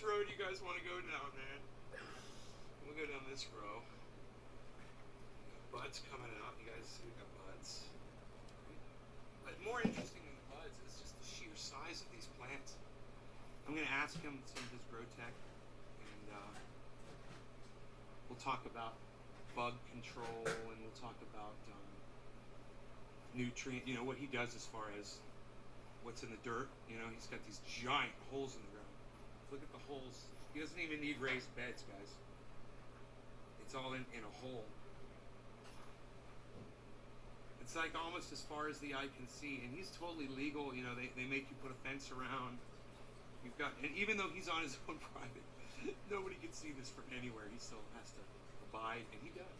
road you guys want to go down, man? We'll go down this row. Buds coming out. You guys see we got buds. But more interesting than the buds is just the sheer size of these plants. I'm going to ask him some of his grow tech, and we'll talk about bug control, and we'll talk about nutrient, you know, what he does as far as what's in the dirt. You know, he's got these giant holes in the ground. Look at the holes. He doesn't even need raised beds, guys. It's all in a hole. It's like almost as far as the eye can see, and he's totally legal. You know, they make you put a fence around. You've got, and even though he's on his own private, nobody can see this from anywhere. He still has to abide, and he does.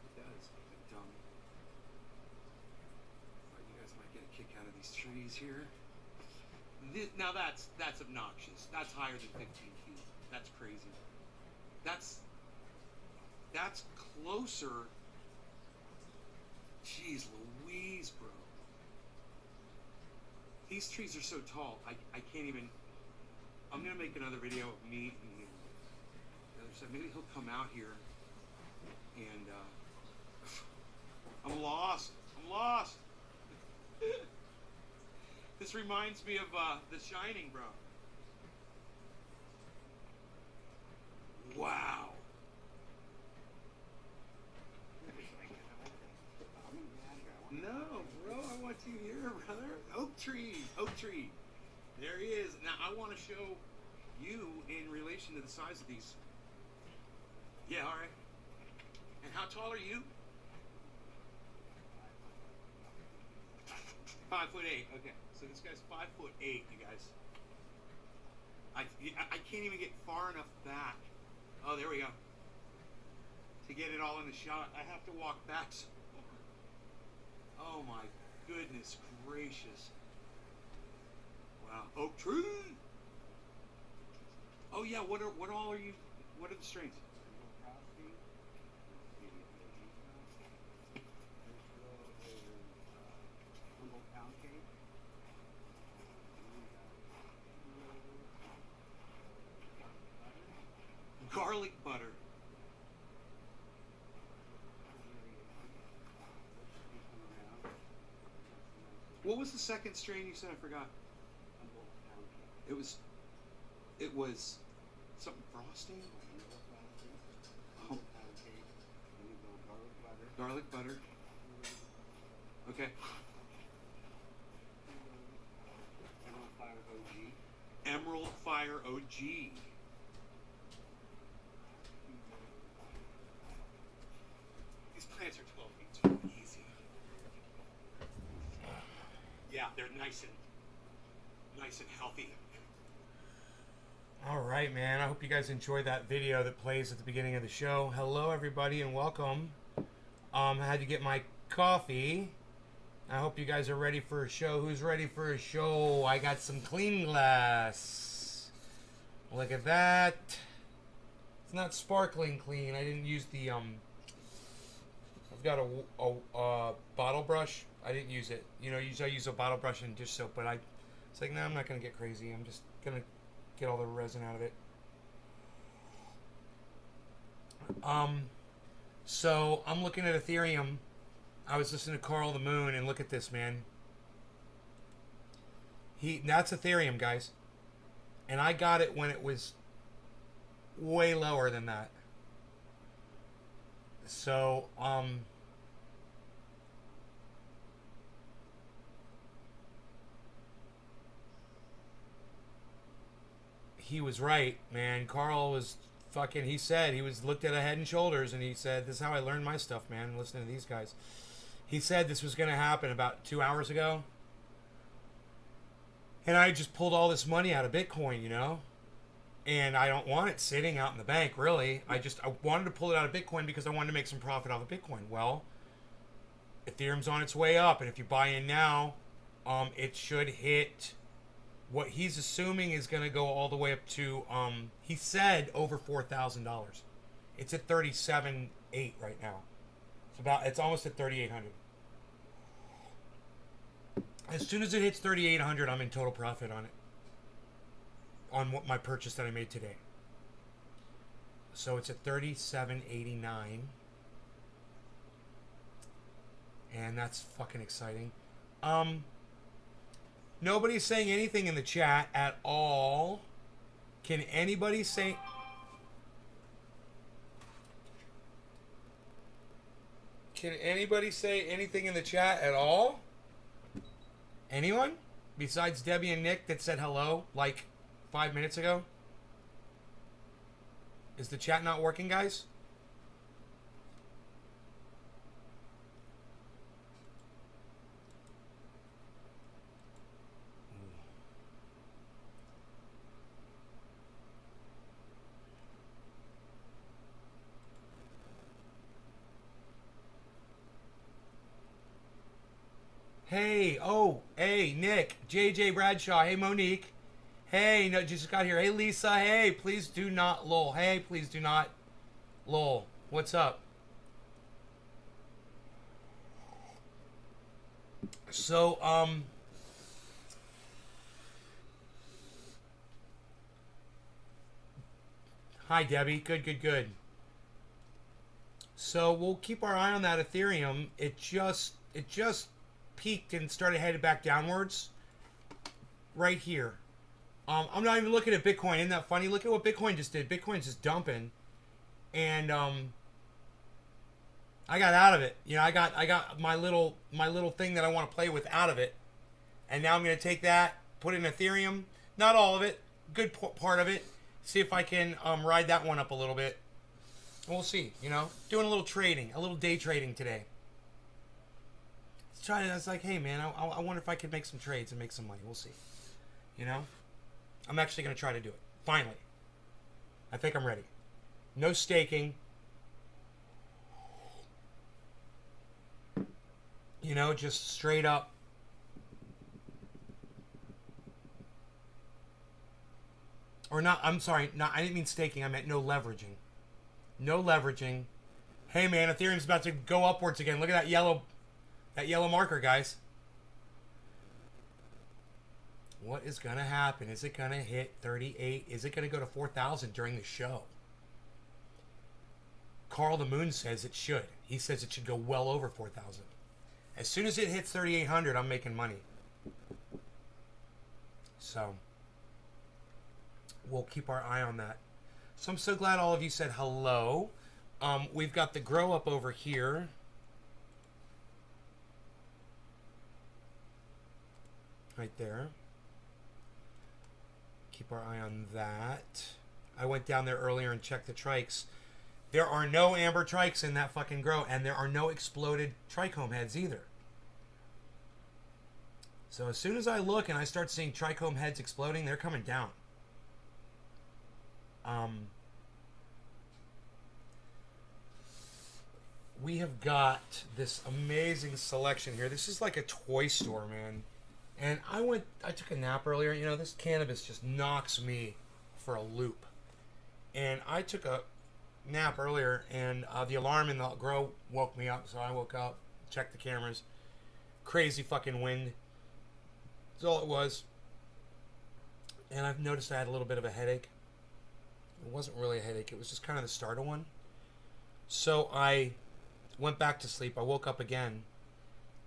He does. But, you guys might get a kick out of these trees here. Now that's obnoxious. That's higher than 15 feet. That's crazy. That's closer. Jeez Louise, bro. These trees are so tall, I can't even. I'm gonna make another video of me and the other side. Maybe he'll come out here and I'm lost. I'm lost. This reminds me of The Shining, bro. Wow. No, bro, I want you here, brother. Oak tree, oak tree. There he is. Now, I want to show you in relation to the size of these. Yeah, all right. And how tall are you? 5'8". Okay, so this guy's 5'8", you guys. I can't even get far enough back. Oh, there we go. To get it all in the shot, I have to walk back so far. Oh my goodness gracious. Wow. Oak tree. Oh yeah, what all are you, what are the strains? Garlic butter. What was the second strain you said? I forgot. It was something frosting. Oh. Garlic butter. Okay. Emerald Fire OG. These plants are 12 feet tall. Easy. Yeah, they're nice and healthy. All right, man. I hope you guys enjoyed that video that plays at the beginning of the show. Hello, everybody, and welcome. I had to get my coffee. I hope you guys are ready for a show. Who's ready for a show? I got some clean glass. Look at that. It's not sparkling clean. I didn't use the I've got a bottle brush. I didn't use it. You know, usually I use a bottle brush and dish soap, but it's like, no, I'm not gonna get crazy. I'm just gonna get all the resin out of it. So I'm looking at Ethereum. I was listening to Carl the Moon, and look at this, man. That's Ethereum, guys. And I got it when it was way lower than that. So, he was right, man. Carl was fucking, he said, he was looked at a Head and Shoulders, and he said, this is how I learned my stuff, man, listening to these guys. He said this was going to happen about 2 hours ago. And I just pulled all this money out of Bitcoin, you know? And I don't want it sitting out in the bank, really. I wanted to pull it out of Bitcoin because I wanted to make some profit off of Bitcoin. Well, Ethereum's on its way up, and if you buy in now, it should hit what he's assuming is going to go all the way up to, he said over $4,000. It's at 37.8 right now. It's almost at 3,800. As soon as it hits 3,800, I'm in total profit on it. on what my purchase that I made today. So it's at $37.89. And that's fucking exciting. Nobody's saying anything in the chat at all. Can anybody say... Can anybody say anything in the chat at all? Anyone? Besides Debbie and Nick that said hello like 5 minutes ago? Is the chat not working, guys? Hey, oh, hey, Nick, JJ Bradshaw, hey, Monique, hey, no, just got here, hey, Lisa, hey, please do not lol, hey, please do not lol, what's up? So, hi, Debbie, good. So, we'll keep our eye on that Ethereum. It just peaked and started headed back downwards right here. I'm not even looking at Bitcoin. Isn't that funny? Look at what Bitcoin just did. Bitcoin's just dumping, and I got out of it. You know, I got my little thing that I want to play with out of it, and now I'm going to take that, put it in Ethereum. Not all of it, good part of it. See if I can ride that one up a little bit. We'll see. You know, doing a little trading, a little day trading today. I was like, hey man, I wonder if I could make some trades and make some money. We'll see. You know, I'm actually going to try to do it. Finally. I think I'm ready. No staking. You know, just straight up. Or not, I'm sorry, not, I didn't mean staking, I meant no leveraging. No leveraging. Hey man, Ethereum's about to go upwards again. Look at that yellow marker, guys. What is going to happen? Is it going to hit 38? Is it going to go to 4,000 during the show? Carl the Moon says it should. He says it should go well over 4,000. As soon as it hits 3,800, I'm making money. So, we'll keep our eye on that. So I'm so glad all of you said hello. We've got the grow up over here. Right there. Keep our eye on that. I went down there earlier and checked the trikes. There are no amber trikes in that fucking grow, and there are no exploded trichome heads either. So as soon as I look and I start seeing trichome heads exploding, they're coming down. We have got this amazing selection here. This is like a toy store, man. And I took a nap earlier. You know, this cannabis just knocks me for a loop. And I took a nap earlier, and the alarm in the grow woke me up. So I woke up, checked the cameras. Crazy fucking wind. That's all it was. And I've noticed I had a little bit of a headache. It wasn't really a headache. It was just kind of the start of one. So I went back to sleep. I woke up again.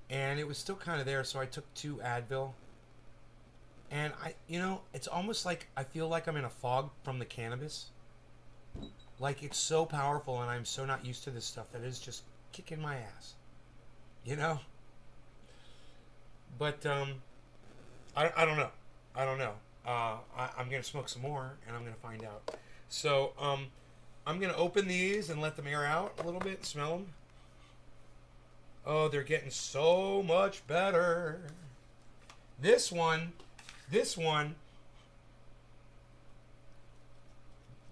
And it was still kind of there, so I took 2 Advil. And it's almost like I feel like I'm in a fog from the cannabis. Like, it's so powerful, and I'm so not used to this stuff that it's just kicking my ass. You know? But, I don't know. I'm going to smoke some more, and I'm going to find out. So, I'm going to open these and let them air out a little bit, smell them. Oh, they're getting so much better. This one,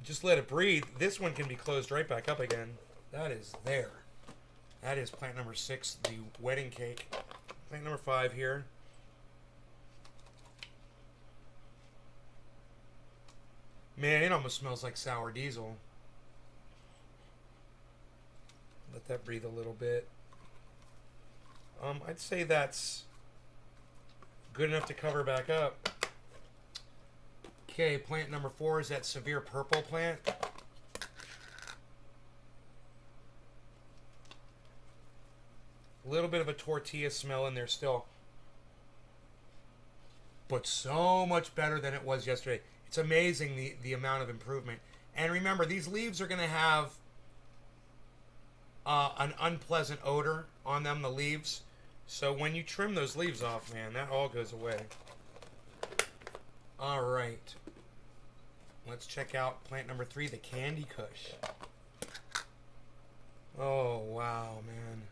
just let it breathe. This one can be closed right back up again. That is there. That is plant number 6, the wedding cake. Plant number 5 here. Man, it almost smells like sour diesel. Let that breathe a little bit. I'd say that's good enough to cover back up. Okay, plant number 4 is that severe purple plant. A little bit of a tortilla smell in there still. But so much better than it was yesterday. It's amazing the amount of improvement. And remember, these leaves are going to have an unpleasant odor on them, the leaves. So when you trim those leaves off, man, that all goes away. All right. Let's check out plant number 3, the Candy Kush. Oh, wow, man.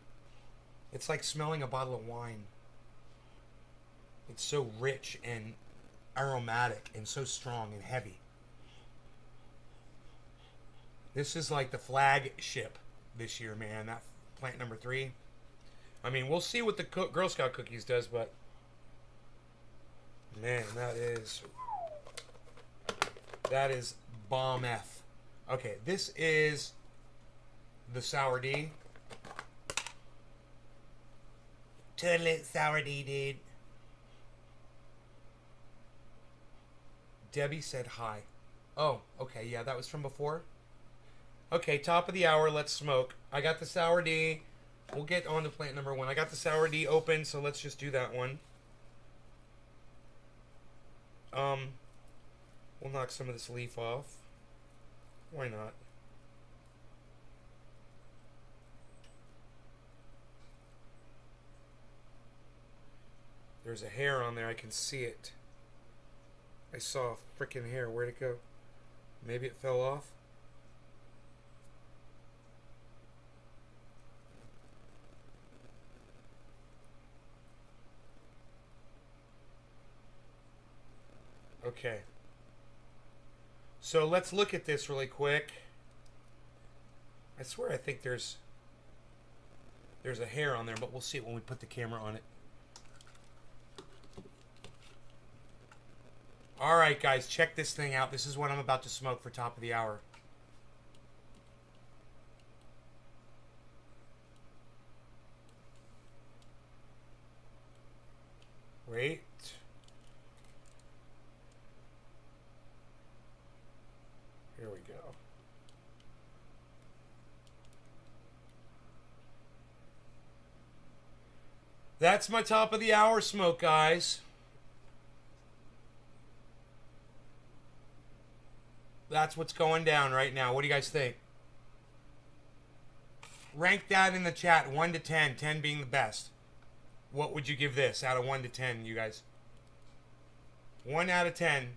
It's like smelling a bottle of wine. It's so rich and aromatic and so strong and heavy. This is like the flagship this year, man. That plant number 3. I mean, we'll see what the Girl Scout cookies does, but man, that is bomb F. Okay, this is the Sour D. Totally Sour D, dude. Debbie said hi. Oh, okay, yeah, that was from before. Okay, top of the hour, let's smoke. I got the Sour D. We'll get on to plant number 1. I got the Sour D open, so let's just do that one. We'll knock some of this leaf off. Why not? There's a hair on there. I can see it. I saw a freaking hair. Where'd it go? Maybe it fell off. Okay. So let's look at this really quick. I swear I think there's a hair on there, but we'll see it when we put the camera on it. Alright guys, check this thing out. This is what I'm about to smoke for top of the hour. Wait. Here we go. That's my top of the hour smoke, guys. That's what's going down right now. What do you guys think? Rank that in the chat, 1 to 10, 10 being the best. What would you give this out of 1 to 10, you guys? 1 out of 10.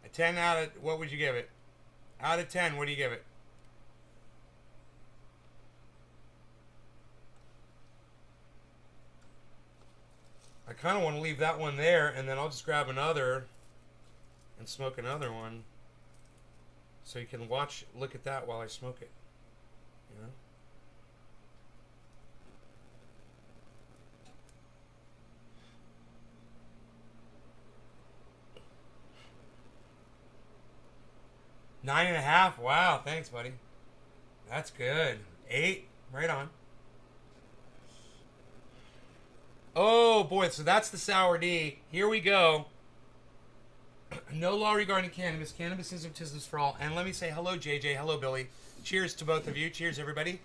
A 10 out of, what would you give it? Out of 10, what do you give it? I kind of want to leave that one there, and then I'll just grab another and smoke another one. So you can look at that while I smoke it. You know? Nine and a half. Wow, thanks, buddy. That's good. 8. Right on. Oh, boy. So that's the Sour D. Here we go. No law regarding cannabis. Cannabis isn't business for all. And let me say hello, JJ. Hello, Billy. Cheers to both of you. Cheers, everybody.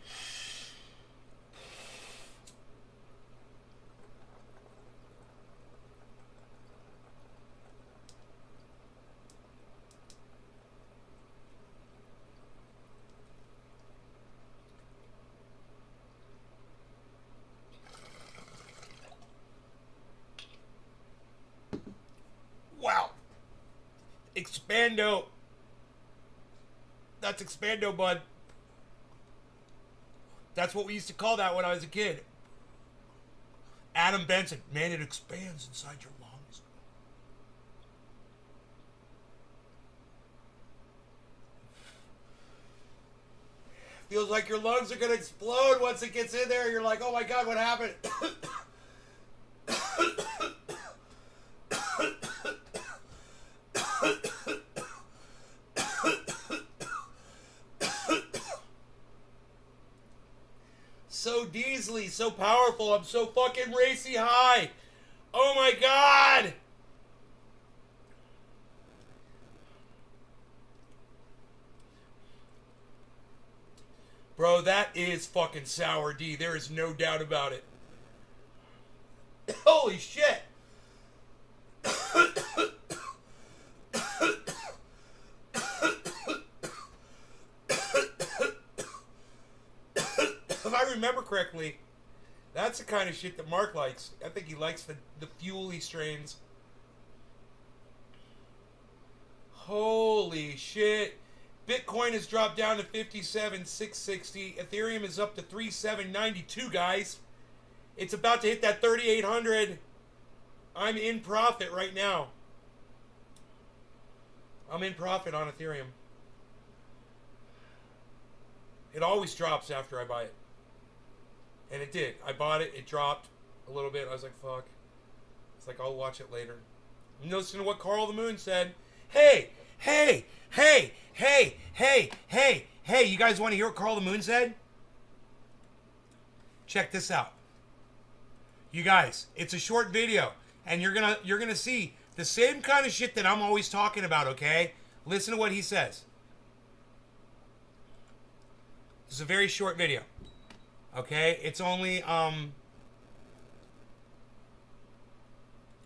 Wow. Expando. That's Expando, bud. That's what we used to call that when I was a kid. Adam Benson. Man, it expands inside your lungs. Feels like your lungs are going to explode once it gets in there. You're like, oh my God, what happened? So Deasley, so powerful. I'm so fucking racy high. Oh my God. Bro, that is fucking sour D. There is no doubt about it. Holy shit. If I remember correctly, that's the kind of shit that Mark likes. I think he likes the fuely strains. Holy shit. Bitcoin has dropped down to 57,660. Ethereum is up to 3,792, guys. It's about to hit that 3,800. I'm in profit right now. I'm in profit on Ethereum. It always drops after I buy it. And it did. I bought it. It dropped a little bit. I was like, fuck. It's like, I'll watch it later. And listen to what Carl the Moon said. Hey, hey, hey, hey, hey, hey, hey. You guys want to hear what Carl the Moon said? Check this out. You guys, it's a short video. And you're gonna see the same kind of shit that I'm always talking about, okay? Listen to what he says. This is a very short video. Okay? It's only I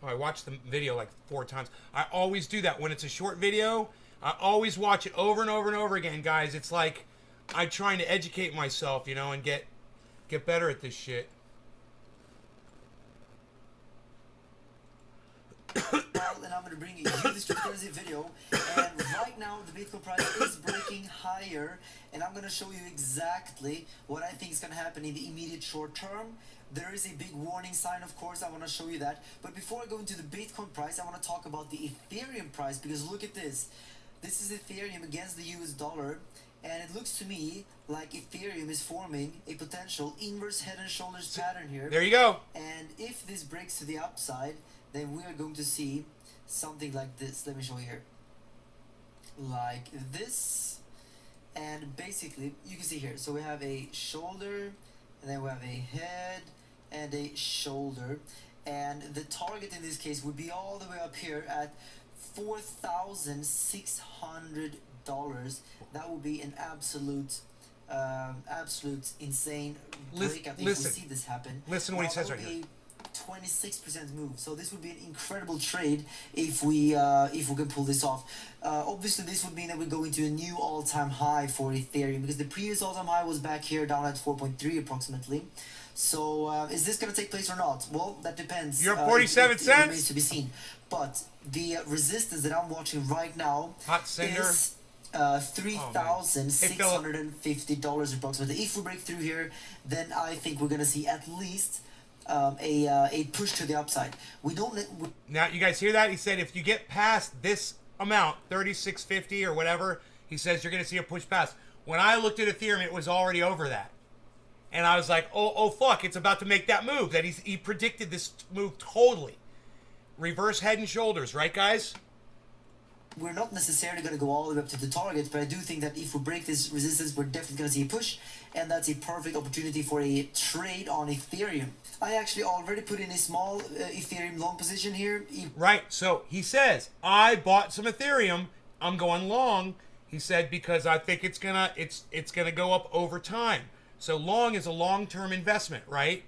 watched the video like 4 times. I always do that when it's a short video. I always watch it over and over and over again, guys. It's like I'm trying to educate myself, you know, and get better at this shit. And I'm going to bring you this crazy video, and right now the Bitcoin price is breaking higher, and I'm going to show you exactly what I think is going to happen in the immediate short term. There is a big warning sign, of course. I want to show you that, but before I go into the Bitcoin price, I want to talk about the Ethereum price, because look at this. This is Ethereum against the US dollar, and it looks to me like Ethereum is forming a potential inverse head and shoulders pattern here. There you go. And if this breaks to the upside, then we are going to see something like this. Let me show you here. Like this. And basically, you can see here. So we have a shoulder, and then we have a head, and a shoulder. And the target in this case would be all the way up here at $4,600. That would be an absolute insane breakout if we see this happen. Listen to what he says right here. 26% move, so this would be an incredible trade if we can pull this off. Obviously this would mean that we go into a new all-time high for Ethereum, because the previous all-time high was back here down at 4.3 approximately. So is this going to take place or not? Well, that depends. You're 47 it cents. remains to be seen. But the resistance that I'm watching right now is $3,650 approximately. If we break through here, then I think we're going to see at least a push to the upside. Now you guys hear that? He said if you get past this amount, 3650 or whatever, he says you're going to see a push past. When I looked at Ethereum, it was already over that, and I was like, oh fuck, it's about to make that move. That he predicted this move totally. Reverse head and shoulders, right, guys? We're not necessarily going to go all the way up to the target, but I do think that if we break this resistance, we're definitely going to see a push, and that's a perfect opportunity for a trade on Ethereum. I actually already put in a small Ethereum long position here. Right, so he says, I bought some Ethereum, I'm going long, he said, because I think it's gonna go up over time. So long is a long-term investment, right?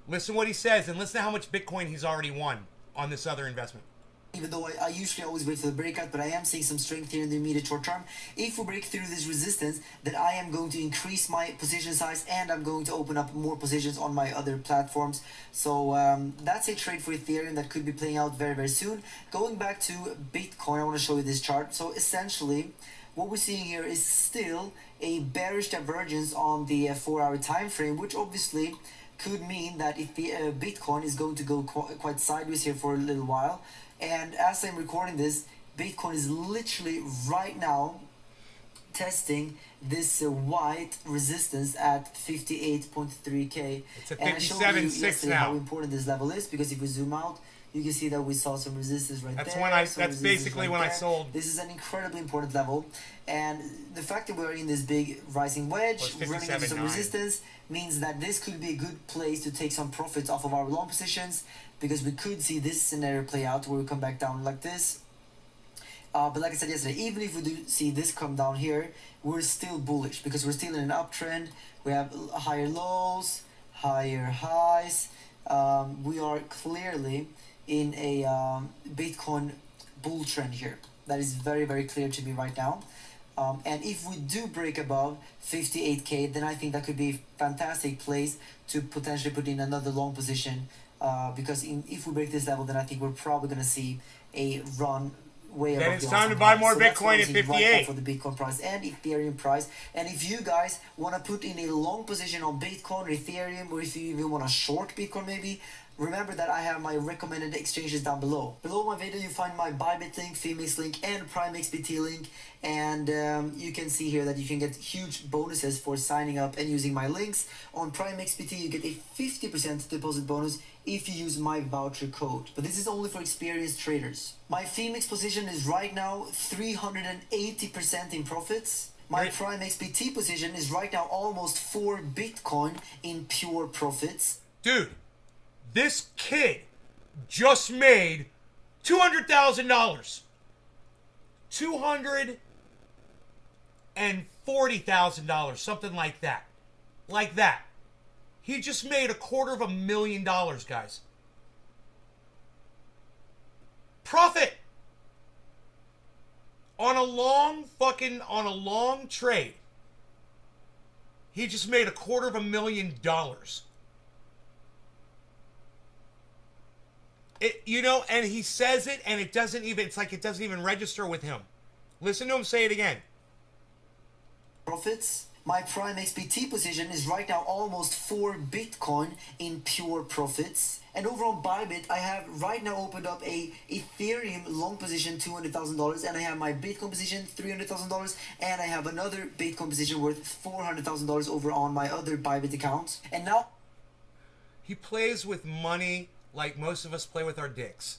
Listen what he says, and listen to how much Bitcoin he's already won on this other investment. Even though I usually always wait for the breakout, but I am seeing some strength here in the immediate short term. If we break through this resistance, then I am going to increase my position size, and I'm going to open up more positions on my other platforms. So that's a trade for Ethereum that could be playing out very, very soon. Going back to Bitcoin, I want to show you this chart. So essentially, what we're seeing here is still a bearish divergence on the 4-hour time frame, which obviously could mean that if the Bitcoin is going to go quite sideways here for a little while. And as I'm recording this, Bitcoin is literally right now testing this white resistance at 58.3k. It's at 57.6 and I showed you yesterday now. how important this level is, because if we zoom out, you can see that we saw some resistance right there. That's basically when I sold. This is an incredibly important level, and the fact that we're in this big rising wedge, running into some resistance, means that this could be a good place to take some profits off of our long positions, because we could see this scenario play out where we come back down like this, But like I said yesterday, even if we do see this come down here, we're still bullish because we're still in an uptrend. We have higher lows, higher highs. We are clearly in a Bitcoin bull trend here. That is very, very clear to me right now. And if we do break above 58k, then I think that could be a fantastic place to potentially put in another long position. Because if we break this level, then I think we're probably going to see a run way above. Then it's time to buy more Bitcoin at 58 right for the Bitcoin price and Ethereum price. And if you guys want to put in a long position on Bitcoin or Ethereum, or if you even want to short Bitcoin maybe, remember that I have my recommended exchanges down below. Below my video, you find my Bybit link, Phoenix link, and Prime XBT link. And you can see here that you can get huge bonuses for signing up and using my links. On Prime XBT, you get a 50% deposit bonus if you use my voucher code. But this is only for experienced traders. My Phoenix position is right now 380% in profits. My Prime XBT position is right now almost 4 Bitcoin in pure profits. Dude, this kid just made $200,000. $240,000, something like that. Like that. He just made $250,000, guys. Profit. On a long trade. He just made $250,000. And he says it, and it doesn't even register with him. Listen to him say it again. Profits. My Prime XBT position is right now almost 4 Bitcoin in pure profits. And over on Bybit, I have right now opened up a Ethereum long position, $200,000, and I have my Bitcoin position, $300,000, and I have another Bitcoin position worth $400,000 over on my other Bybit account. And now he plays with money like most of us play with our dicks.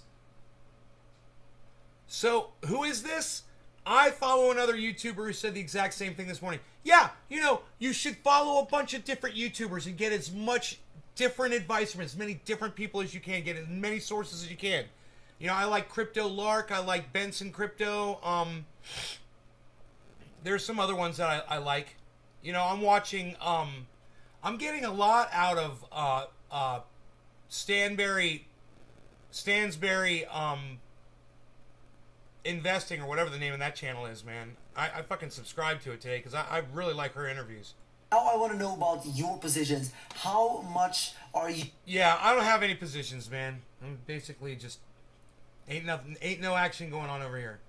So, who is this? I follow another YouTuber who said the exact same thing this morning. Yeah, you should follow a bunch of different YouTubers and get as much different advice from as many different people as you can. Get as many sources as you can. I like Crypto Lark. I like Benson Crypto. There's some other ones that I like. I'm watching... I'm getting a lot out of Stansberry Investing, or whatever the name of that channel is, man. I fucking subscribed to it today because I really like her interviews. Now I want to know about your positions. How much are you... Yeah, I don't have any positions, man. I'm basically just... Ain't no action going on over here.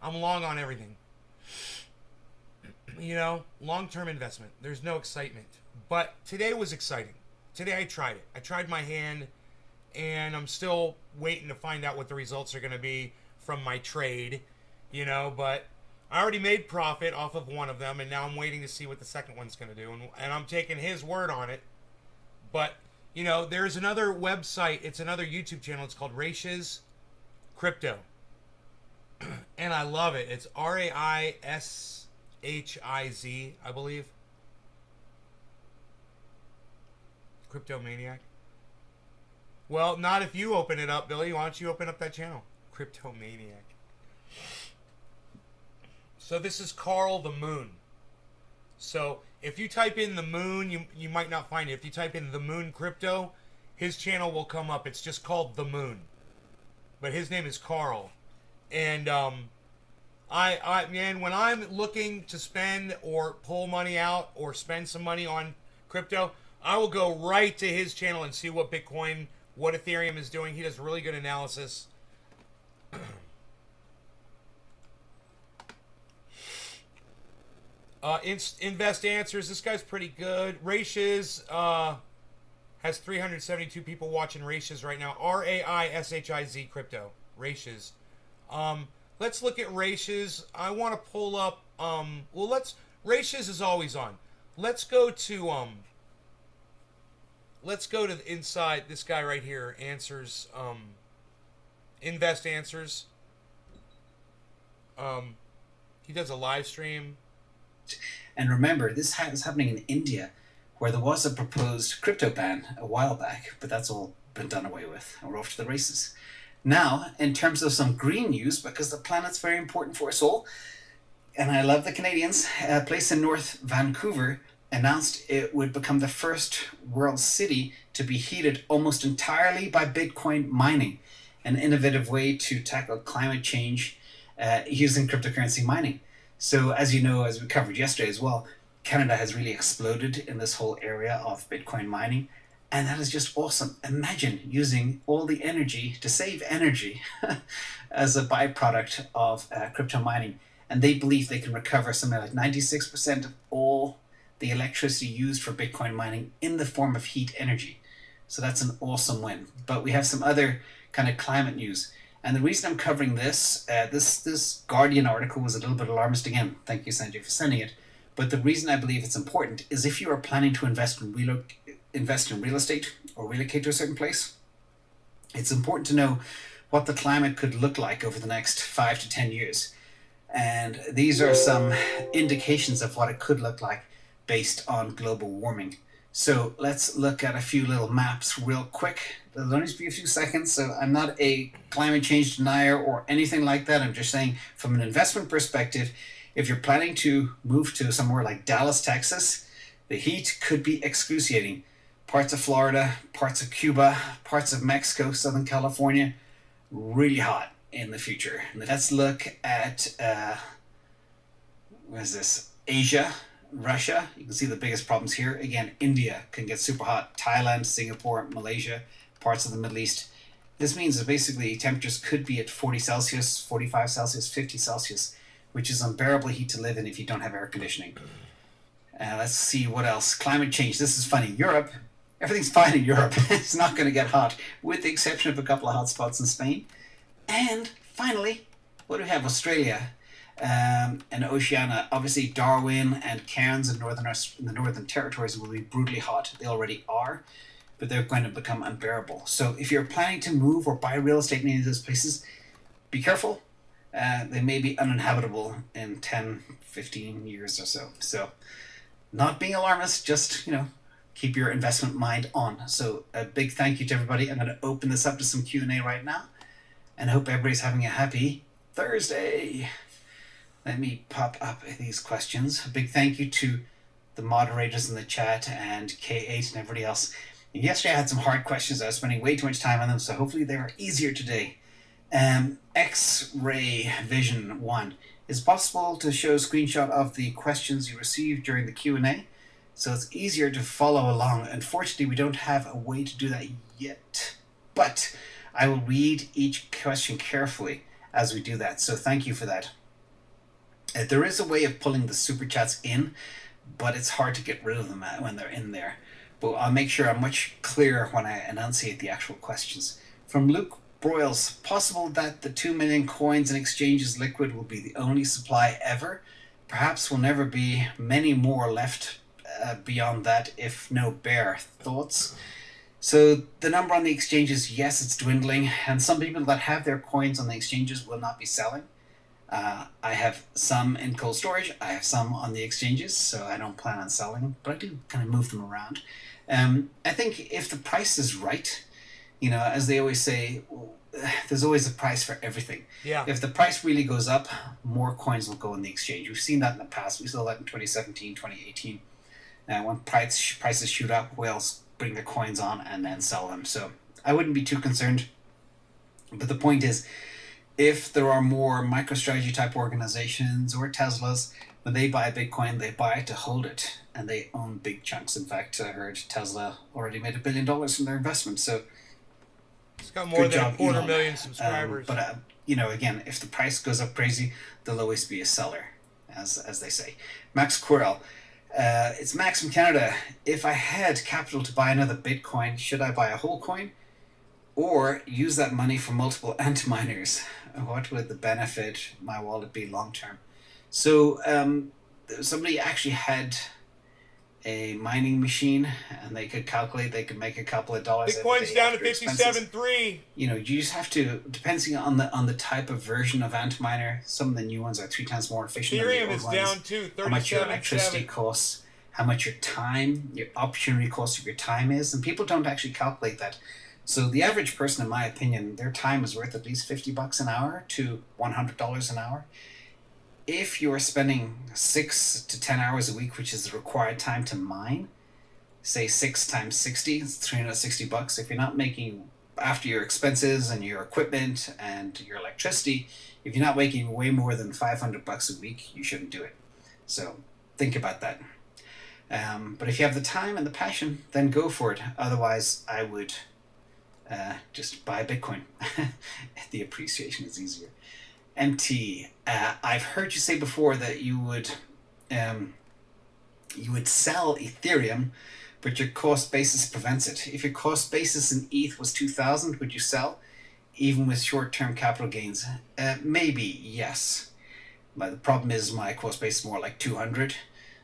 I'm long on everything. Long-term investment. There's no excitement. But today was exciting. Today I tried it. I tried my hand, and I'm still waiting to find out what the results are going to be from my trade, but I already made profit off of one of them, and now I'm waiting to see what the second one's going to do, and I'm taking his word on it. But, there's another website, it's another YouTube channel, it's called Raishiz Crypto, and I love it. It's Raishiz, I believe. Crypto Maniac. Well, not if you open it up, Billy. Why don't you open up that channel? Crypto Maniac. So this is Carl the Moon. So if you type in the Moon, you might not find it. If you type in the Moon Crypto, his channel will come up. It's just called the Moon, but his name is Carl. And man, when I'm looking to spend or pull money out or spend some money on crypto, I will go right to his channel and see what Bitcoin, what Ethereum is doing. He does really good analysis. Invest Answers. This guy's pretty good. Raishiz has 372 people watching Raishiz right now. Raishiz Crypto. Raishiz. Let's look at Raishiz. I want to pull up. Raishiz is always on. Let's go to inside this guy right here. Answers. Invest Answers. He does a live stream. And remember, this is happening in India, where there was a proposed crypto ban a while back, but that's all been done away with, and we're off to the races. Now, in terms of some green news, because the planet's very important for us all, and I love the Canadians, a place in North Vancouver announced it would become the first world city to be heated almost entirely by Bitcoin mining, an innovative way to tackle climate change using cryptocurrency mining. So as you know, as we covered yesterday as well, Canada has really exploded in this whole area of Bitcoin mining. And that is just awesome. Imagine using all the energy to save energy as a byproduct of crypto mining. And they believe they can recover something like 96% of all the electricity used for Bitcoin mining in the form of heat energy. So that's an awesome win. But we have some other kind of climate news. And the reason I'm covering this, this Guardian article was a little bit alarmist again. Thank you, Sanjay, for sending it. But the reason I believe it's important is if you are planning to invest in real estate or relocate to a certain place, it's important to know what the climate could look like over the next 5 to 10 years. And these are some indications of what it could look like based on global warming. So let's look at a few little maps real quick. There'll only be a few seconds, so I'm not a climate change denier or anything like that. I'm just saying from an investment perspective, if you're planning to move to somewhere like Dallas, Texas, the heat could be excruciating. Parts of Florida, parts of Cuba, parts of Mexico, Southern California, really hot in the future. Let's look at, what is this? Asia, Russia. You can see the biggest problems here. Again, India can get super hot. Thailand, Singapore, Malaysia, parts of the Middle East. This means that basically temperatures could be at 40 Celsius, 45 Celsius, 50 Celsius, which is unbearable heat to live in if you don't have air conditioning. Let's see what else. Climate change. This is funny. Europe, everything's fine in Europe. It's not going to get hot, with the exception of a couple of hot spots in Spain. And finally, what do we have? Australia and Oceania. Obviously, Darwin and Cairns in the Northern Territories will be brutally hot. They already are, but they're going to become unbearable. So if you're planning to move or buy real estate in any of those places, be careful. They may be uninhabitable in 10, 15 years or so. So not being alarmist, just, keep your investment mind on. So a big thank you to everybody. I'm going to open this up to some Q&A right now, and I hope everybody's having a happy Thursday. Let me pop up these questions. A big thank you to the moderators in the chat and K8 and everybody else. And yesterday I had some hard questions. I was spending way too much time on them, so hopefully they are easier today. X-Ray Vision 1. Is it possible to show a screenshot of the questions you received during the Q&A? So it's easier to follow along. Unfortunately, we don't have a way to do that yet. But I will read each question carefully as we do that. So thank you for that. There is a way of pulling the super chats in, but it's hard to get rid of them when they're in there. But I'll make sure I'm much clearer when I enunciate the actual questions. From Luke Broyles, possible that the 2 million coins and exchanges liquid will be the only supply ever? Perhaps will never be many more left beyond that, if no bear. Thoughts? So the number on the exchanges, yes, it's dwindling, and some people that have their coins on the exchanges will not be selling. I have some in cold storage. I have some on the exchanges, so I don't plan on selling, but I do kind of move them around. I think if the price is right, as they always say, there's always a price for everything. Yeah. If the price really goes up, more coins will go in the exchange. We've seen that in the past. We saw that in 2017, 2018. When prices shoot up, whales bring their coins on and then sell them. So I wouldn't be too concerned. But the point is, if there are more MicroStrategy type organizations or Teslas, when they buy Bitcoin, they buy it to hold it, and they own big chunks. In fact, I heard Tesla already made $1 billion from their investment. So it's got more than job, 250,000 subscribers. But again, if the price goes up crazy, there'll always be a seller, as they say. Max Quirrell. It's Max from Canada. If I had capital to buy another Bitcoin, should I buy a whole coin or use that money for multiple antiminers? What would the benefit my wallet be long term? So somebody actually had a mining machine, and they could calculate they could make a couple of dollars. Bitcoin's down to 57.3. You just have to, depending on the type of version of antiminer. Some of the new ones are 3 times more efficient. Ethereum is down to 37.7. How much your electricity costs, how much your time, your opportunity cost of your time is, and people don't actually calculate that. So the average person, in my opinion, their time is worth at least $50 an hour to $100 an hour. If you're spending 6 to 10 hours a week, which is the required time to mine, say 6 times 60, it's $360. If you're not making, after your expenses and your equipment and your electricity, if you're not making way more than $500 a week, you shouldn't do it. So think about that. But if you have the time and the passion, then go for it. Otherwise, I would just buy Bitcoin. The appreciation is easier. MT, I've heard you say before that you would sell Ethereum, but your cost basis prevents it. If your cost basis in ETH was 2,000, would you sell, even with short-term capital gains? Maybe, yes. But the problem is my cost base is more like 200,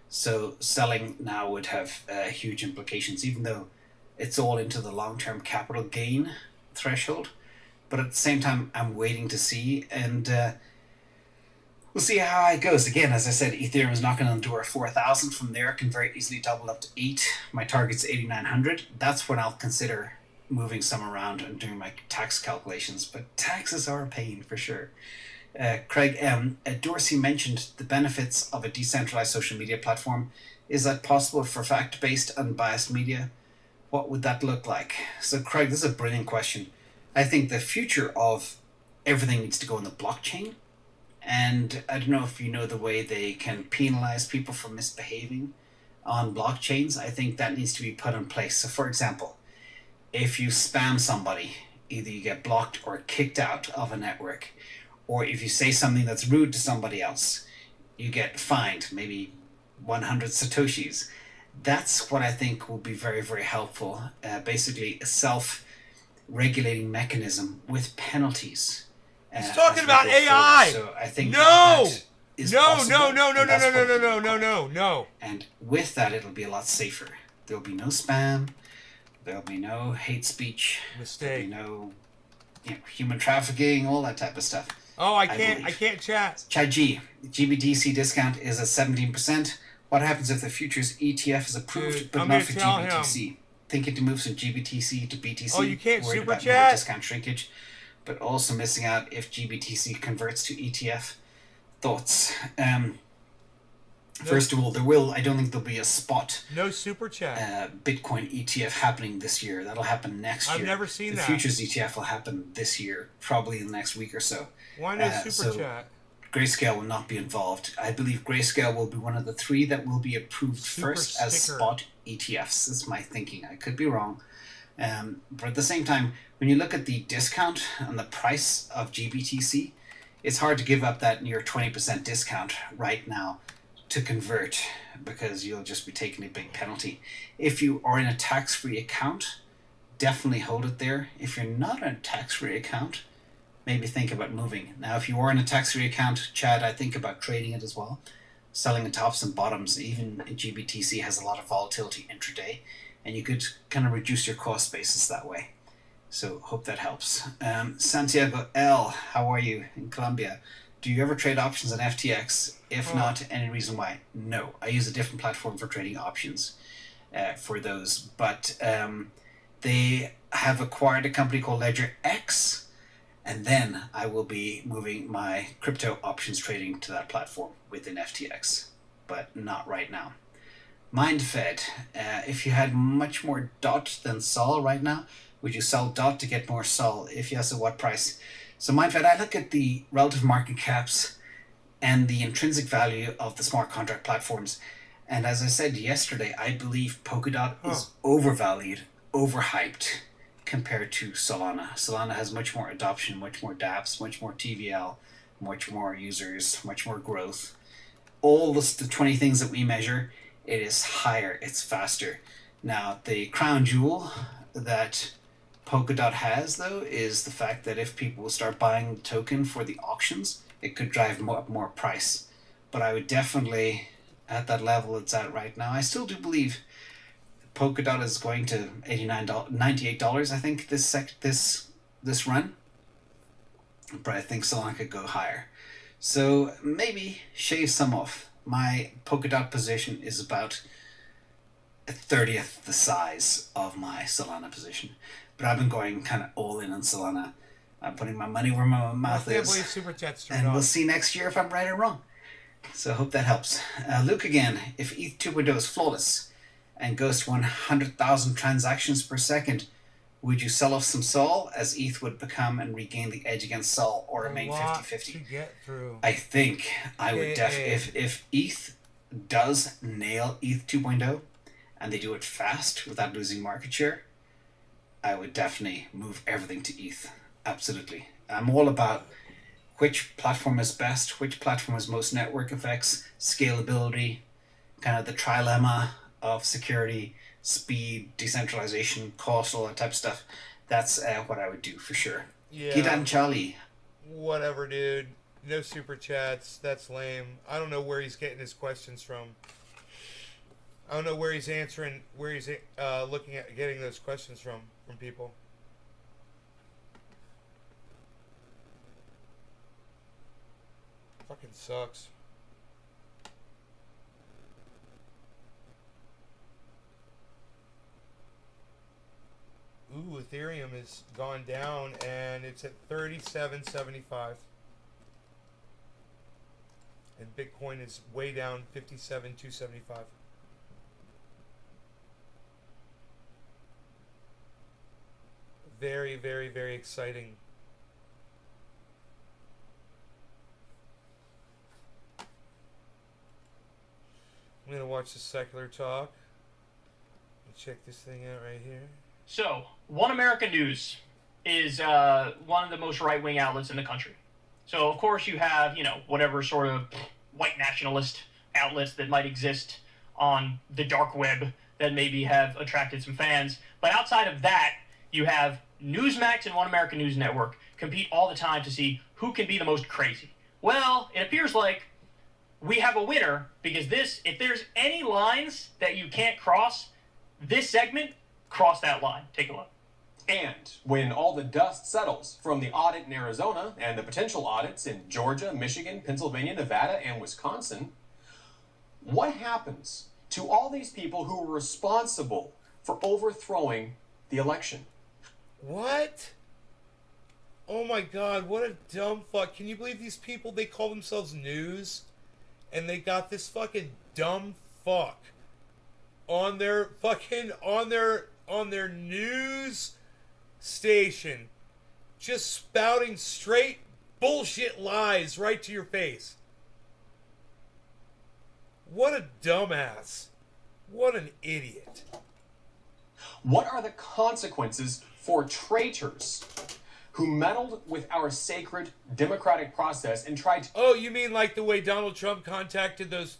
so selling now would have huge implications, even though it's all into the long-term capital gain threshold. But at the same time, I'm waiting to see, and we'll see how it goes. Again, as I said, Ethereum is not going to endure 4,000. From there, it can very easily double up to 8. My target's 8,900. That's when I'll consider moving some around and doing my tax calculations. But taxes are a pain for sure. Craig M. Dorsey mentioned the benefits of a decentralized social media platform. Is that possible for fact-based, unbiased media? What would that look like? So, Craig, this is a brilliant question. I think the future of everything needs to go on the blockchain. And I don't know if you know the way they can penalize people for misbehaving on blockchains. I think that needs to be put in place. So, for example, if you spam somebody, either you get blocked or kicked out of a network, or if you say something that's rude to somebody else, you get fined maybe 100 Satoshis. That's what I think will be very, very helpful. Basically, a self-regulating mechanism with penalties. He's talking about AI. So I think no, that is no, possible, no, no, no, and no, that's no, no, what no, we no, want. no, no, no. And with that, it'll be a lot safer. There'll be no spam. There'll be no hate speech. Mistake. There'll be no, human trafficking, all that type of stuff. Oh, I believe. can't chat. Chad G, GBTC discount is at 17%. What happens if the futures ETF is approved Dude, but I'm not gonna for tell GBTC? Thinking to move from GBTC to BTC. Oh, you can't worried super about more chat? discount shrinkage, but also missing out if GBTC converts to ETF. Thoughts? First of all, I don't think there'll be a spot No super chat. Bitcoin ETF happening this year. That'll happen next year. I've never seen the that. futures ETF will happen this year, probably in the next week or so. Why no super chat? Grayscale will not be involved. I believe Grayscale will be one of the 3 that will be approved Super first as sticker. spot ETFs. That's my thinking. I could be wrong. But at the same time, when you look at the discount and the price of GBTC, it's hard to give up that near 20% discount right now to convert, because you'll just be taking a big penalty. If you are in a tax-free account, definitely hold it there. If you're not in a tax-free account, maybe think about moving. Now, if you are in a tax-free account, Chad, I think about trading it as well. Selling the tops and bottoms, even GBTC has a lot of volatility intraday, and you could kind of reduce your cost basis that way. So hope that helps. Santiago L, how are you in Colombia? Do you ever trade options on FTX? If not, any reason why? No, I use a different platform for trading options for those. But they have acquired a company called Ledger X, and then I will be moving my crypto options trading to that platform within FTX, but not right now. MindFed, if you had much more DOT than SOL right now, would you sell DOT to get more SOL? If yes, at what price? So MindFed, I look at the relative market caps and the intrinsic value of the smart contract platforms. And as I said yesterday, I believe Polkadot is overvalued, overhyped compared to Solana. Solana has much more adoption, much more dApps, much more TVL, much more users, much more growth. All the 20 things that we measure, it is higher, it's faster. Now, the crown jewel that Polkadot has, though, is the fact that if people start buying the token for the auctions, it could drive more price. But I would definitely, at that level it's at right now, I still do believe Polkadot is going to $98, I think, this run. But I think Solana could go higher. So maybe shave some off. My Polkadot position is about a 30th the size of my Solana position. but I've been going kind of all in on Solana. I'm putting my money where my mouth I can't is. believe Super Chat's turned And on. we'll see next year if I'm right or wrong. So I hope that helps. Luke again, if ETH 2.0 is flawless and goes to 100,000 transactions per second, would you sell off some Sol as ETH would become and regain the edge against Sol or remain A lot 50-50? to get through. I think I would if ETH does nail ETH 2.0 and they do it fast without losing market share, I would definitely move everything to ETH. Absolutely. I'm all about which platform is best, which platform has most network effects, scalability, kind of the trilemma of security, speed, decentralization, cost, all that type of stuff. That's what I would do for sure. Yeah. Gidan Chali. Whatever, dude. No Super Chats. That's lame. I don't know where he's getting his questions from. I don't know where he's answering, where he's looking at getting those questions from people. Fucking sucks. Ooh, Ethereum has gone down and it's at 37.75. And Bitcoin is way down 57.275. Very, very, very exciting. I'm going to watch the secular talk. Let me check this thing out right here. So, One America News is one of the most right-wing outlets in the country. So, of course, you have, whatever sort of white nationalist outlets that might exist on the dark web that maybe have attracted some fans. But outside of that, you have Newsmax and One America News Network compete all the time to see who can be the most crazy. Well, it appears like we have a winner because if there's any lines that you can't cross, this segment, cross that line. Take a look. And when all the dust settles from the audit in Arizona and the potential audits in Georgia, Michigan, Pennsylvania, Nevada, and Wisconsin, what happens to all these people who were responsible for overthrowing the election? What? Oh my god, what a dumb fuck. Can you believe these people, they call themselves news? And they got this fucking dumb fuck on their news station just spouting straight bullshit lies right to your face. What a dumbass. What an idiot. What are the consequences for traitors who meddled with our sacred democratic process and tried to... Oh, you mean like the way Donald Trump contacted those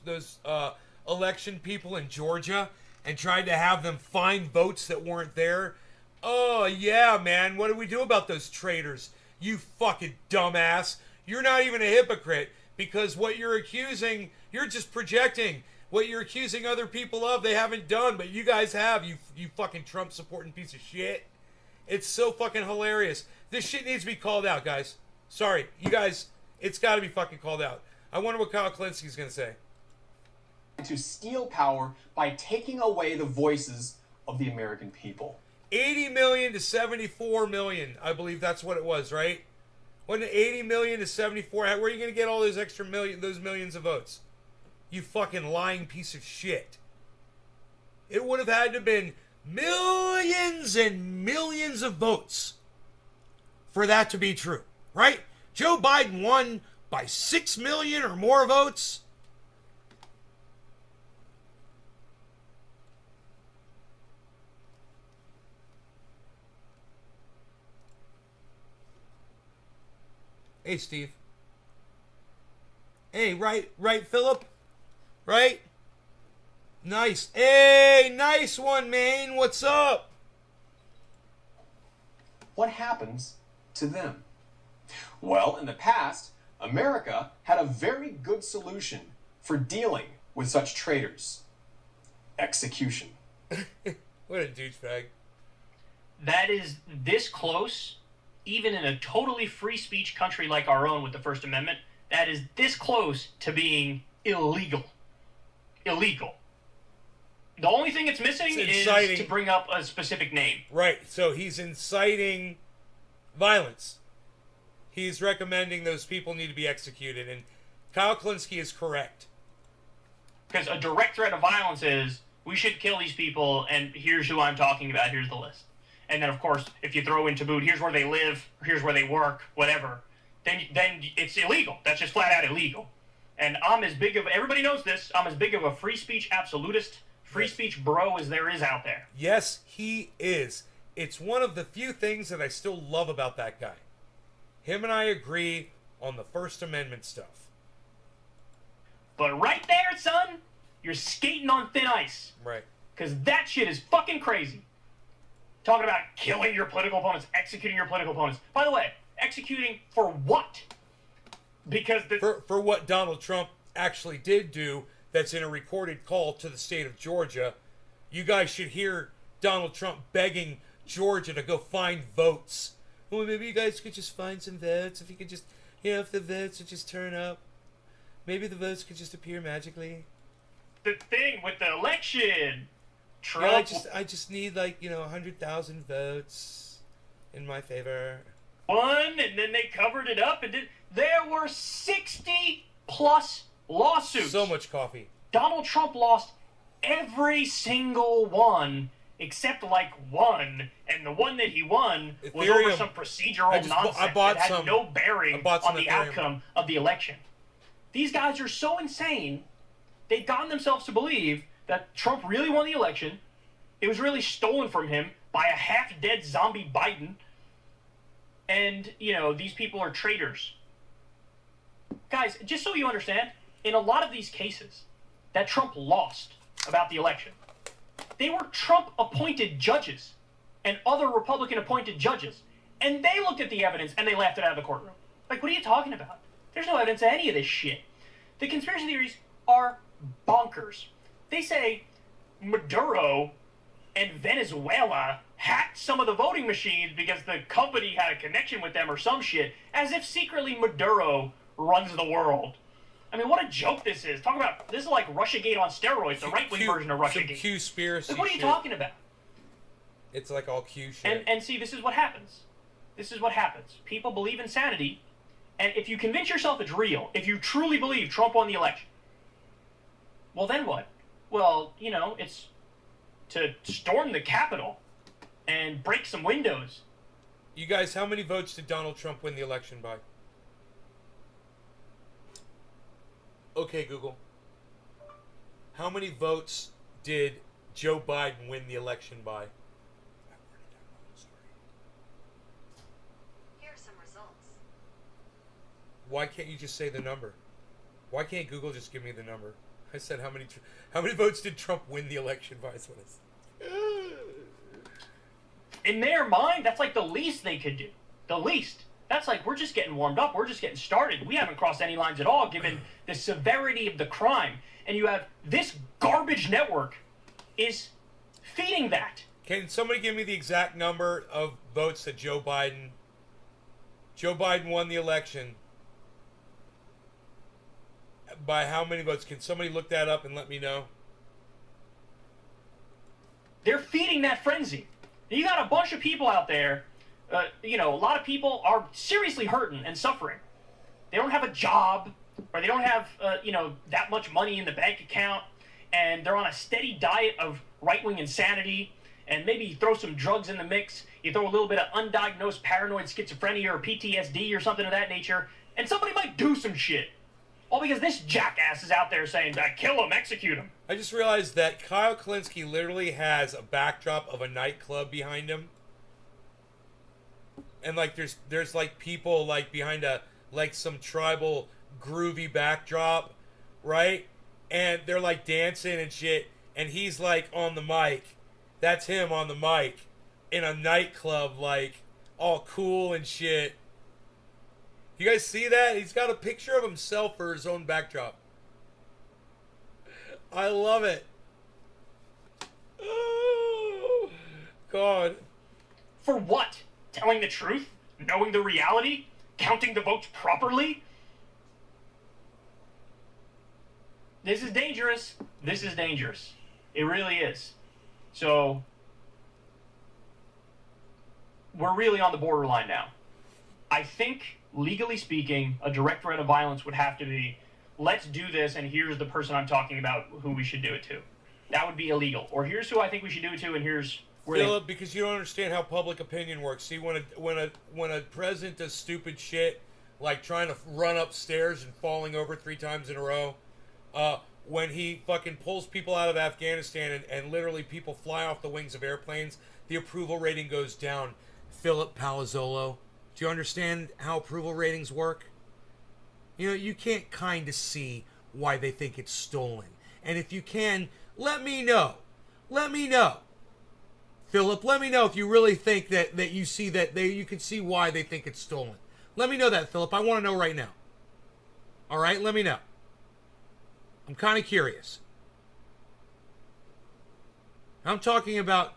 election people in Georgia and tried to have them find votes that weren't there? Oh, yeah, man. What do we do about those traitors? You fucking dumbass. You're not even a hypocrite because what you're accusing, you're just projecting. What you're accusing other people of, they haven't done, but you guys have, you fucking Trump-supporting piece of shit. It's so fucking hilarious. This shit needs to be called out, guys. Sorry, you guys, it's got to be fucking called out. I wonder what Kyle Klinsky's going to say. To steal power by taking away the voices of the American people. 80 million to 74 million, I believe that's what it was, right? Wasn't it 80 million to 74? Where are you going to get all those extra those millions of votes? You fucking lying piece of shit. It would have had to have been millions and millions of votes for that to be true, right? Joe Biden won by 6 million or more votes. Hey, Steve. Hey, right, Philip? Right? Nice. Hey, nice one, man. What's up? What happens to them? Well, in the past, America had a very good solution for dealing with such traitors. Execution. What a douchebag. That is this close, even in a totally free speech country like our own with the First Amendment, that is this close to being illegal. Illegal. The only thing it's missing It's is inciting. to bring up a specific name. Right. So he's inciting violence. He's recommending those people need to be executed, and Kyle Kalinske is correct. Because a direct threat of violence is, we should kill these people, and here's who I'm talking about, here's the list. And then, of course, if you throw in to boot, here's where they live, here's where they work, whatever, then it's illegal. That's just flat out illegal. And I'm as big of, everybody knows this, I'm as big of a free speech absolutist, free speech bro as there is out there. Yes, he is. It's one of the few things that I still love about that guy. Him and I agree on the First Amendment stuff. But right there, son, you're skating on thin ice. Right. Because that shit is fucking crazy. Talking about killing your political opponents, executing your political opponents. By the way, executing for what? Because For what Donald Trump actually did do, that's in a recorded call to the state of Georgia. You guys should hear Donald Trump begging Georgia to go find votes. Well, maybe you guys could just find some votes. If you could just, if the votes would just turn up. Maybe the votes could just appear magically. the thing with the election, Trump... Yeah, I just need, 100,000 votes in my favor. won, and then they covered it up, and there were 60-plus lawsuits. So much coffee. Donald Trump lost every single one except one, and the one that he won was Ethereum. over some procedural nonsense I bought that had some- no bearing I bought some on the Ethereum. outcome of the election. These guys are so insane, they've gotten themselves to believe that Trump really won the election, it was really stolen from him by a half-dead zombie Biden, and, these people are traitors. Guys, just so you understand, in a lot of these cases that Trump lost about the election, they were Trump-appointed judges and other Republican-appointed judges, and they looked at the evidence and they laughed it out of the courtroom. Like, what are you talking about? There's no evidence of any of this shit. The conspiracy theories are bonkers. They say Maduro and Venezuela hacked some of the voting machines because the company had a connection with them or some shit, as if secretly Maduro runs the world. I mean, what a joke this is. Talk about, this is like Russiagate on steroids, the right-wing version of Russiagate. Some Q-spiracy Like, what are you shit. talking about? It's like all Q shit. And see, this is what happens. This is what happens. People believe insanity, and if you convince yourself it's real, if you truly believe Trump won the election, well, then what? Well, it's to storm the Capitol and break some windows. You guys, how many votes did Donald Trump win the election by? Okay, Google. How many votes did Joe Biden win the election by? Here are some results. Why can't you just say the number? Why can't Google just give me the number? I said how many votes did Trump win the election by? That's what I said. In their mind, that's like the least they could do. The least. That's like, we're just getting warmed up. We're just getting started. We haven't crossed any lines at all, given the severity of the crime. And you have this garbage network is feeding that. Can somebody give me the exact number of votes that Joe Biden won the election by how many votes? Can somebody look that up and let me know? They're feeding that frenzy. You got a bunch of people out there, a lot of people are seriously hurting and suffering. They don't have a job, or they don't have, that much money in the bank account, and they're on a steady diet of right-wing insanity, and maybe you throw some drugs in the mix, you throw a little bit of undiagnosed paranoid schizophrenia or PTSD or something of that nature, and somebody might do some shit. All because this jackass is out there saying, kill him, execute him. I just realized that Kyle Kalinske literally has a backdrop of a nightclub behind him. And there's people behind some tribal groovy backdrop, right? And they're dancing and shit, and he's on the mic. That's him on the mic in a nightclub, all cool and shit. You guys see that? He's got a picture of himself for his own backdrop. I love it. Oh, God. For what? Telling the truth? Knowing the reality? Counting the votes properly? This is dangerous. This is dangerous. It really is. So we're really on the borderline now. I think, legally speaking, a direct threat of violence would have to be, let's do this, and here's the person I'm talking about who we should do it to. That would be illegal. Or here's who I think we should do it to, and here's where Philip, because you don't understand how public opinion works. See, when a president does stupid shit, like trying to run upstairs and falling over 3 times in a row, when he fucking pulls people out of Afghanistan and literally people fly off the wings of airplanes, the approval rating goes down. Philip Palazzolo, do you understand how approval ratings work? You know, you can't kind of see why they think it's stolen. And if you can, let me know. Let me know. Philip, let me know if you really think that you see that you can see why they think it's stolen. Let me know that, Philip. I want to know right now. All right, let me know. I'm kind of curious. I'm talking about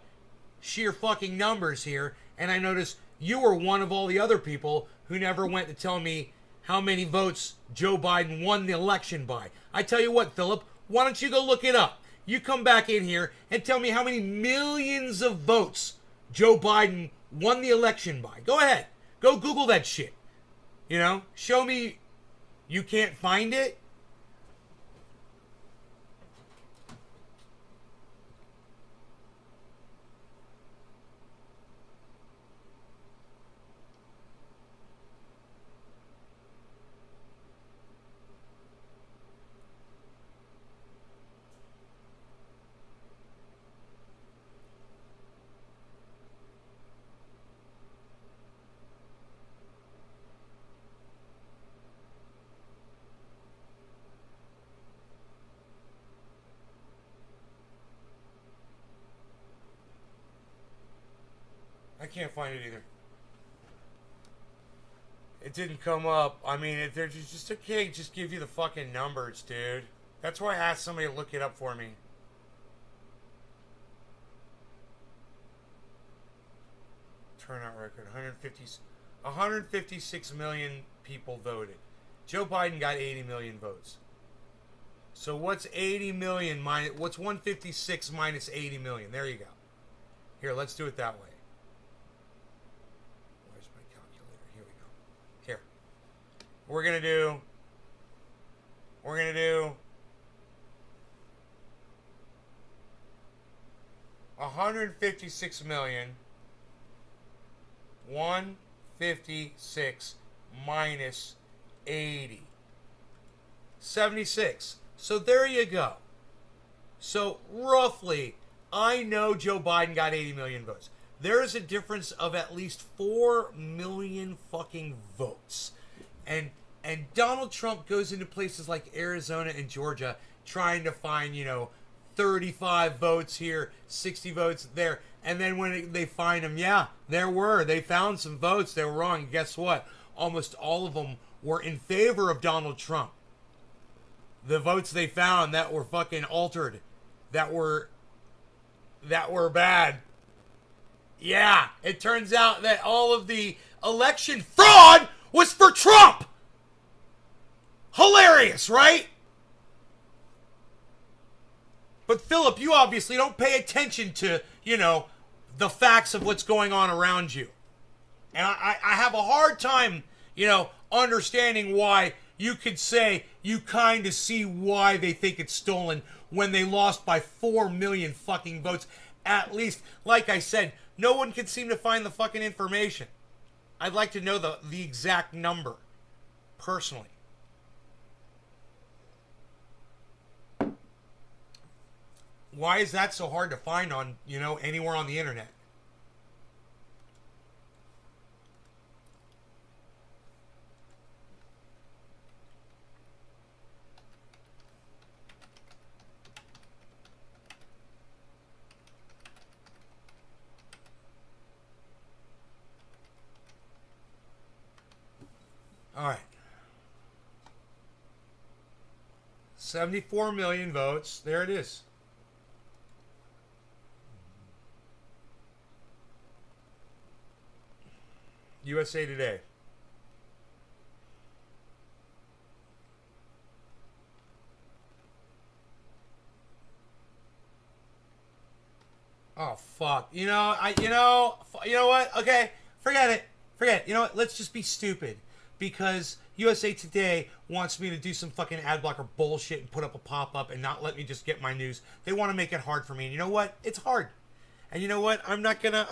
sheer fucking numbers here, and I noticed you were one of all the other people who never went to tell me how many votes Joe Biden won the election by. I tell you what, Philip, why don't you go look it up? You come back in here and tell me how many millions of votes Joe Biden won the election by. Go ahead. Go Google that shit. You know, show me you can't find it. I can't find it either. It didn't come up. I mean, they're just okay. Just give you the fucking numbers, dude. That's why I asked somebody to look it up for me. Turnout record: 156 million people voted. Joe Biden got 80 million votes. So what's 80 million minus? What's 156 minus 80 million? There you go. Here, let's do it that way. We're gonna do 156 million 156 minus 80. 76. So there you go. So roughly, I know Joe Biden got 80 million votes. There is a difference of at least 4 million fucking votes. And Donald Trump goes into places like Arizona and Georgia trying to find, 35 votes here, 60 votes there. And then when they find them, yeah, they found some votes. They were wrong. And guess what? Almost all of them were in favor of Donald Trump. The votes they found that were fucking altered, that were bad. Yeah, it turns out that all of the election fraud was for Trump. Hilarious, right? But Philip, you obviously don't pay attention to, the facts of what's going on around you. And I have a hard time, understanding why you could say you kind of see why they think it's stolen when they lost by 4 million fucking votes. At least, like I said, no one can seem to find the fucking information. I'd like to know the exact number, personally. Why is that so hard to find on, anywhere on the internet? All right. 74 million votes. There it is. USA Today. fuck. You know what? Okay, forget it. You know what? Let's just be stupid. Because USA Today wants me to do some fucking ad blocker bullshit and put up a pop-up and not let me just get my news. They want to make it hard for me. And you know what? It's hard. And you know what? I'm not gonna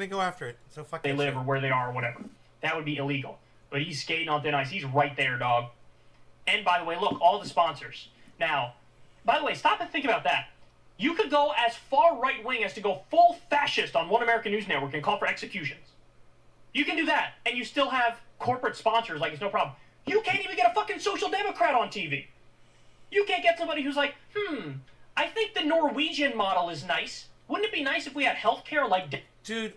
go after it. So fuck they that live shit. or where they are or whatever. That would be illegal. But he's skating on thin ice. He's right there, dog. And by the way, look, all the sponsors. Now, by the way, stop and think about that. You could go as far right-wing as to go full fascist on One American News Network and call for executions. You can do that, and you still have corporate sponsors like it's no problem. You can't even get a fucking social democrat on TV. You can't get somebody who's like, I think the Norwegian model is nice. Wouldn't it be nice if we had healthcare like... Dude,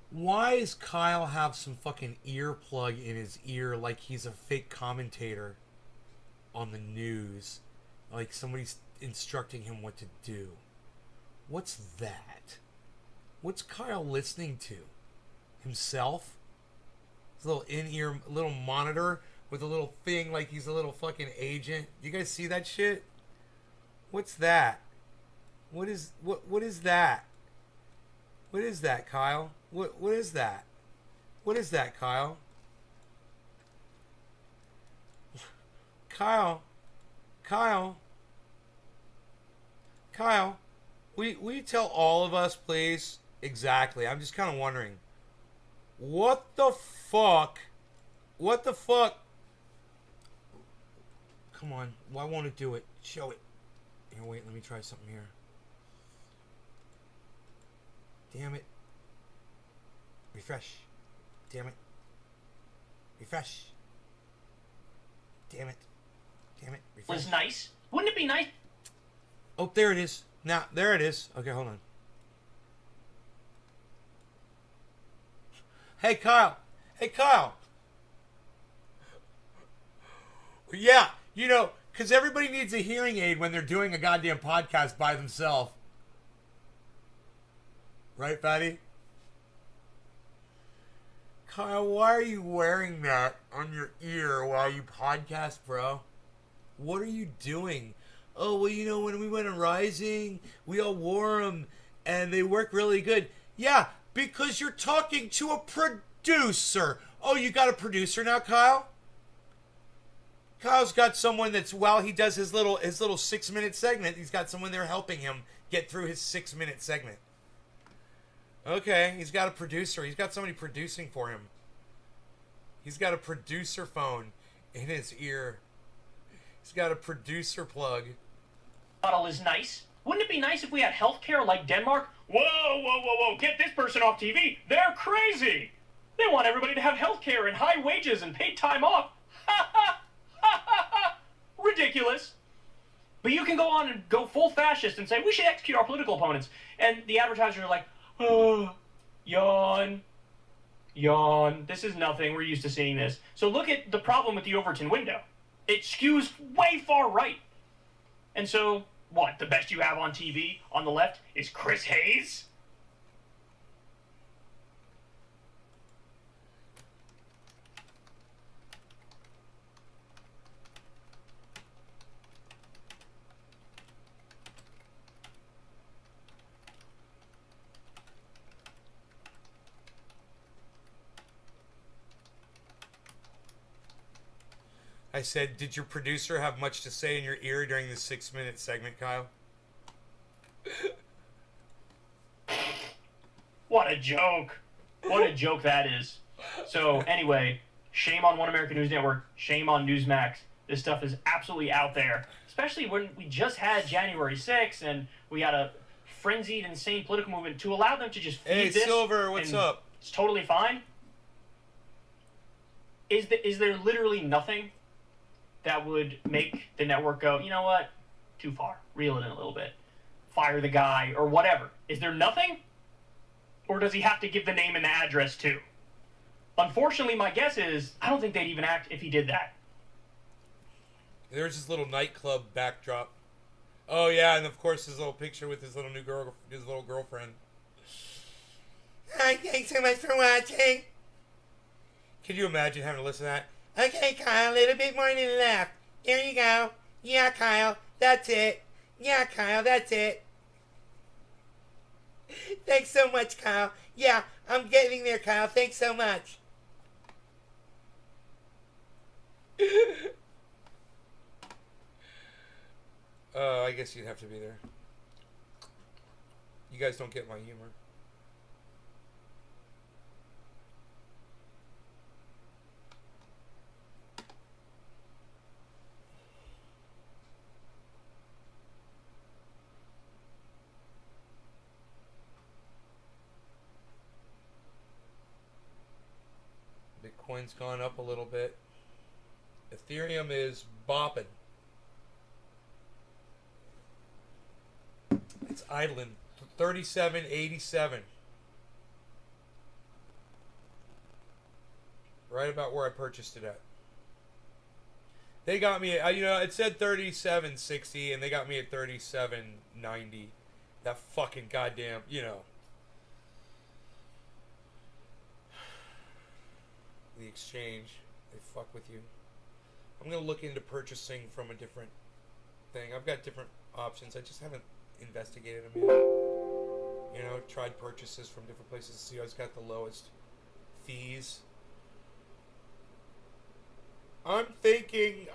why does Kyle have some fucking earplug in his ear like he's a fake commentator on the news? Like somebody's instructing him what to do. What's that? What's Kyle listening to? Himself? His little in-ear, little monitor with a little thing like he's a little fucking agent. You guys see that shit? What's that? What is that? What is that, Kyle? What is that? What is that, Kyle? Kyle, will you tell all of us, please? Exactly. I'm just kind of wondering. What the fuck? Come on. Why won't it do it? Show it. Here, wait. Let me try something here. Damn it. Refresh. Damn it. Refresh. Damn it. Refresh. Was nice. Wouldn't it be nice? Oh, there it is. Now, there it is. Okay, hold on. Hey, Kyle. Yeah, you know, because everybody needs a hearing aid when they're doing a goddamn podcast by themselves. Right, Fatty? Kyle, why are you wearing that on your ear while you podcast, bro? What are you doing? Oh, well, you know, when we went on Rising, we all wore them, and they work really good. Yeah, because you're talking to a producer. Oh, you got a producer now, Kyle? Kyle's got someone that's, while he does his little 6-minute segment, he's got someone there helping him get through his 6-minute segment. Okay, he's got a producer. He's got somebody producing for him. He's got a producer phone in his ear. He's got a producer plug. Model is nice. Wouldn't it be nice if we had healthcare like Denmark? Whoa. Get this person off TV. They're crazy. They want everybody to have healthcare and high wages and paid time off. Ridiculous. But you can go on and go full fascist and say, we should execute our political opponents. And the advertisers are like, oh, yawn. This is nothing. We're used to seeing this. So look at the problem with the Overton window. It skews way far right. And so, what? The best you have on TV on the left is Chris Hayes? I said, did your producer have much to say in your ear during the 6-minute segment, Kyle? What a joke. What a joke that is. So, anyway, shame on One American News Network. Shame on Newsmax. This stuff is absolutely out there. Especially when we just had January 6th and we had a frenzied, insane political movement to allow them to just feed Hey, this. Silver, what's up? It's totally fine. Is there literally nothing that would make the network go, you know what, too far, reel it in a little bit, fire the guy, or whatever? Is there nothing? Or does he have to give the name and the address too? Unfortunately, my guess is, I don't think they'd even act if he did that. There's his little nightclub backdrop. Oh, yeah, and of course his little picture with his little his little girlfriend. Hi, thanks so much for watching. Can you imagine having to listen to that? Okay, Kyle, a little bit more to the left. There you go. Yeah, Kyle, that's it. Yeah, Kyle, that's it. Thanks so much, Kyle. Yeah, I'm getting there, Kyle. Thanks so much. I guess you'd have to be there. You guys don't get my humor. Bitcoin's gone up a little bit. Ethereum is bopping. It's idling. 37.87. Right about where I purchased it at. They got me at, it said 37.60 and they got me at 37.90. That fucking goddamn, the exchange, they fuck with you. I'm gonna look into purchasing from a different thing. I've got different options. I just haven't investigated them yet. Tried purchases from different places to see who's got the lowest fees. I'm thinking,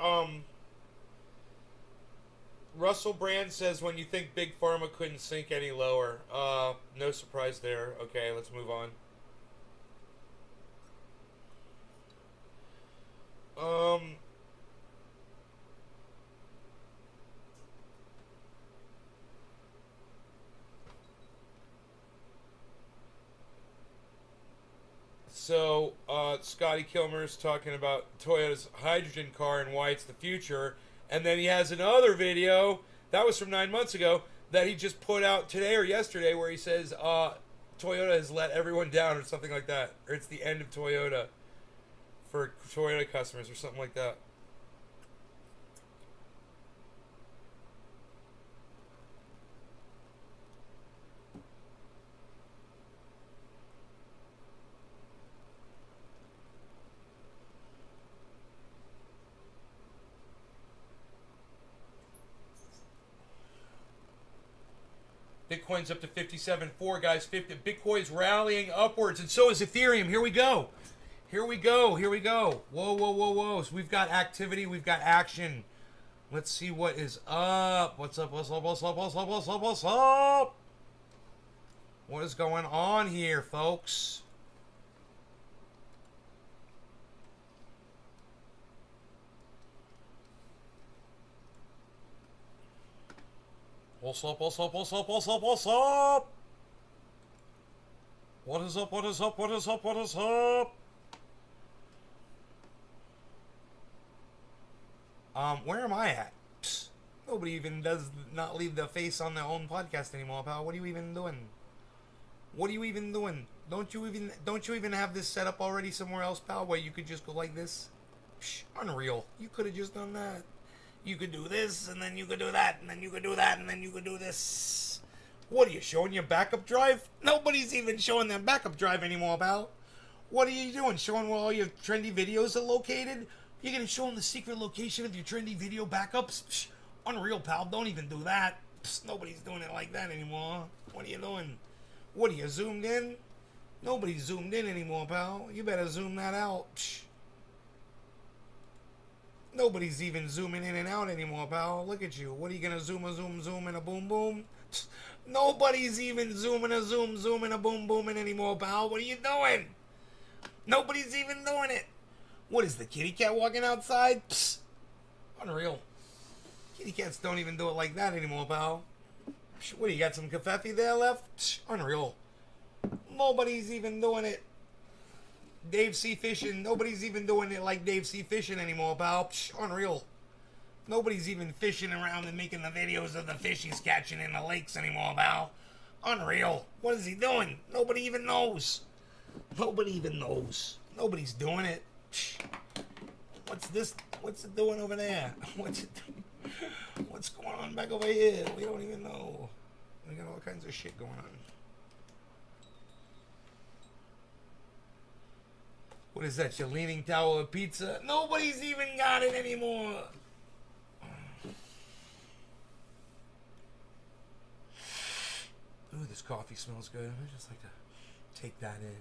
Russell Brand says, when you think Big Pharma couldn't sink any lower. No surprise there. Okay, let's move on. So, Scotty Kilmer's talking about Toyota's hydrogen car and why it's the future. And then he has another video, that was from 9 months ago, that he just put out today or yesterday where he says, Toyota has let everyone down or something like that. Or it's the end of Toyota for Toyota customers or something like that. Bitcoin's up to 57.4, guys. Bitcoin's rallying upwards, and so is Ethereum. Here we go. Here we go. Here we go. Whoa, whoa, whoa, whoa. So we've got activity. We've got action. Let's see what is up. What's up? What's up? What's up? What's up? What's up? What's up? What is going on here, folks? What's up, what's up, what's up, what's up, what's up? What is up, what is up, what is up, what is up? Where am I at? Psst. Nobody even does not leave the face on their own podcast anymore, pal. What are you even doing? What are you even doing? Don't you even have this set up already somewhere else, pal, where you could just go like this? Psh, unreal. You could have just done that. You could do this, and then you could do that, and then you could do that, and then you could do this. What are you, showing your backup drive? Nobody's even showing their backup drive anymore, pal. What are you doing? Showing where all your trendy videos are located? You're going to show them the secret location of your trendy video backups? Psh, unreal, pal. Don't even do that. Psh, nobody's doing it like that anymore. What are you doing? What are you, zoomed in? Nobody's zoomed in anymore, pal. You better zoom that out. Psh. Nobody's even zooming in and out anymore, pal. Look at you. What are you gonna zoom, and a boom, boom? Nobody's even zooming, and a boom, booming anymore, pal. What are you doing? Nobody's even doing it. What is the kitty cat walking outside? Psst. Unreal. Kitty cats don't even do it like that anymore, pal. What, you got some covfefe there left? Psst. Unreal. Nobody's even doing it. Dave C. Fishing. Nobody's even doing it like Dave C. Fishing anymore, pal. Psh, unreal. Nobody's even fishing around and making the videos of the fish he's catching in the lakes anymore, pal. Unreal. What is he doing? Nobody even knows. Nobody even knows. Nobody's doing it. Psh. What's this? What's it doing over there? What's it doing? What's going on back over here? We don't even know. We got all kinds of shit going on. What is that, your leaning tower of pizza? Nobody's even got it anymore. Ooh, the this coffee smells good. I just like to take that in.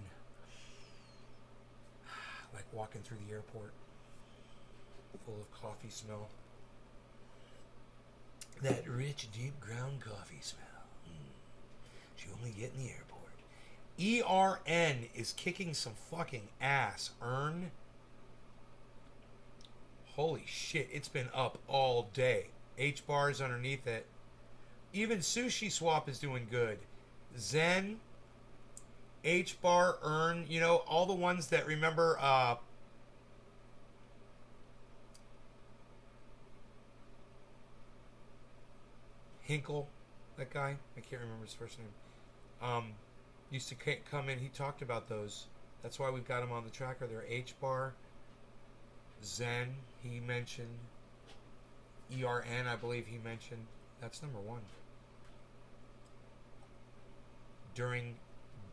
Like walking through the airport. Full of coffee smell. That rich, deep ground coffee smell. You only get in the airport. ERN is kicking some fucking ass. Earn. Holy shit, it's been up all day. H bars underneath it. Even Sushi Swap is doing good. Zen, H bar, Earn, you know, all the ones that remember Hinkle, that guy, I can't remember his first name. Used to come in, he talked about those. That's why we've got him on the tracker. They're H bar, Zen, he mentioned. ERN, I believe he mentioned. That's number one. During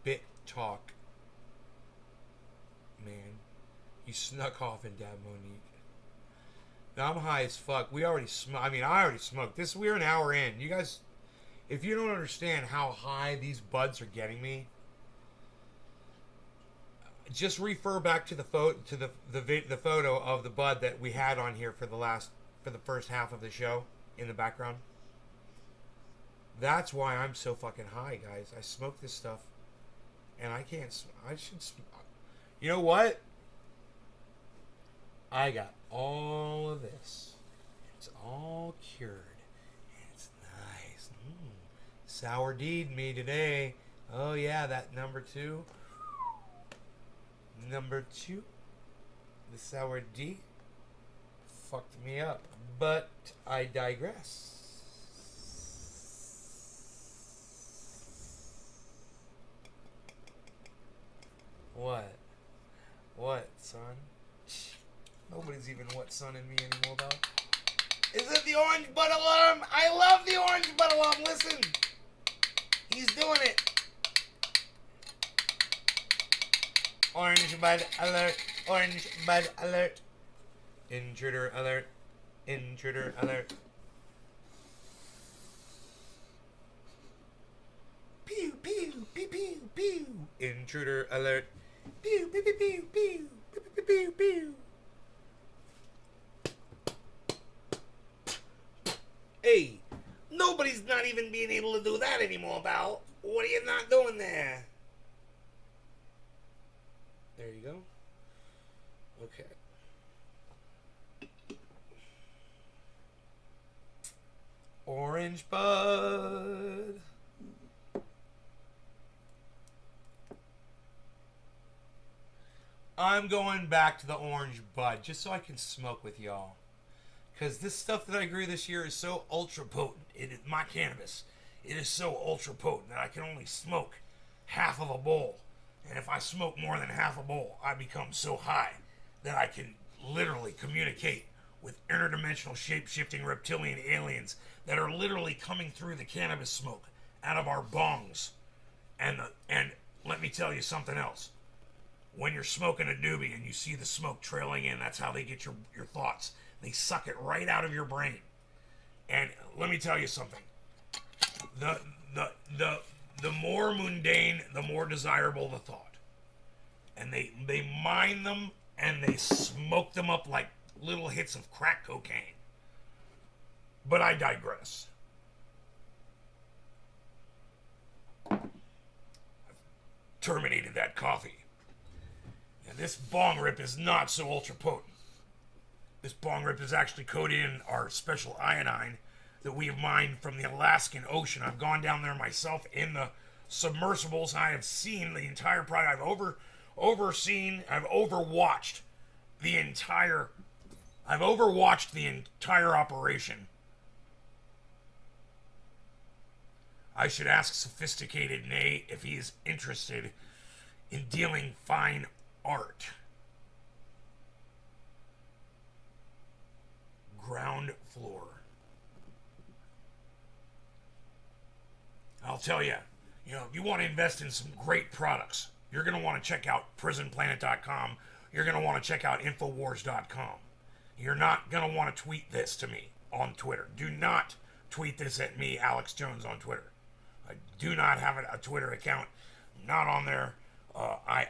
Bit Talk. Man, you snuck off in Dab Monique. Now I'm high as fuck. We already smoked. I mean, I already smoked. We're an hour in. You guys, if you don't understand how high these buds are getting me, just refer back to the photo of the bud that we had on here for the first half of the show in the background. That's why I'm so fucking high, guys. I smoke this stuff, and I can't. I should. You know what? I got all of this. It's all cured. It's nice. Sour deed me today. Oh yeah, that number 2. Number 2. The sour D fucked me up. But I digress. What? What, son? Nobody's even what sunning me anymore, though. Is it the orange bud alarm? I love the orange bud alarm. Listen. He's doing it. Orange bud alert. Orange bud alert. Intruder alert. Intruder alert. Pew, pew, pew, pew, pew. Intruder alert. Pew, pew, pew, pew, pew. Pew, pew, pew, pew. Hey, nobody's not even being able to do that anymore, pal. What are you not doing there? There you go. Okay. Orange bud. I'm going back to the orange bud just so I can smoke with y'all. Because this stuff that I grew this year is so ultra potent. It is my cannabis. It is so ultra potent that I can only smoke half of a bowl. And if I smoke more than half a bowl, I become so high that I can literally communicate with interdimensional shape-shifting reptilian aliens that are literally coming through the cannabis smoke out of our bongs. And let me tell you something else. When you're smoking a doobie and you see the smoke trailing in, that's how they get your thoughts. They suck it right out of your brain. And let me tell you something. The more mundane, the more desirable the thought. And they mine them and they smoke them up like little hits of crack cocaine. But I digress. I've terminated that coffee. And this bong rip is not so ultra potent. This bong rip is actually coated in our special iodine that we have mined from the Alaskan Ocean. I've gone down there myself in the submersibles. I have seen the entire project. I've overwatched the entire operation. I should ask Sophisticated Nate if he is interested in dealing fine art. Ground floor. I'll tell you, if you want to invest in some great products, you're going to want to check out prisonplanet.com. You're going to want to check out infowars.com. You're not going to want to tweet this to me on Twitter. Do not tweet this at me, Alex Jones, on Twitter. I do not have a Twitter account. I'm not on there. I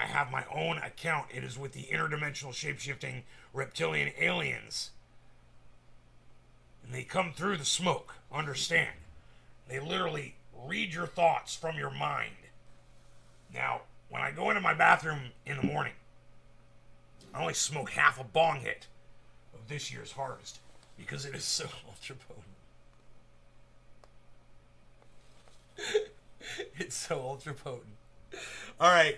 have my own account. It is with the interdimensional shape-shifting reptilian aliens. And they come through the smoke. Understand? They literally read your thoughts from your mind. Now, when I go into my bathroom in the morning, I only smoke half a bong hit of this year's harvest because it is so ultra potent. It's so ultra potent. All right.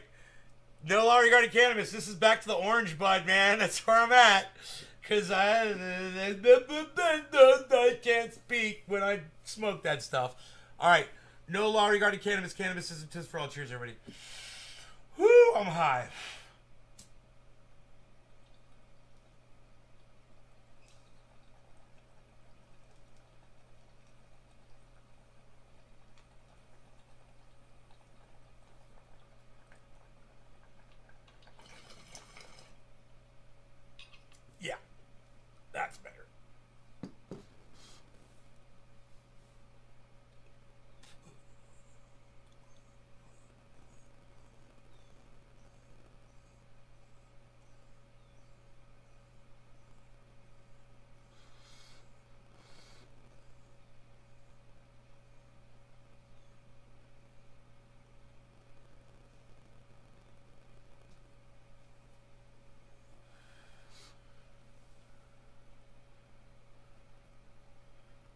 No law regarding cannabis. This is back to the orange bud, man. That's where I'm at. Because I can't speak when I smoke that stuff. All right. No law regarding cannabis. Cannabis isn't just for all. Cheers, everybody. Whoo, I'm high. Yeah, that's better.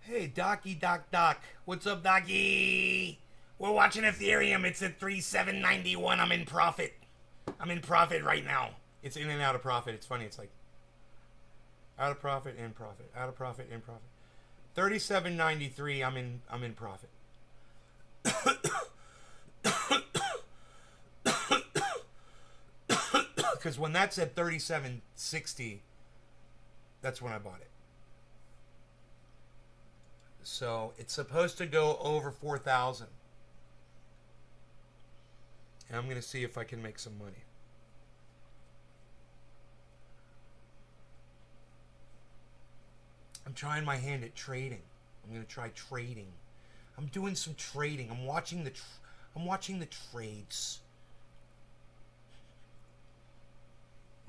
Hey, Doc. What's up, Docky? We're watching Ethereum. It's at 3791. I'm in profit. I'm in profit right now. It's in and out of profit. It's funny. It's like out of profit, in profit, out of profit, in profit. 3793. I'm in profit. Because when that's at 3760, that's when I bought it. So it's supposed to go over 4,000. And I'm going to see if I can make some money. I'm trying my hand at trading. I'm going to try trading. I'm doing some trading. I'm watching the trades.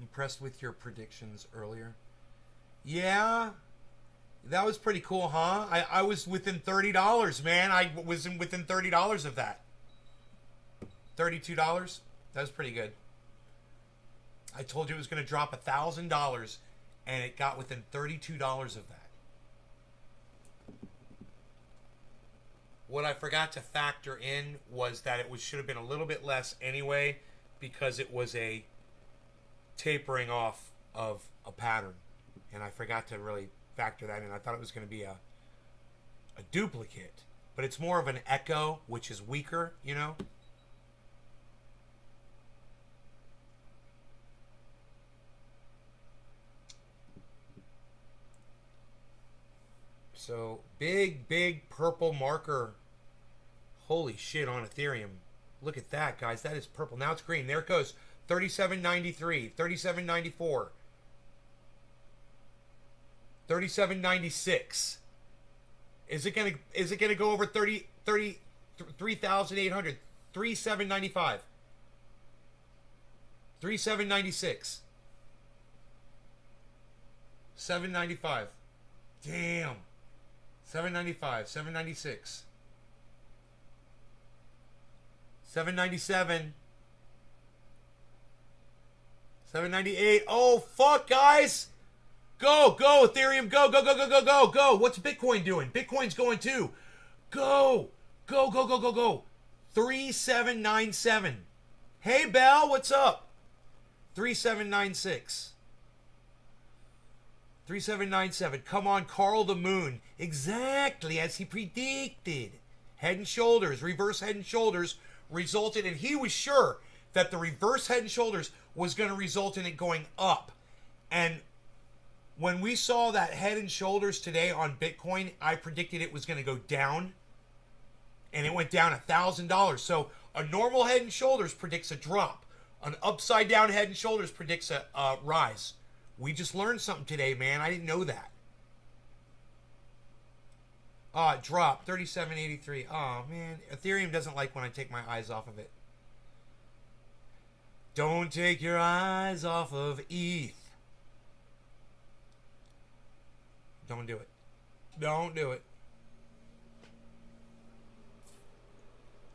Impressed with your predictions earlier. Yeah. That was pretty cool, huh? I was within $30, man. I was within $30 of that. $32? That was pretty good. I told you it was going to drop $1,000, and it got within $32 of that. What I forgot to factor in was that it should have been a little bit less anyway, because it was a tapering off of a pattern. And I forgot to really factor that in. I thought it was going to be a duplicate, but it's more of an echo, which is weaker, you know? So, big purple marker. Holy shit on Ethereum. Look at that, guys. That is purple. Now it's green. There it goes. 3793, 3794. 3796. Is it gonna go over 3,800? 3795. 3796. 795. Damn. 795. 796. 797. 798. Oh fuck, guys. Go, Ethereum, go. What's Bitcoin doing? Bitcoin's going too. Go. 3797. Hey, Bell, what's up? 3796. 3797. Come on, Carl the Moon. Exactly as he predicted. Head and Shoulders, reverse Head and Shoulders resulted, and he was sure that the reverse Head and Shoulders was going to result in it going up. And when we saw that Head and Shoulders today on Bitcoin, I predicted it was going to go down, and it went down $1,000. So a normal Head and Shoulders predicts a drop. An upside down Head and Shoulders predicts a rise. We just learned something today, man. I didn't know that. It dropped 37.83. Oh man, Ethereum doesn't like when I take my eyes off of it. Don't take your eyes off of ETH. Don't do it. Don't do it.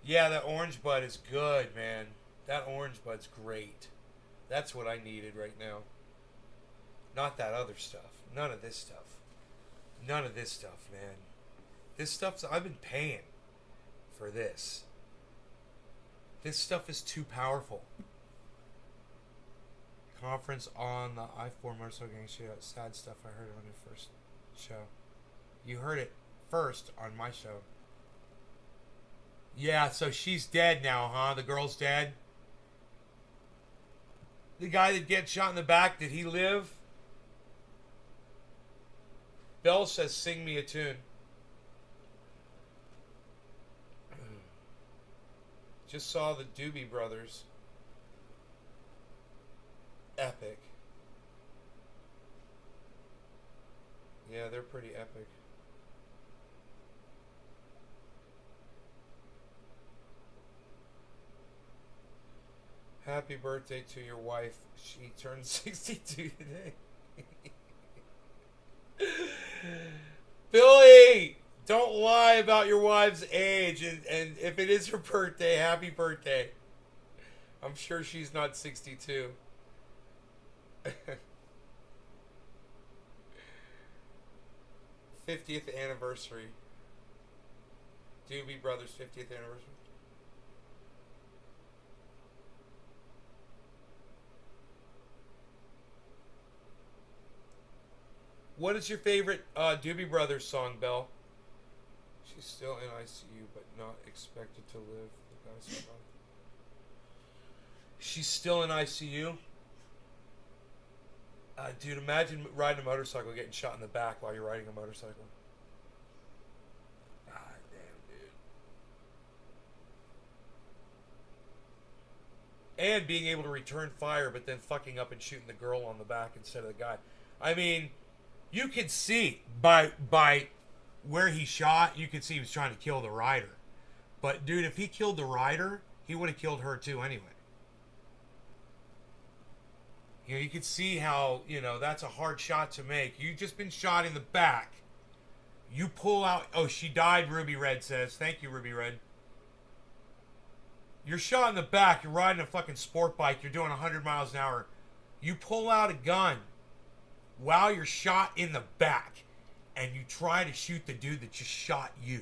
Yeah, that orange bud is good, man. That orange bud's great. That's what I needed right now. Not that other stuff. None of this stuff. None of this stuff, man. This stuff's... I've been paying for this. This stuff is too powerful. Conference on the I4 motorcycle gang shit. Sad stuff. I heard it on your first show. You heard it first on my show. Yeah, so she's dead now, huh? The girl's dead? The guy that gets shot in the back, did he live? Bell says, sing me a tune. Just saw the Doobie Brothers. Epic. Yeah, they're pretty epic. Happy birthday to your wife. She turned 62 today. Billy! Don't lie about your wife's age. And if it is her birthday, happy birthday. I'm sure she's not 62. 50th anniversary. Doobie Brothers 50th anniversary. What is your favorite Doobie Brothers song, Belle? She's still in ICU, but not expected to live. The guy survived. She's still in ICU? Dude, imagine riding a motorcycle getting shot in the back while you're riding a motorcycle. God damn, dude. And being able to return fire, but then fucking up and shooting the girl on the back instead of the guy. I mean, you could see by where he shot, you could see he was trying to kill the rider. But, dude, if he killed the rider, he would have killed her too anyway. You know, you could see how, you know, that's a hard shot to make. You've just been shot in the back. You pull out... Oh, she died, Ruby Red says. Thank you, Ruby Red. You're shot in the back. You're riding a fucking sport bike. You're doing 100 miles an hour. You pull out a gun while you're shot in the back. And you try to shoot the dude that just shot you.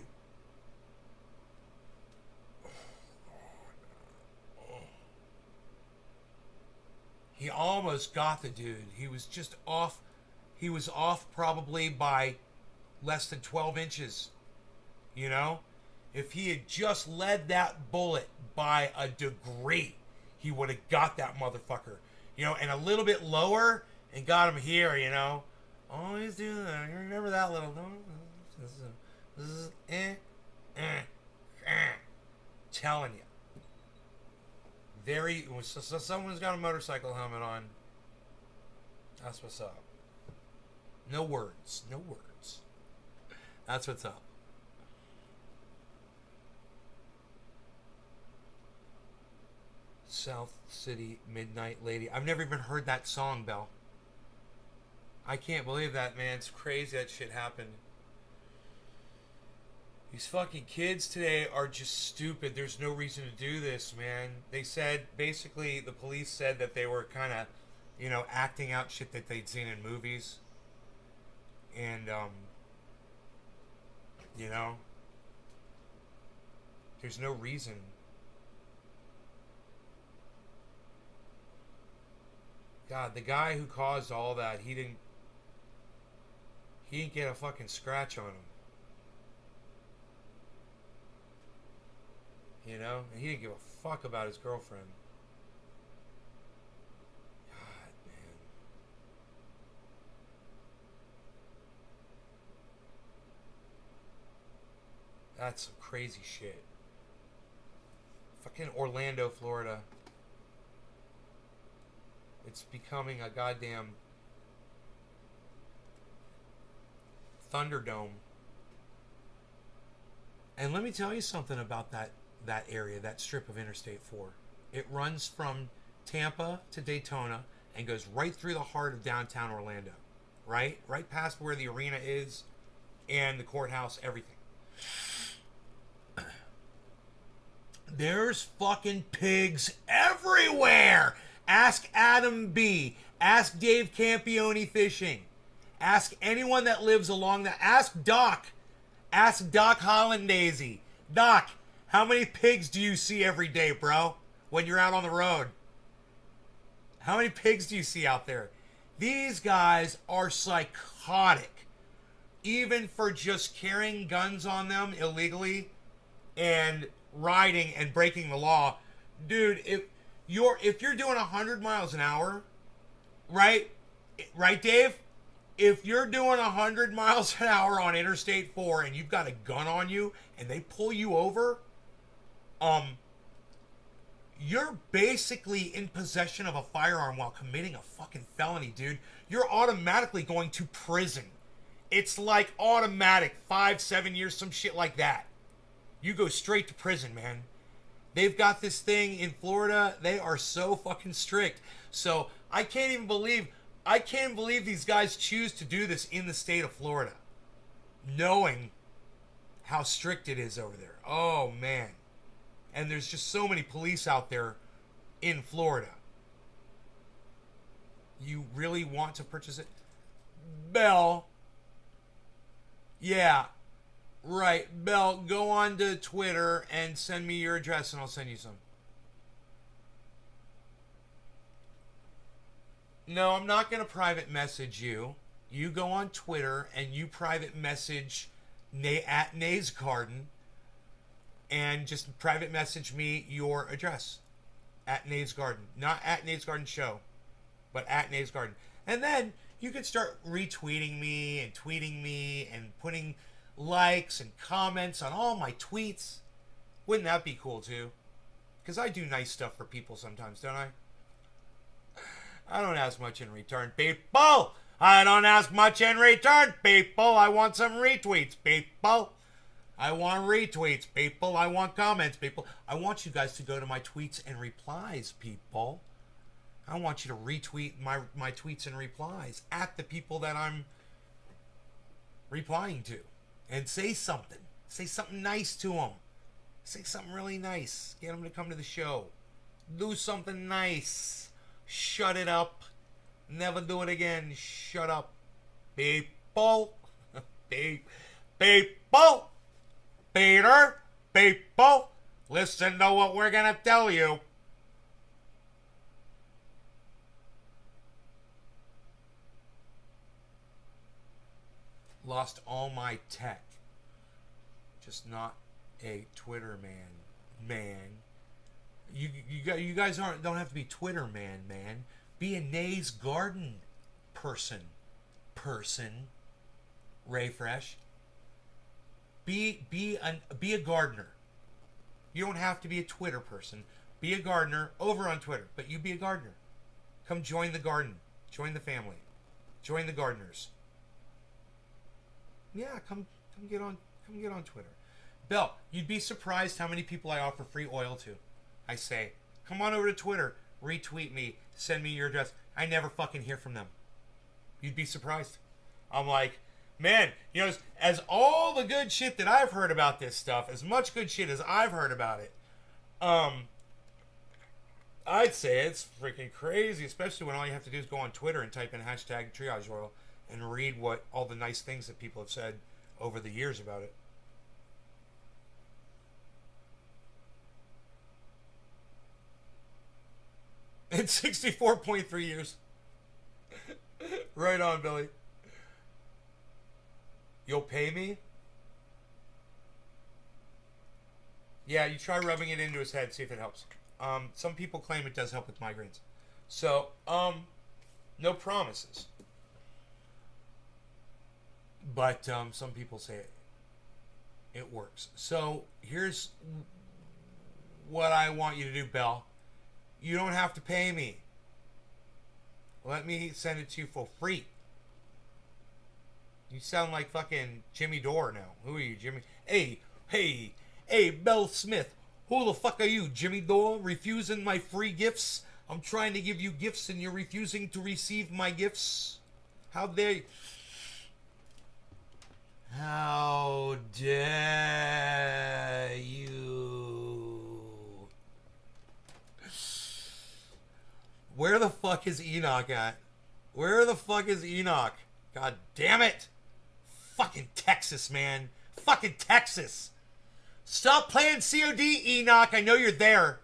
He almost got the dude. He was just off. He was off probably by less than 12 inches. You know? If he had just led that bullet by a degree, he would have got that motherfucker. You know, and a little bit lower and got him here, you know? Always do that. You remember that little... This is telling you. Very... So someone's got a motorcycle helmet on. That's what's up. No words. No words. That's what's up. South City Midnight Lady. I've never even heard that song, Belle. I can't believe that, man. It's crazy that shit happened. These fucking kids today are just stupid. There's no reason to do this, man. They said, basically, the police said that they were kind of, you know, acting out shit that they'd seen in movies. And, you know, there's no reason. God, the guy who caused all that, he didn't get a fucking scratch on him. You know? And he didn't give a fuck about his girlfriend. God, man. That's some crazy shit. Fucking Orlando, Florida. It's becoming a goddamn Thunderdome. And let me tell you something about that area, that strip of Interstate 4. It runs from Tampa to Daytona and goes right through the heart of downtown Orlando. Right past where the arena is and the courthouse, everything. There's fucking pigs everywhere. Ask Adam B. Ask Dave Campione Fishing. Ask anyone that lives along that. Ask Doc. Ask Doc Hollandaisy. Doc, how many pigs do you see every day, bro, when you're out on the road? How many pigs do you see out there? These guys are psychotic. Even for just carrying guns on them illegally and riding and breaking the law. Dude, if you're doing 100 miles an hour, right, Dave? If you're doing 100 miles an hour on Interstate 4 and you've got a gun on you and they pull you over, you're basically in possession of a firearm while committing a fucking felony, dude. You're automatically going to prison. It's like automatic, 5-7 years, some shit like that. You go straight to prison, man. They've got this thing in Florida. They are so fucking strict. So I can't believe these guys choose to do this in the state of Florida, knowing how strict it is over there. Oh, man. And there's just so many police out there in Florida. You really want to purchase it? Bell. Yeah. Right. Bell, go on to Twitter and send me your address and I'll send you some. No, I'm not going to private message you. You go on Twitter and you private message at Nays Garden and just private message me your address at Nays Garden. Not at Nays Garden Show, but at Nays Garden. And then you can start retweeting me and tweeting me and putting likes and comments on all my tweets. Wouldn't that be cool too? Because I do nice stuff for people sometimes, don't I? I don't ask much in return, people. I don't ask much in return, people. I want some retweets, people. I want retweets, people. I want comments, people. I want you guys to go to my tweets and replies, people. I want you to retweet my tweets and replies at the people that I'm replying to. And say something. Say something nice to them. Say something really nice. Get them to come to the show. Do something nice. Shut it up. Never do it again. Shut up. People. People. Peter. People. Listen to what we're going to tell you. Lost all my tech. Just not a Twitter man. You guys don't have to be Twitter man. Be a Nays Garden person. Ray Fresh. Be a gardener. You don't have to be a Twitter person. Be a gardener over on Twitter, but you be a gardener. Come join the garden. Join the family. Join the gardeners. Yeah, come get on Twitter. Bill, you'd be surprised how many people I offer free oil to. I say, come on over to Twitter, retweet me, send me your address. I never fucking hear from them. You'd be surprised. I'm like, man, as all the good shit that I've heard about this stuff, as much good shit as I've heard about it, I'd say it's freaking crazy, especially when all you have to do is go on Twitter and type in hashtag triage oil and read what all the nice things that people have said over the years about it. It's 64.3 years. Right on, Billy. You'll pay me? Yeah, you try rubbing it into his head, see if it helps. Some people claim it does help with migraines. So, no promises. But some people say it works. So, here's what I want you to do, Belle. You don't have to pay me. Let me send it to you for free. You sound like fucking Jimmy Dore now. Who are you, Jimmy? Hey, Hey, Mel Smith. Who the fuck are you, Jimmy Dore? Refusing my free gifts? I'm trying to give you gifts and you're refusing to receive my gifts? How dare you? Where the fuck is Enoch at? Where the fuck is Enoch? God damn it. Fucking Texas, man. Fucking Texas. Stop playing COD, Enoch. I know you're there.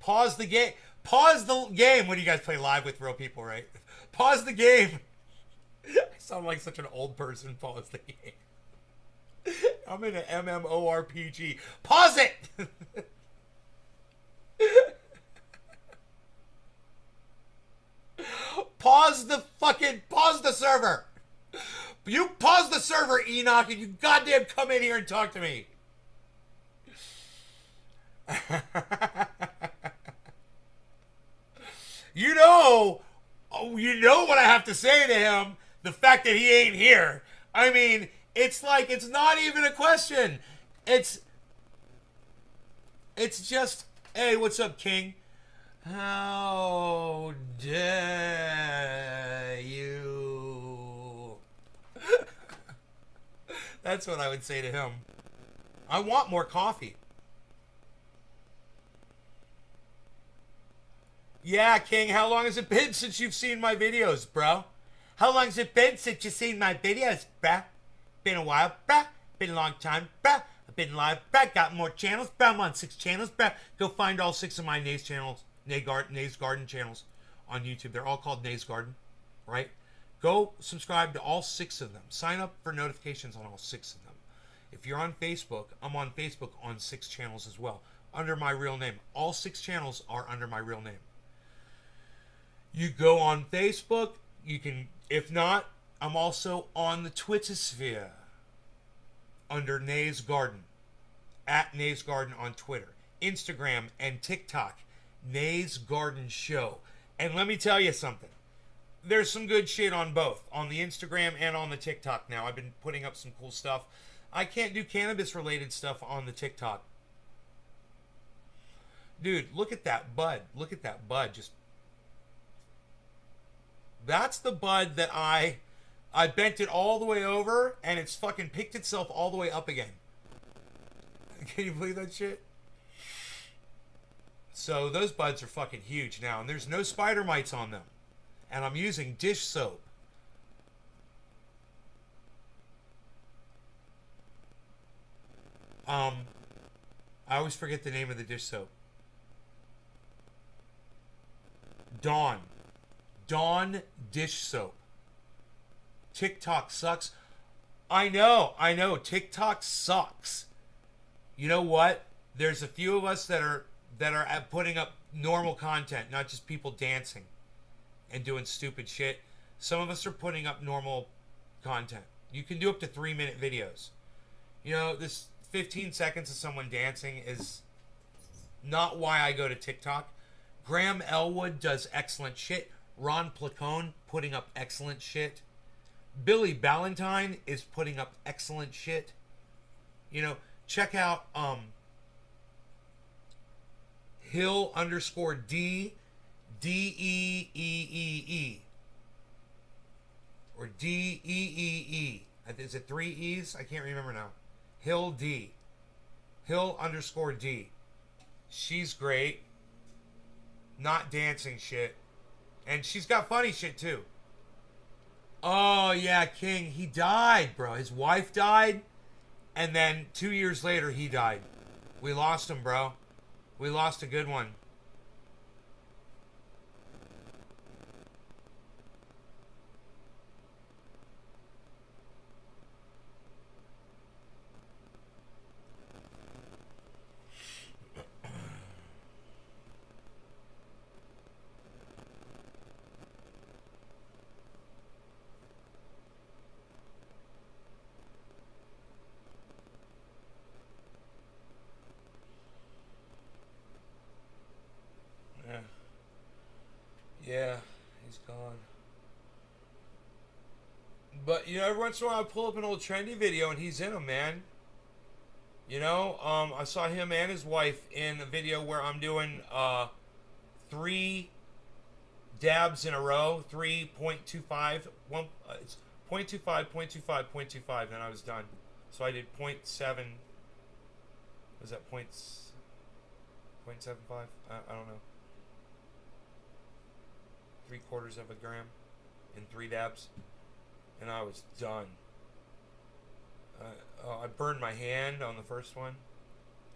Pause the game. Pause the game. When you guys play live with real people, right? Pause the game. I sound like such an old person. Pause the game. I'm in an MMORPG. Pause it! Pause the server. You pause the server, Enoch, and you goddamn come in here and talk to me. You know what I have to say to him. The fact that he ain't here. I mean, it's like, it's not even a question. It's just, hey, what's up, King? How dare you? That's what I would say to him. I want more coffee. Yeah, King, how long has it been since you've seen my videos, bro? How long has it been since you've seen my videos, bruh? Been a while, bruh. Been a long time, bruh. I've been live, bruh. Got more channels, bruh. I'm on 6 channels, bruh. Go find all 6 of my Nays channels, Nays Garden channels on YouTube. They're all called Nays Garden, right? Go subscribe to all 6 of them. Sign up for notifications on all 6 of them. If you're on Facebook, I'm on Facebook on 6 channels as well, under my real name. All 6 channels are under my real name. You go on Facebook, you can, if not, I'm also on the Twittersphere under Nays Garden, at Nays Garden on Twitter, Instagram, and TikTok, Nays Garden Show. And let me tell you something. There's some good shit on both, on the Instagram and on the TikTok now. I've been putting up some cool stuff. I can't do cannabis-related stuff on the TikTok. Dude, look at that bud. Look at that bud. Just, that's the bud that I bent it all the way over, and it's fucking picked itself all the way up again. Can you believe that shit? So those buds are fucking huge now, and there's no spider mites on them. And I'm using dish soap. I always forget the name of the dish soap. Dawn dish soap. TikTok sucks. I know. TikTok sucks. You know what? There's a few of us that are putting up normal content, not just people dancing and doing stupid shit. Some of us are putting up normal content. You can do up to 3-minute videos. You know, this 15 seconds of someone dancing is not why I go to TikTok. Graham Elwood does excellent shit. Ron Placone putting up excellent shit. Billy Ballantyne is putting up excellent shit. You know, check out Hill_D DEEEE or DEEE. Is it 3 E's? I can't remember now. Hill_D. She's great. Not dancing shit. And she's got funny shit too. Oh yeah, King. He died, bro. His wife died. And then 2 years later, he died. We lost him, bro. We lost a good one. Yeah, he's gone. But you know, every once in a while I pull up an old trendy video and he's in them, man. You know, I saw him and his wife in a video where I'm doing 3 dabs in a row, 3.25, it's 0.25, 0.25, 0.25, then I was done. So I did 0.7. Was that 0.75? I don't know. 3/4 of a gram in 3 dabs, and I was done. I burned my hand on the first one.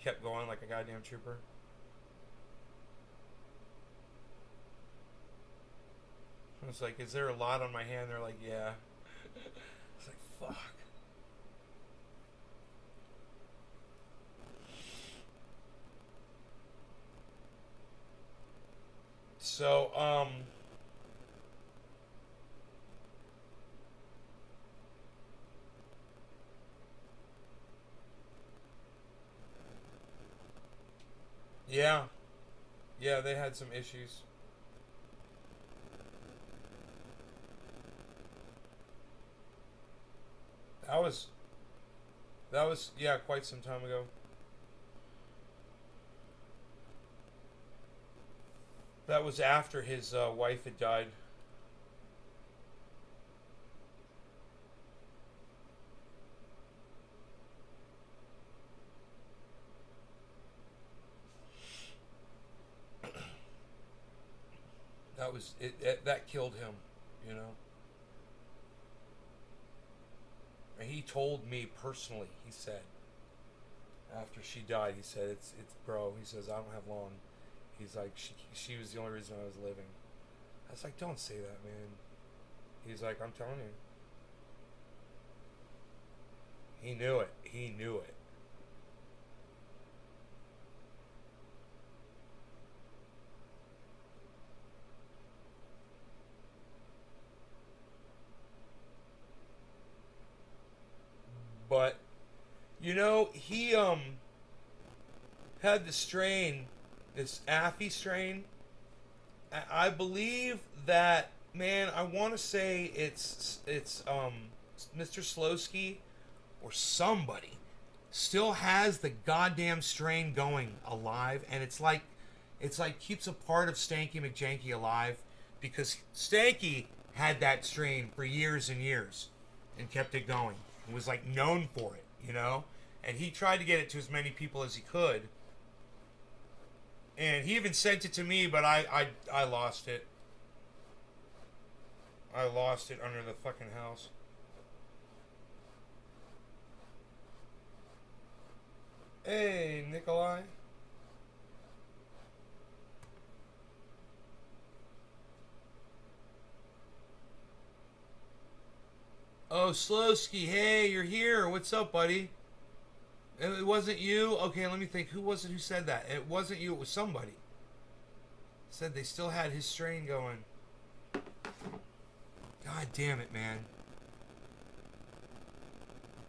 Kept going like a goddamn trooper. I was like, is there a lot on my hand? They're like, yeah. It's like, fuck. So, yeah. Yeah, they had some issues. That was, yeah, quite some time ago. That was after his wife had died. That was it, that killed him, you know. And he told me personally, he said, after she died, he said, it's bro, he says, I don't have long. He's like, she was the only reason I was living. I was like, don't say that, man. He's like, I'm telling you. He knew it. He knew it. But, you know, he had the strain, this Affy strain. I believe that, man, I want to say it's Mr. Slowski or somebody still has the goddamn strain going alive, and it's like keeps a part of Stanky McJanky alive, because Stanky had that strain for years and years and kept it going. And was like known for it, you know? And he tried to get it to as many people as he could. And he even sent it to me, but I lost it. I lost it under the fucking house. Hey, Nikolai. Oh, Slowski, hey, you're here. What's up, buddy? It wasn't you? Okay, let me think. Who was it who said that? It wasn't you, it was somebody. Said they still had his strain going. God damn it, man.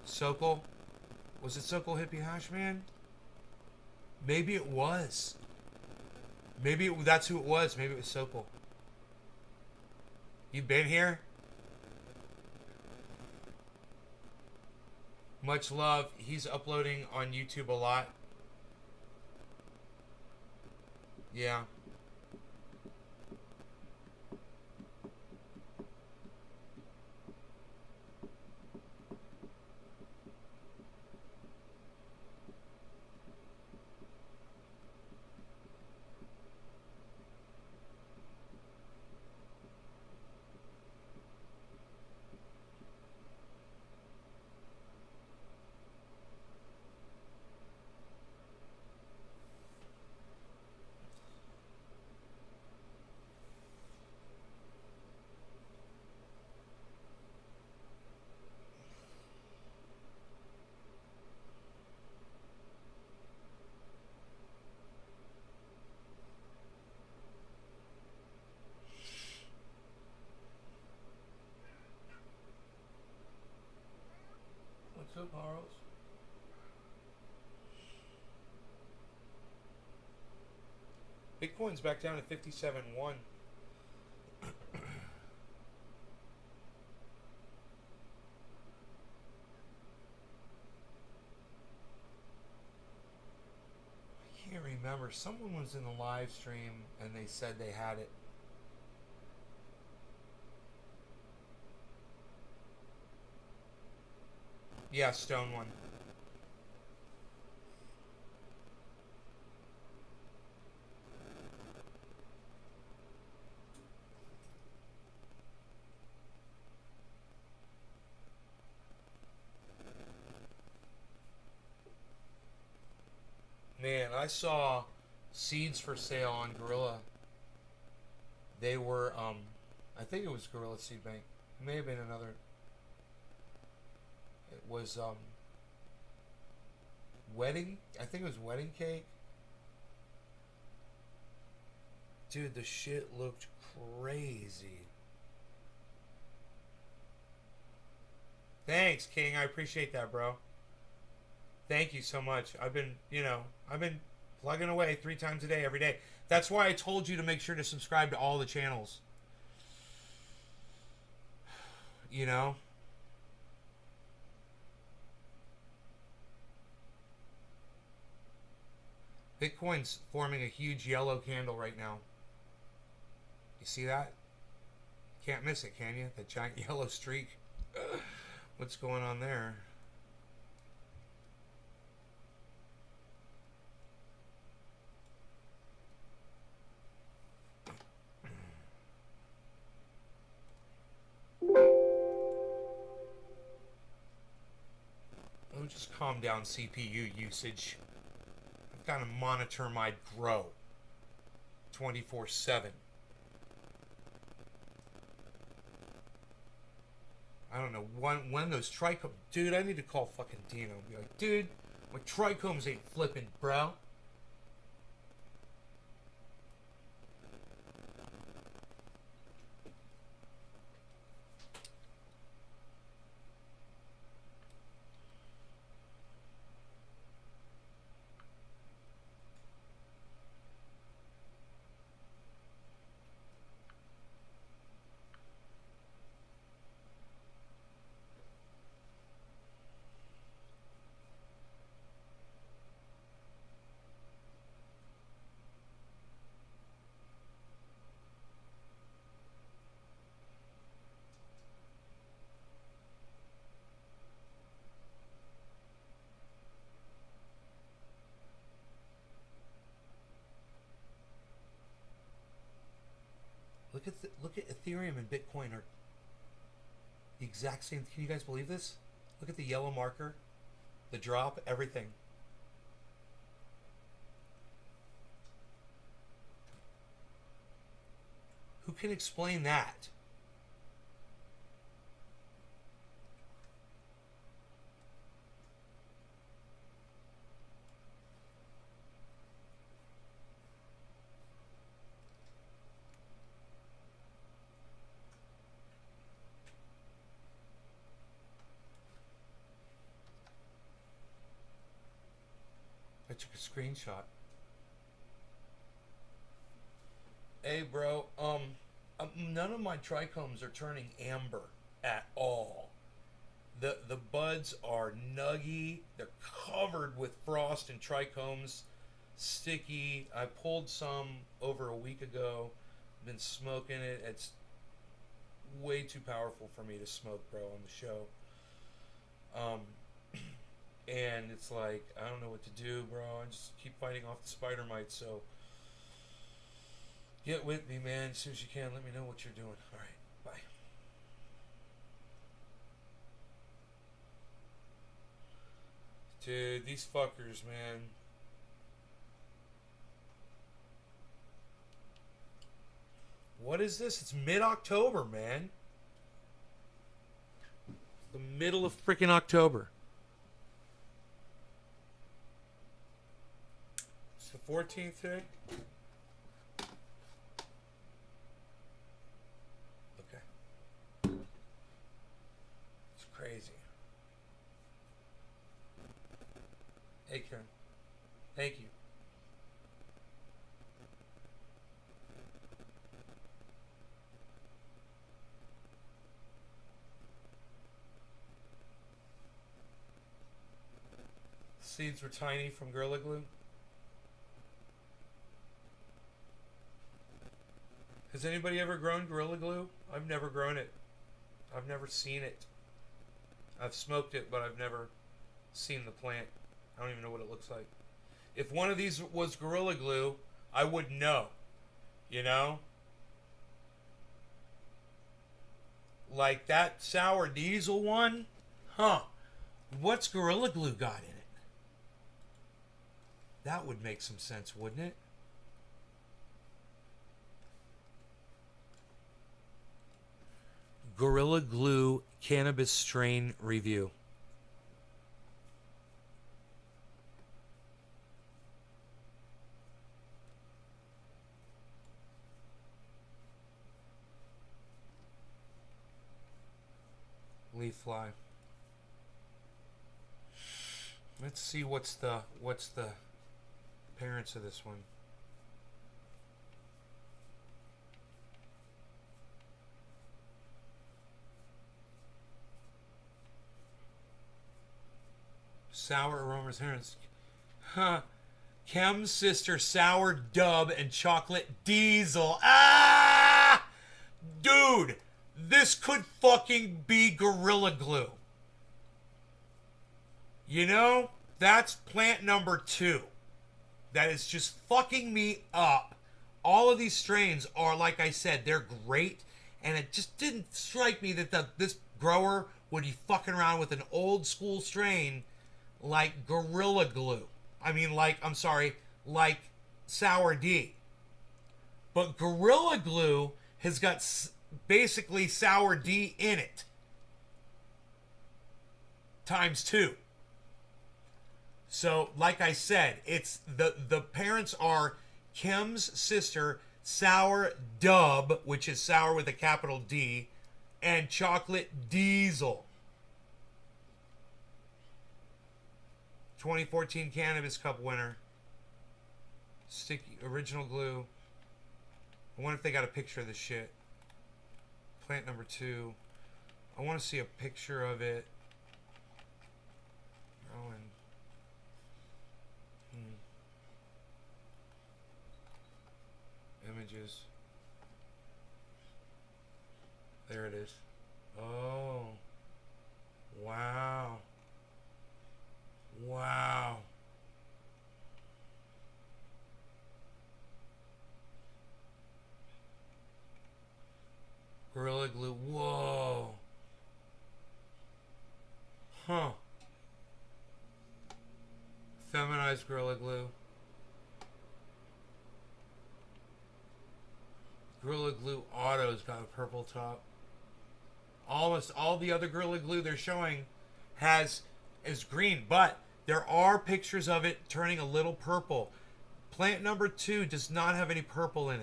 Sokol? Was it Sokol Hippie Hash, man? Maybe it was. Maybe that's who it was. Maybe it was Sokol. You been here? Much love. He's uploading on YouTube a lot. Yeah. What's up, Harles? Bitcoin's back down to 57.1. remember someone was in the live stream and they said they had it. Yeah, Stone one. Man, I saw seeds for sale on Gorilla. They were, I think it was Gorilla Seed Bank. It may have been another. It was, wedding. I think it was wedding cake. Dude, the shit looked crazy. Thanks, King. I appreciate that, bro. Thank you so much. I've been plugging away 3 times a day, every day. That's why I told you to make sure to subscribe to all the channels. You know? Bitcoin's forming a huge yellow candle right now. You see that? Can't miss it, can you? That giant yellow streak. What's going on there? Let me just calm down CPU usage. I've got to monitor my grow 24/7. I don't know when those trichomes. Dude, I need to call fucking Dino and be like, dude, my trichomes ain't flipping, bro. Look at Ethereum and Bitcoin are the exact same. Can you guys believe this? Look at the yellow marker, the drop, everything. Who can explain that? I took a screenshot. Hey, bro. None of my trichomes are turning amber at all. The buds are nuggy. They're covered with frost and trichomes, sticky. I pulled some over a week ago. Been smoking it. It's way too powerful for me to smoke, bro, on the show. And it's like, I don't know what to do, bro. I just keep fighting off the spider mites, so get with me, man. As soon as you can, let me know what you're doing. All right, bye. Dude, these fuckers, man. What is this? It's mid-October, man. The middle of freaking October. It's the 14th today? Okay. It's crazy. Hey, Karen. Thank you. Seeds were tiny from Gorilla Glue. Has anybody ever grown Gorilla Glue? I've never grown it. I've never seen it. I've smoked it, but I've never seen the plant. I don't even know what it looks like. If one of these was Gorilla Glue, I would know. You know? Like that sour diesel one? Huh. What's Gorilla Glue got in it? That would make some sense, wouldn't it? Gorilla Glue cannabis strain review. Leaf fly. Let's see what's the parents of this one. Sour aromas, herons. Huh. Chem's sister, sour dub and chocolate diesel. Ah! Dude, this could fucking be Gorilla Glue. You know, that's plant number 2. That is just fucking me up. All of these strains are, like I said, they're great. And it just didn't strike me that this grower would be fucking around with an old school strain like Gorilla Glue. like Sour D. But Gorilla Glue has got basically Sour D in it. Times 2. So, like I said, it's the parents are Kim's sister, Sour Dub, which is sour with a capital D, and Chocolate Diesel. 2014 Cannabis Cup winner. Sticky original glue. I wonder if they got a picture of this shit. Plant number 2. I want to see a picture of it. Oh, and images. There it is. Oh. Wow. Wow. Gorilla Glue. Whoa. Huh. Feminized Gorilla Glue. Gorilla Glue Auto's got a purple top. Almost all the other Gorilla Glue they're showing is green, but there are pictures of it turning a little purple. Plant number 2 does not have any purple in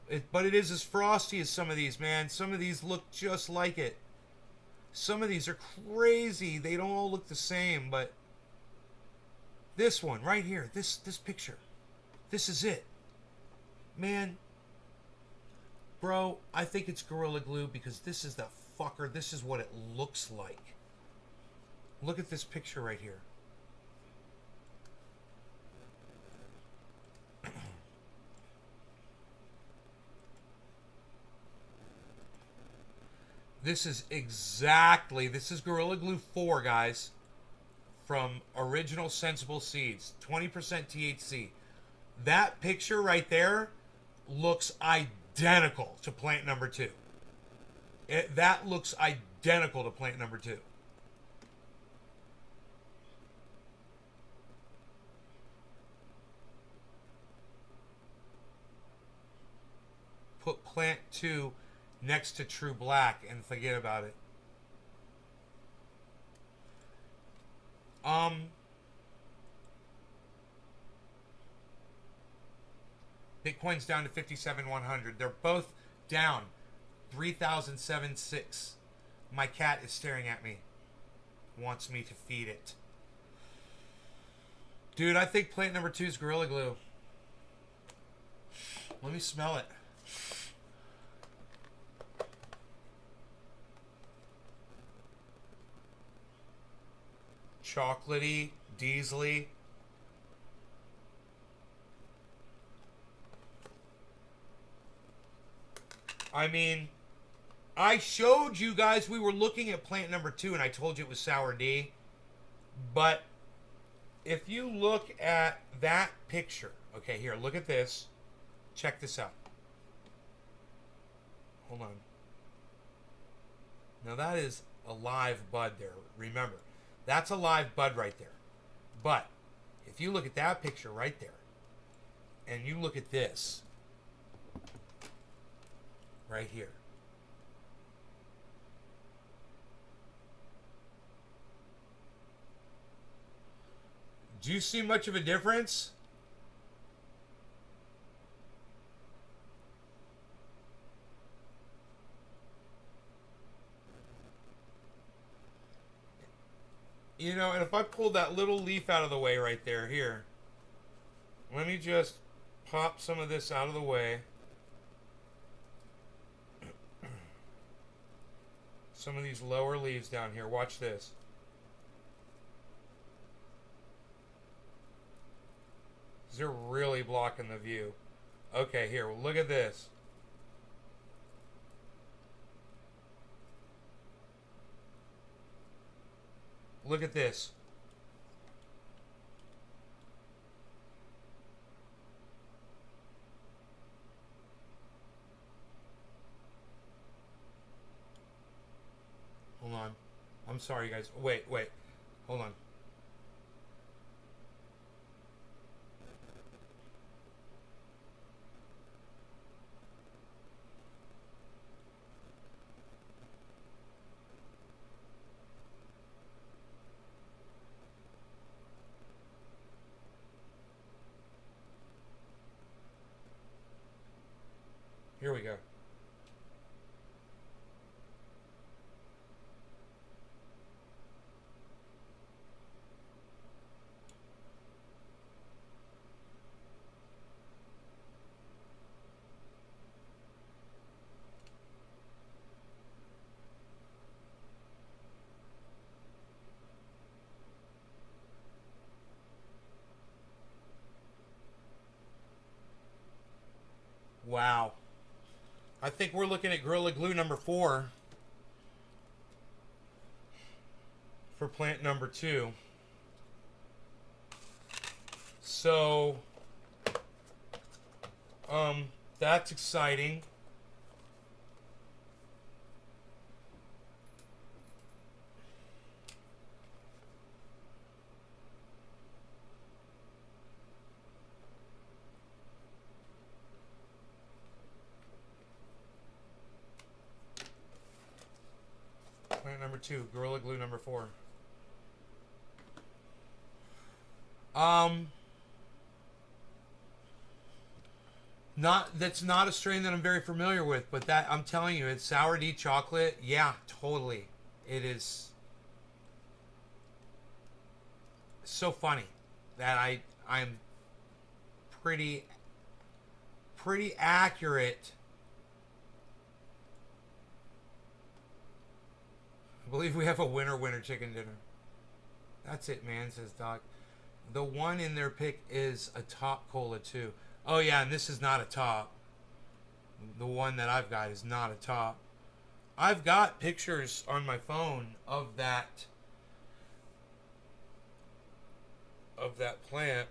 it. But it is as frosty as some of these, man. Some of these look just like it. Some of these are crazy. They don't all look the same, but this one right here, this picture, this is it. Man, bro, I think it's Gorilla Glue because this is the fucker. This is what it looks like. Look at this picture right here. This is Gorilla Glue 4, guys. From Original Sensible Seeds. 20% THC. That picture right there looks identical to plant number 2. That looks identical to plant number 2. Put plant 2 next to True Black and forget about it. Bitcoin's down to 57,100. They're both down 3,076. My cat is staring at me. Wants me to feed it. Dude, I think plant number 2 is Gorilla Glue. Let me smell it. Chocolatey, diesely. I mean, I showed you guys we were looking at plant number 2, and I told you it was Sour D. But if you look at that picture, okay, here, look at this. Check this out. Hold on. Now that is a live bud there. Remember, that's a live bud right there. But if you look at that picture right there, and you look at this right here, do you see much of a difference? You know, and if I pull that little leaf out of the way right there, here, let me just pop some of this out of the way. Some of these lower leaves down here. Watch this. They're really blocking the view. Okay, here, well, look at this. Look at this. Hold on. I'm sorry, guys. Wait. Hold on. Here we go. Wow. I think we're looking at Gorilla Glue number 4 for plant number 2. So, that's exciting. Plant number 2, Gorilla Glue number 4. That's not a strain that I'm very familiar with, but that I'm telling you, it's Sour D chocolate. Yeah, totally. It is so funny that I'm pretty accurate. I believe we have a winner chicken dinner. That's it, man, says Doc. The one in their pick is a top cola too. Oh yeah, and this is not a top. The one that I've got is not a top. I've got pictures on my phone of that plant,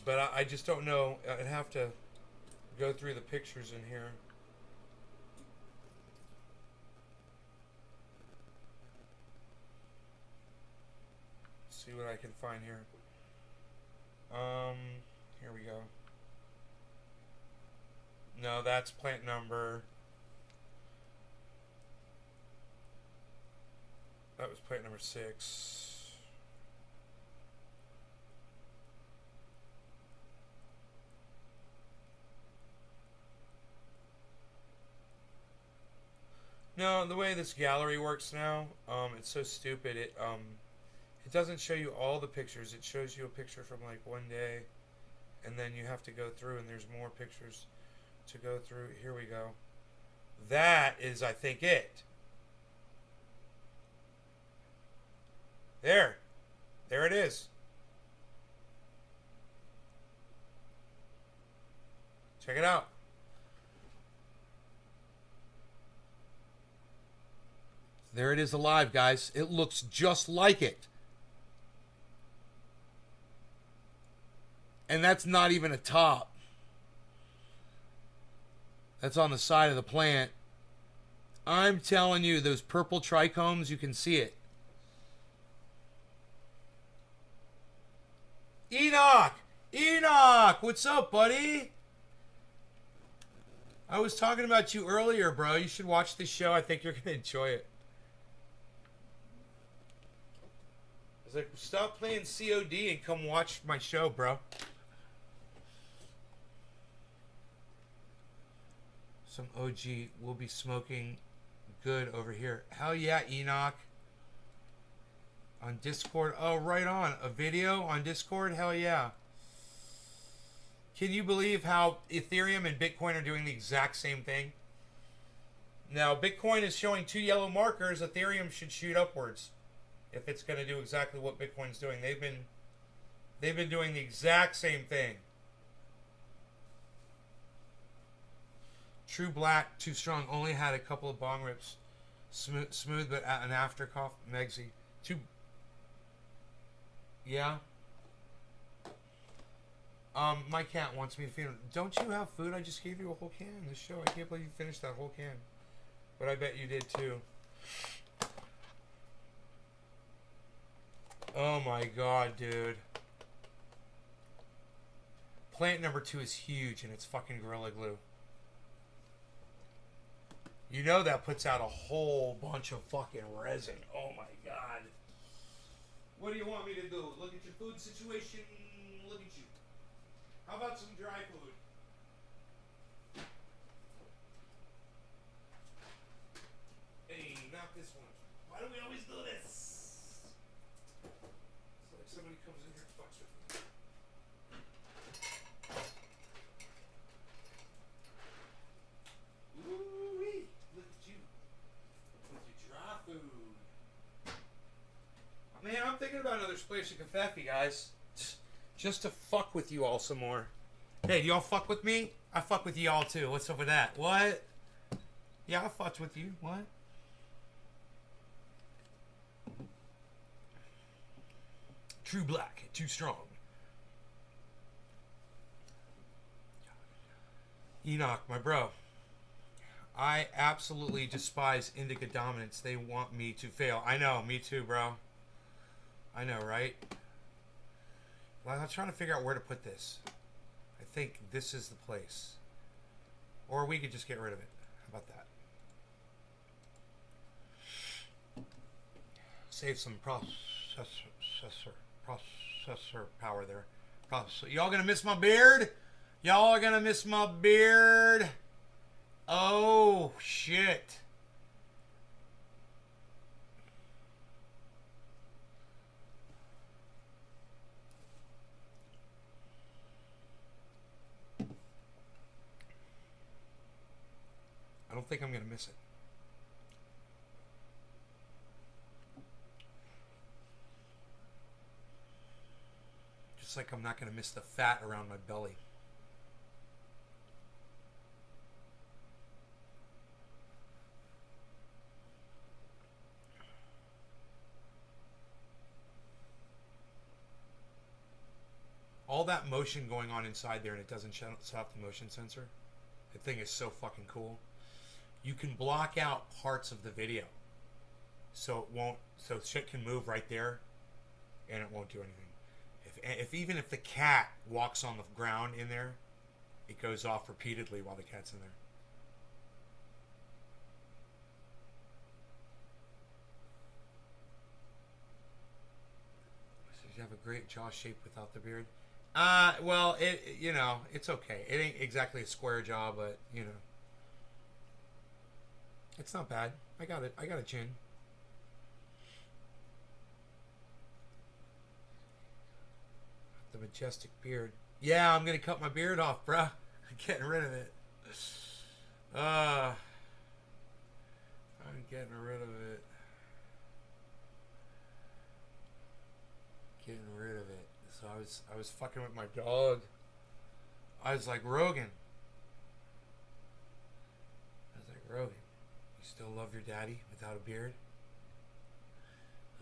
but I just don't know. I'd have to go through the pictures in here. See what I can find here. Here we go. No, that's plant number. That was plant number 6. No, the way this gallery works now, it's so stupid. It doesn't show you all the pictures. It shows you a picture from like one day, and then you have to go through, and there's more pictures to go through. Here we go. That is, I think, it. There it is. Check it out. There it is alive, guys. It looks just like it. And that's not even a top. That's on the side of the plant. I'm telling you, those purple trichomes, you can see it. Enoch! Enoch! What's up, buddy? I was talking about you earlier, bro. You should watch this show. I think you're going to enjoy it. I was like, stop playing COD and come watch my show, bro. Some OG will be smoking good over here. Hell yeah, Enoch. On Discord. Oh, right on. A video on Discord? Hell yeah. Can you believe how Ethereum and Bitcoin are doing the exact same thing? Now, Bitcoin is showing 2 yellow markers. Ethereum should shoot upwards if it's going to do exactly what Bitcoin's doing. They've been doing the exact same thing. True Black, Too Strong, only had a couple of bong rips. Smooth but an after cough. Megsy. Yeah. My cat wants me to feed him. Don't you have food? I just gave you a whole can in this show. I can't believe you finished that whole can. But I bet you did too. Oh my god, dude. Plant number 2 is huge and it's fucking Gorilla Glue. You know that puts out a whole bunch of fucking resin. Oh my god. What do you want me to do? Look at your food situation? Look at you. How about some dry food? Hey, not this one. Why do we always do this? It's like somebody comes in here and fucks with me. Ooh-wee. Look at you. With your dry food. Man, I'm thinking about another splash of Covfefe, guys. Just to fuck with you all some more. Hey, do y'all fuck with me? I fuck with y'all too. What's up with that? What? Yeah, I fucked with you. What? True Black, Too Strong. Enoch, my bro. I absolutely despise indica dominance. They want me to fail. I know, me too, bro. I know, right? Well, I'm trying to figure out where to put this. I think this is the place. Or we could just get rid of it. How about that? Save some processor power there. Y'all gonna miss my beard? Y'all are gonna miss my beard? Oh, shit. I don't think I'm going to miss it. Just like I'm not going to miss the fat around my belly. All that motion going on inside there and it doesn't stop the motion sensor. The thing is so fucking cool. You can block out parts of the video. So it won't, so shit can move right there and it won't do anything. If even if the cat walks on the ground in there, it goes off repeatedly while the cat's in there. So you have a great jaw shape without the beard. Well, you know, it's okay. It ain't exactly a square jaw, but you know. It's not bad. I got it. I got a chin. The majestic beard. Yeah, I'm gonna cut my beard off, bruh. I'm getting rid of it. I'm getting rid of it. Getting rid of it. So I was fucking with my dog. I was like, Rogan. I was like, Rogan, you still love your daddy without a beard?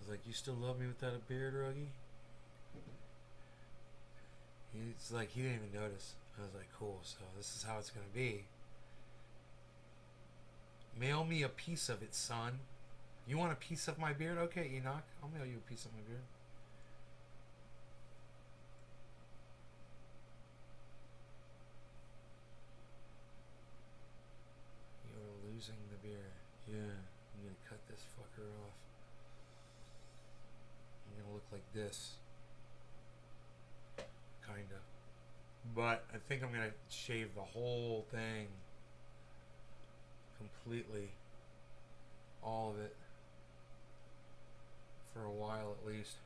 was like, "You still love me without a beard, Ruggy?" He's like, he didn't even notice. I was like, cool, so this is how it's gonna be. Mail me a piece of it, son. You want a piece of my beard? Okay, Enoch, I'll mail you a piece of my beard. You're losing the beard. Yeah, I'm gonna cut this fucker off. I'm gonna look like this. Kinda. But I think I'm gonna shave the whole thing. Completely. All of it. For a while at least.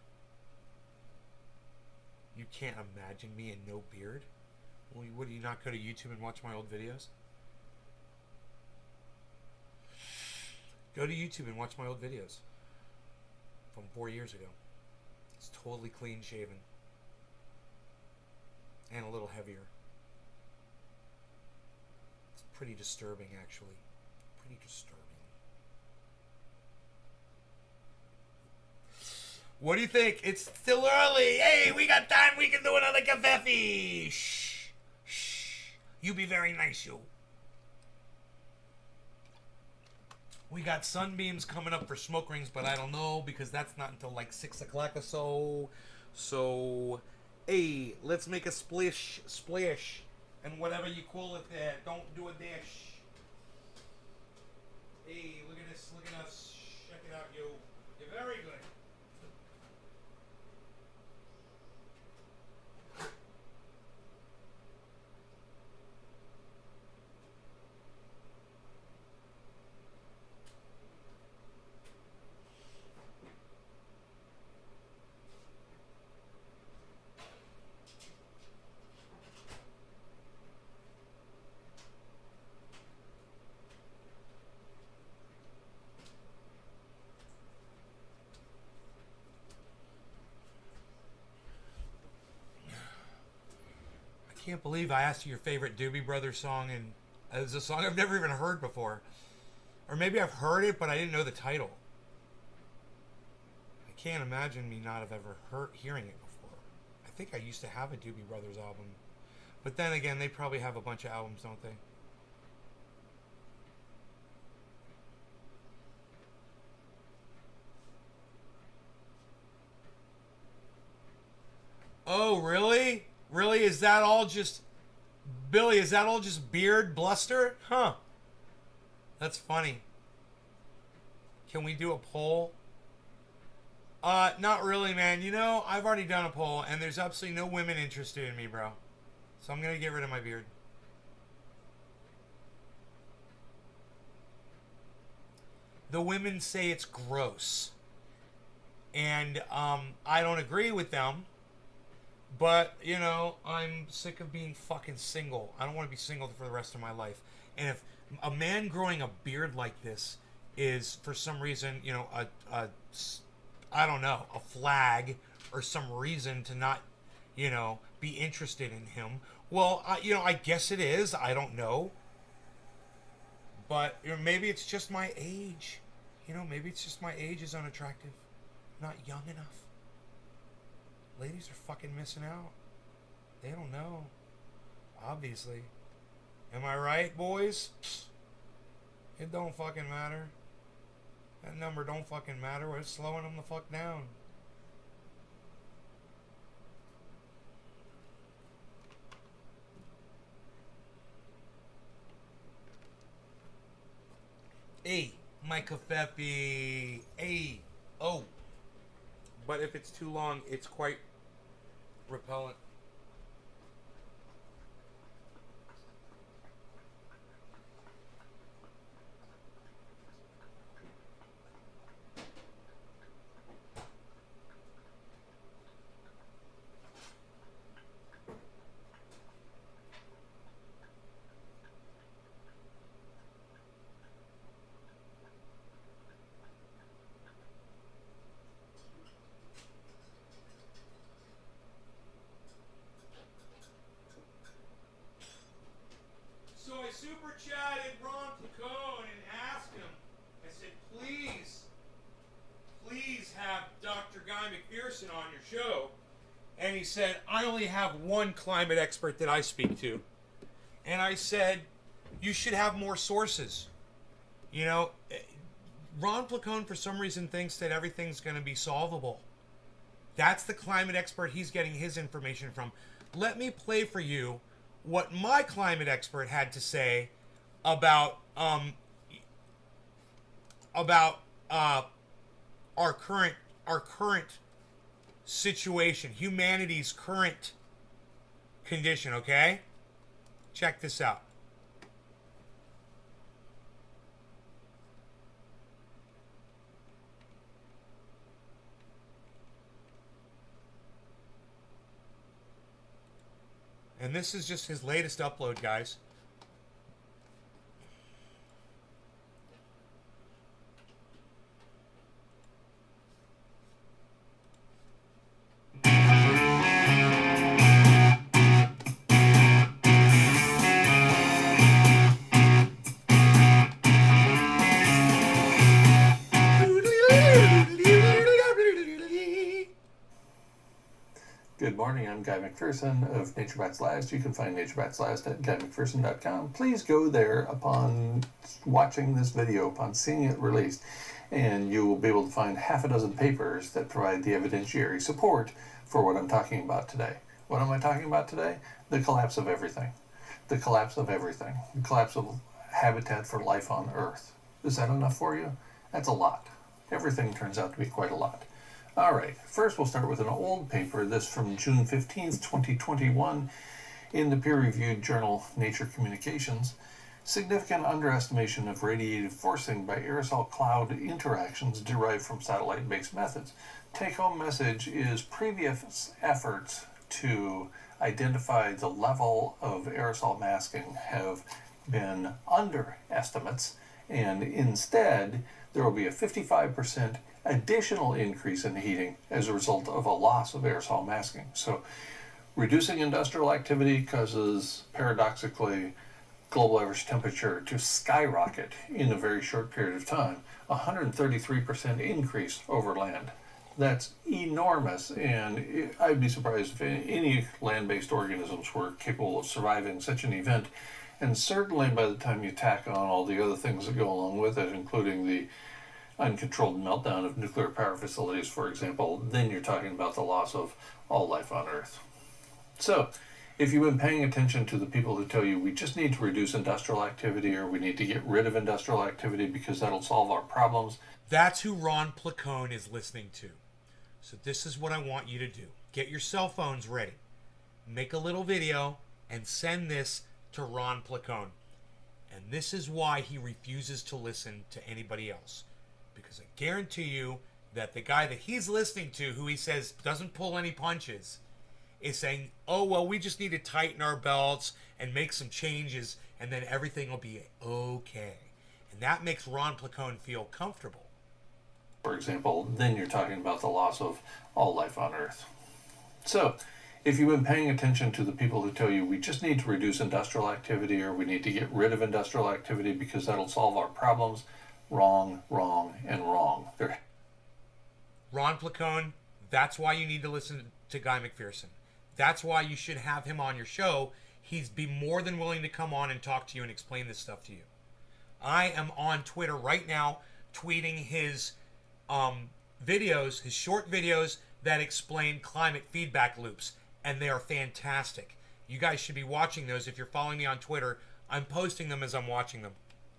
You can't imagine me in no beard? Well, would you not go to YouTube and watch my old videos? Go to YouTube and watch my old videos. From 4 years ago. It's totally clean shaven. And a little heavier. It's pretty disturbing, actually. Pretty disturbing. What do you think? It's still early. Hey, we got time. We can do another cavfefe. Shh. Shh. You be very nice, you. We got sunbeams coming up for smoke rings, but I don't know because that's not until like 6 o'clock or so. So, hey, let's make a splish, and whatever you call it there. Don't do a dash. Hey, look at this. Look at us. Check it out, you. You're very good. I can't believe I asked you your favorite Doobie Brothers song, and it's a song I've never even heard before. Or maybe I've heard it, but I didn't know the title. I can't imagine me not have ever hearing it before. I think I used to have a Doobie Brothers album. But then again, they probably have a bunch of albums, don't they? Oh, really? Really? Is that all just... Billy, is that all just beard bluster? Huh. That's funny. Can we do a poll? Not really, man. You know, I've already done a poll, and there's absolutely no women interested in me, bro. So I'm gonna get rid of my beard. The women say it's gross. And, I don't agree with them. But, you know, I'm sick of being fucking single. I don't want to be single for the rest of my life. And if a man growing a beard like this is, for some reason, you know, I don't know, a flag or some reason to not, you know, be interested in him, well, you know, I guess it is. I don't know. But you know, maybe it's just my age. You know, maybe it's just my age is unattractive. Not young enough. Ladies are fucking missing out. They don't know. Obviously. Am I right, boys? Psst. It don't fucking matter. That number don't fucking matter. We're slowing them the fuck down. Hey, my cavfefe. Hey. Oh. But if it's too long, it's quite repellent. So I super chatted Ron Placone and asked him, I said, please, please have Dr. Guy McPherson on your show. And he said, I only have one climate expert that I speak to. And I said, you should have more sources. You know, Ron Placone, for some reason, thinks that everything's going to be solvable. That's the climate expert he's getting his information from. Let me play for you what my climate expert had to say about our current situation, humanity's current condition, okay? Check this out. And this is just his latest upload, guys. Good morning, I'm Guy McPherson of Nature Bats Last. You can find Nature Bats Last at GuyMcPherson.com. Please go there upon watching this video, upon seeing it released, and you will be able to find half a dozen papers that provide the evidentiary support for what I'm talking about today. What am I talking about today? The collapse of everything. The collapse of everything. The collapse of habitat for life on Earth. Is that enough for you? That's a lot. Everything turns out to be quite a lot. All right, first we'll start with an old paper, this from June 15th, 2021, in the peer-reviewed journal Nature Communications. Significant underestimation of radiative forcing by aerosol cloud interactions derived from satellite-based methods. Take-home message is previous efforts to identify the level of aerosol masking have been underestimates, and instead there will be a 55% additional increase in heating as a result of a loss of aerosol masking. So reducing industrial activity causes, paradoxically, global average temperature to skyrocket in a very short period of time, 133% increase over land. That's enormous, and I'd be surprised if any land-based organisms were capable of surviving such an event. And certainly by the time you tack on all the other things that go along with it, including the uncontrolled meltdown of nuclear power facilities, for example, then you're talking about the loss of all life on Earth. So, if you've been paying attention to the people who tell you we just need to reduce industrial activity or we need to get rid of industrial activity because that'll solve our problems, that's who Ron Placone is listening to. So this is what I want you to do. Get your cell phones ready. Make a little video and send this to Ron Placone. And this is why he refuses to listen to anybody else. Because I guarantee you that the guy that he's listening to, who he says doesn't pull any punches, is saying, oh, well, we just need to tighten our belts and make some changes, and then everything will be okay. And that makes Ron Placone feel comfortable. for example, then you're talking about the loss of all life on Earth. So, if you've been paying attention to the people who tell you we just need to reduce industrial activity or we need to get rid of industrial activity because that'll solve our problems, wrong, wrong, and wrong. Ron Placone, that's why you need to listen to Guy McPherson. That's why you should have him on your show. He'd be more than willing to come on and talk to you and explain this stuff to you. I am on Twitter right now tweeting his videos, his short videos that explain climate feedback loops, and they are fantastic. You guys should be watching those. If you're following me on Twitter, I'm posting them as I'm watching them.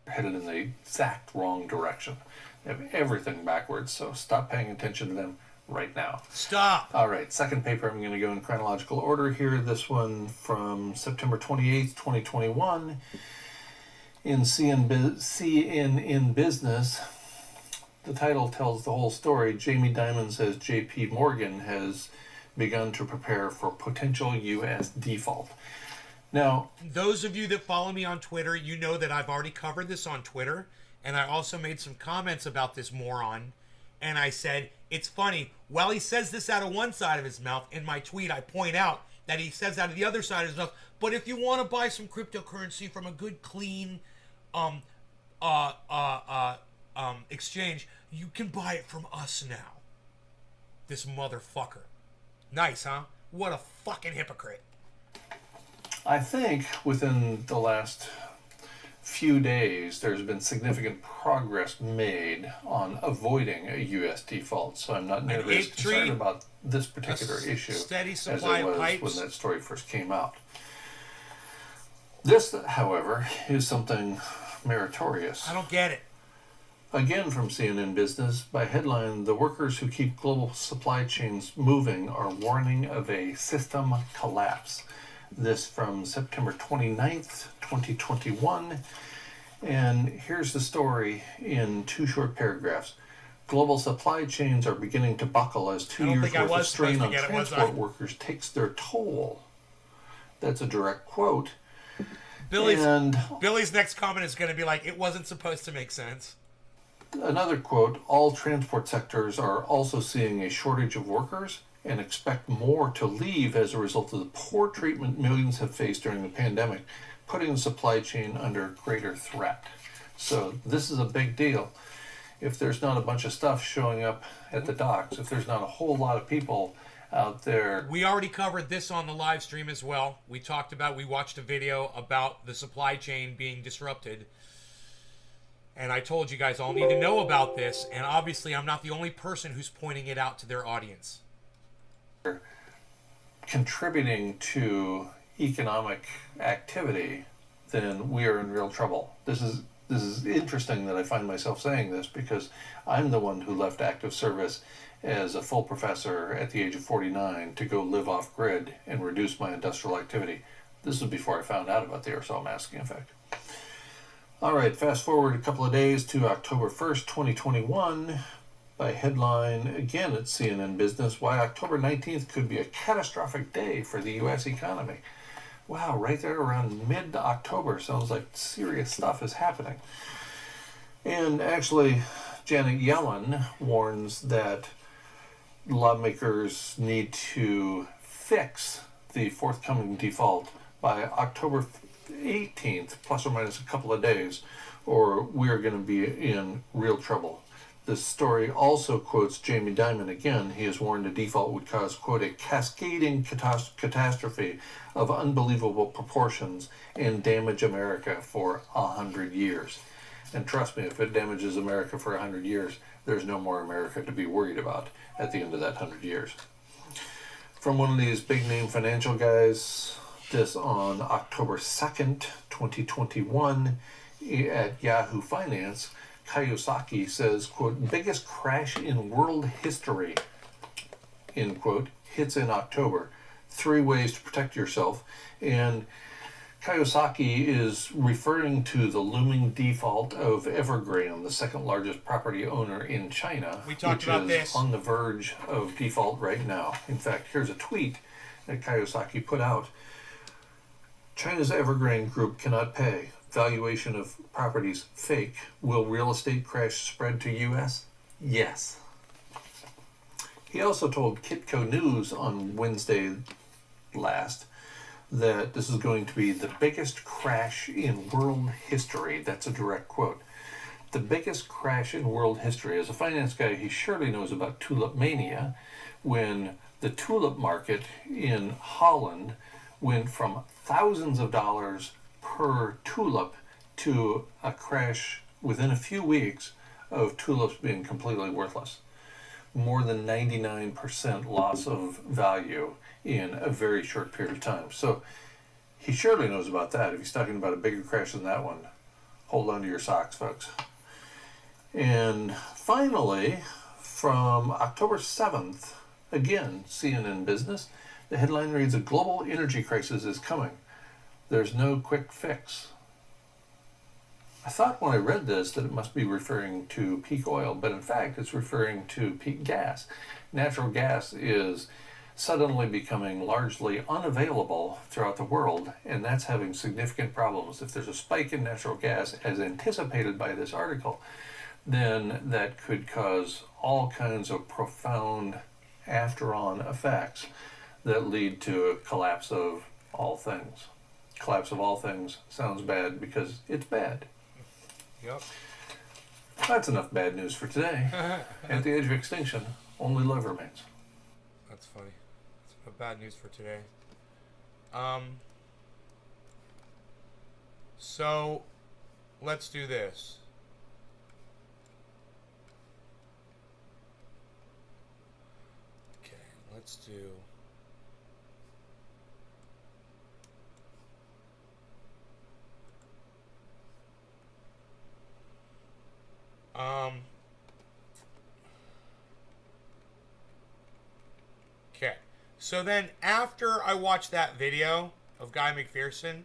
Headed in the exact wrong direction. They have everything backwards, so stop paying attention to them right now. Stop! All right, second paper, I'm going to go in chronological order here. This one from September 28th, 2021 in CNN Business. The title tells the whole story. Jamie Dimon says J.P. Morgan has begun to prepare for potential U.S. default. Now, those of you that follow me on Twitter, you know that I've already covered this on Twitter, and I also made some comments about this moron, and I said, it's funny, while he says this out of one side of his mouth, in my tweet I point out that he says out of the other side of his mouth, but if you want to buy some cryptocurrency from a good, clean, exchange, you can buy it from us now. This motherfucker. Nice, huh? What a fucking hypocrite. I think within the last few days, there's been significant progress made on avoiding a U.S. default. So I'm not nearly as concerned about this particular issue steady as supply it of was pipes. when that story first came out. This, however, is something meritorious. I don't get it. Again from CNN Business, by headline, the workers who keep global supply chains moving are warning of a system collapse. This from September 29th, 2021. And here's the story in 2 short paragraphs. Global supply chains are beginning to buckle as 2 years worth of strain on transport workers takes their toll. That's a direct quote. Billy's next comment is going to be like, it wasn't supposed to make sense. Another quote, all transport sectors are also seeing a shortage of workers and expect more to leave as a result of the poor treatment millions have faced during the pandemic, putting the supply chain under greater threat. So this is a big deal. If there's not a bunch of stuff showing up at the docks, if there's not a whole lot of people out there. We already covered this on the live stream as well. We watched a video about the supply chain being disrupted. And I told you guys all need to know about this. And obviously I'm not the only person who's pointing it out to their audience. Contributing to economic activity, then we are in real trouble. This is interesting that I find myself saying this because I'm the one who left active service as a full professor at the age of 49 to go live off grid and reduce my industrial activity. This was before I found out about the aerosol masking effect. All right, fast forward a couple of days to October 1st, 2021. By headline, again at CNN Business, why October 19th could be a catastrophic day for the U.S. economy. Wow, right there around mid-October. Sounds like serious stuff is happening. And actually, Janet Yellen warns that lawmakers need to fix the forthcoming default by October 18th, plus or minus a couple of days, or we're going to be in real trouble. This story also quotes Jamie Dimon again. He has warned a default would cause, quote, a cascading catastrophe of unbelievable proportions and damage America for 100 years. And trust me, if it damages America for 100 years, there's no more America to be worried about at the end of that 100 years. From one of these big name financial guys, this on October 2nd, 2021 at Yahoo Finance, Kiyosaki says, quote, biggest crash in world history, end quote, hits in October. 3 ways to protect yourself. And Kiyosaki is referring to the looming default of Evergrande, the second largest property owner in China, which is on the verge of default right now. In fact, here's a tweet that Kiyosaki put out. China's Evergrande Group cannot pay. Valuation of properties fake. Will real estate crash spread to U.S.? Yes. He also told Kitco News on Wednesday last that this is going to be the biggest crash in world history. That's a direct quote. The biggest crash in world history. As a finance guy, he surely knows about tulip mania, when the tulip market in Holland went from thousands of dollars per tulip to a crash within a few weeks of tulips being completely worthless. More than 99% loss of value in a very short period of time. So he surely knows about that. If he's talking about a bigger crash than that one, hold on to your socks, folks. And finally, from October 7th, again, CNN Business, the headline reads, a global energy crisis is coming. There's no quick fix. I thought when I read this that it must be referring to peak oil, but in fact it's referring to peak gas. Natural gas is suddenly becoming largely unavailable throughout the world, and that's having significant problems. If there's a spike in natural gas, as anticipated by this article, then that could cause all kinds of profound after-on effects that lead to a collapse of all things. Collapse of all things sounds bad because it's bad. Yep. That's enough bad news for today. At the edge of extinction, only love remains. That's funny. That's bad news for today. So, let's do this. Okay, let's do... Okay. So then after I watched that video of Guy McPherson,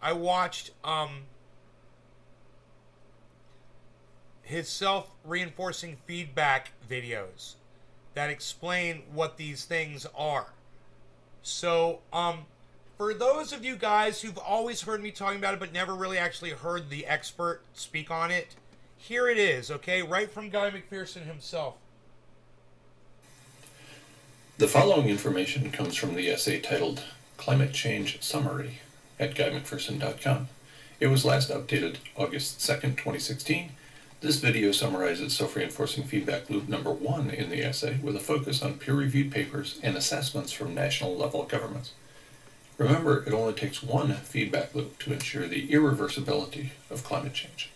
I watched his self-reinforcing feedback videos that explain what these things are. So for those of you guys who've always heard me talking about it but never really actually heard the expert speak on it, here it is, okay? Right from Guy McPherson himself. The following information comes from the essay titled Climate Change Summary at GuyMcPherson.com. It was last updated August 2nd, 2016. This video summarizes self-reinforcing feedback loop number 1 in the essay with a focus on peer-reviewed papers and assessments from national-level governments. Remember, it only takes one feedback loop to ensure the irreversibility of climate change.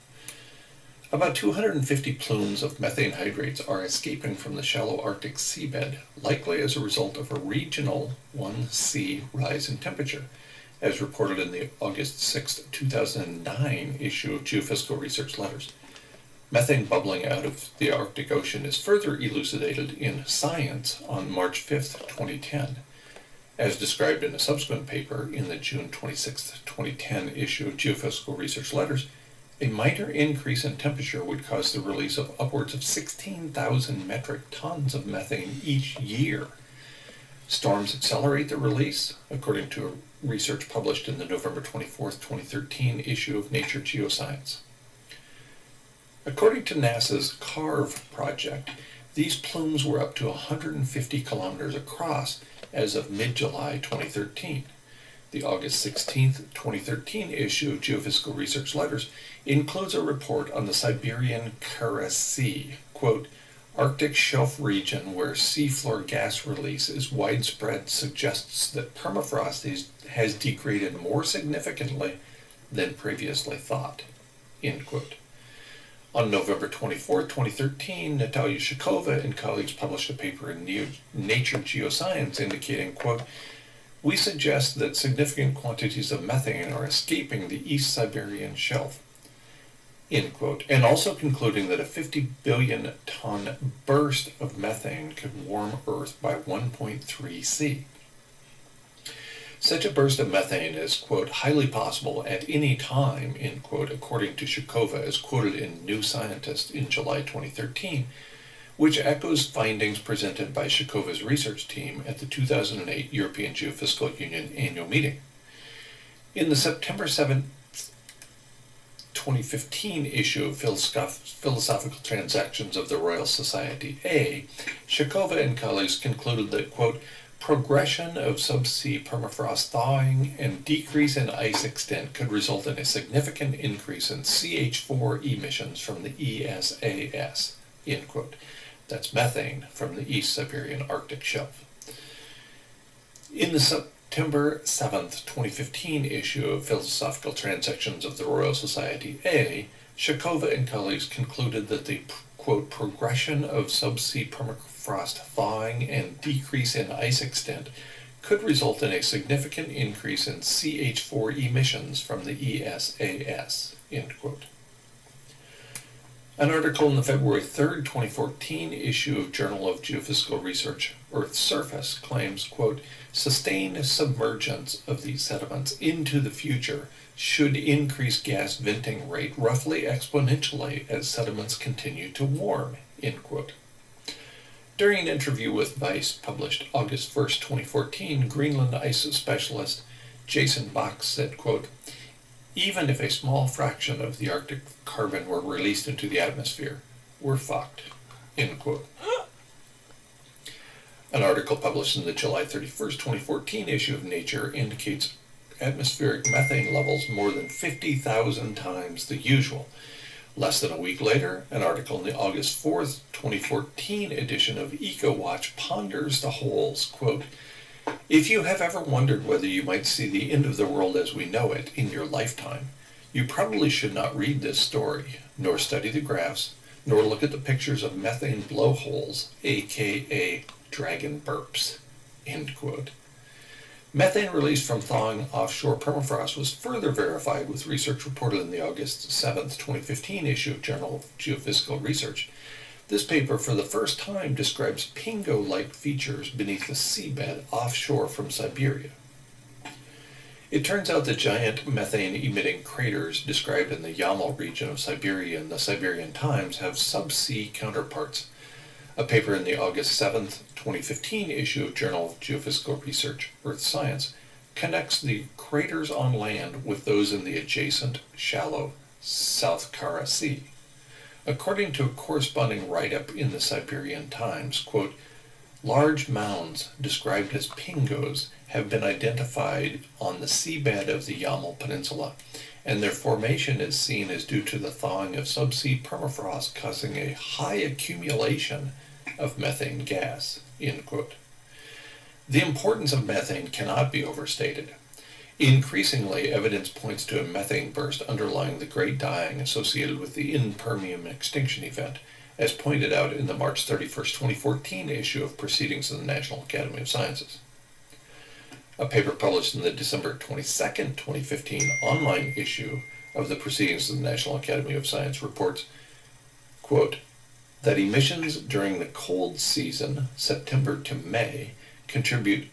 About 250 plumes of methane hydrates are escaping from the shallow Arctic seabed, likely as a result of a regional 1°C rise in temperature, as reported in the August 6, 2009 issue of Geophysical Research Letters. Methane bubbling out of the Arctic Ocean is further elucidated in Science on March 5, 2010. As described in a subsequent paper in the June 26, 2010 issue of Geophysical Research Letters, a minor increase in temperature would cause the release of upwards of 16,000 metric tons of methane each year. Storms accelerate the release, according to research published in the November 24, 2013 issue of Nature Geoscience. According to NASA's CARVE project, these plumes were up to 150 kilometers across as of mid-July 2013. The August 16, 2013 issue of Geophysical Research Letters includes a report on the Siberian Kara Sea, quote, Arctic shelf region where seafloor gas release is widespread suggests that permafrost has degraded more significantly than previously thought, end quote. On November 24, 2013, Natalia Shakova and colleagues published a paper in Nature Geoscience indicating, quote, we suggest that significant quantities of methane are escaping the East Siberian shelf, end quote, and also concluding that a 50 billion ton burst of methane could warm Earth by 1.3 C. Such a burst of methane is, quote, highly possible at any time, end quote, according to Shakova, as quoted in New Scientist in July 2013, which echoes findings presented by Shakova's research team at the 2008 European Geophysical Union annual meeting. In the September 7, 2015 issue of Philosophical Transactions of the Royal Society A, Shakova and colleagues concluded that, quote, progression of subsea permafrost thawing and decrease in ice extent could result in a significant increase in CH4 emissions from the ESAS, end quote. That's methane from the East Siberian Arctic Shelf. In the September 7th, 2015 issue of Philosophical Transactions of the Royal Society A, Shakova and colleagues concluded that the, quote, progression of subsea permafrost thawing and decrease in ice extent could result in a significant increase in CH4 emissions from the ESAS, end quote. An article in the February 3rd, 2014 issue of Journal of Geophysical Research, Earth's Surface, claims, quote, sustained submergence of these sediments into the future should increase gas venting rate roughly exponentially as sediments continue to warm, end quote. During an interview with Vice published August 1st, 2014, Greenland ice specialist Jason Bach said, quote, even if a small fraction of the Arctic carbon were released into the atmosphere, we're fucked, end quote. An article published in the July 31st, 2014 issue of Nature indicates atmospheric methane levels more than 50,000 times the usual, Less than a week later, an article in the August 4th, 2014 edition of EcoWatch ponders the holes, quote, "If you have ever wondered whether you might see the end of the world as we know it in your lifetime, you probably should not read this story, nor study the graphs, nor look at the pictures of methane blowholes, aka dragon burps," end quote. Methane released from thawing offshore permafrost was further verified with research reported in the August 7th, 2015 issue of Journal of Geophysical Research. This paper for the first time describes pingo-like features beneath the seabed offshore from Siberia. It turns out the giant methane-emitting craters described in the Yamal region of Siberia in the Siberian Times have subsea counterparts. A paper in the August 7th, 2015 issue of Journal of Geophysical Research, Earth Science, connects the craters on land with those in the adjacent, shallow South Kara Sea. According to a corresponding write-up in the Siberian Times, quote, "Large mounds described as pingos have been identified on the seabed of the Yamal Peninsula, and their formation is seen as due to the thawing of subsea permafrost causing a high accumulation of methane gas," end quote. The importance of methane cannot be overstated. Increasingly, evidence points to a methane burst underlying the great dying associated with the in-Permian extinction event, as pointed out in the March 31st, 2014 issue of Proceedings of the National Academy of Sciences. A paper published in the December 22nd, 2015 online issue of the Proceedings of the National Academy of Science reports, quote, that emissions during the cold season, September to May, contribute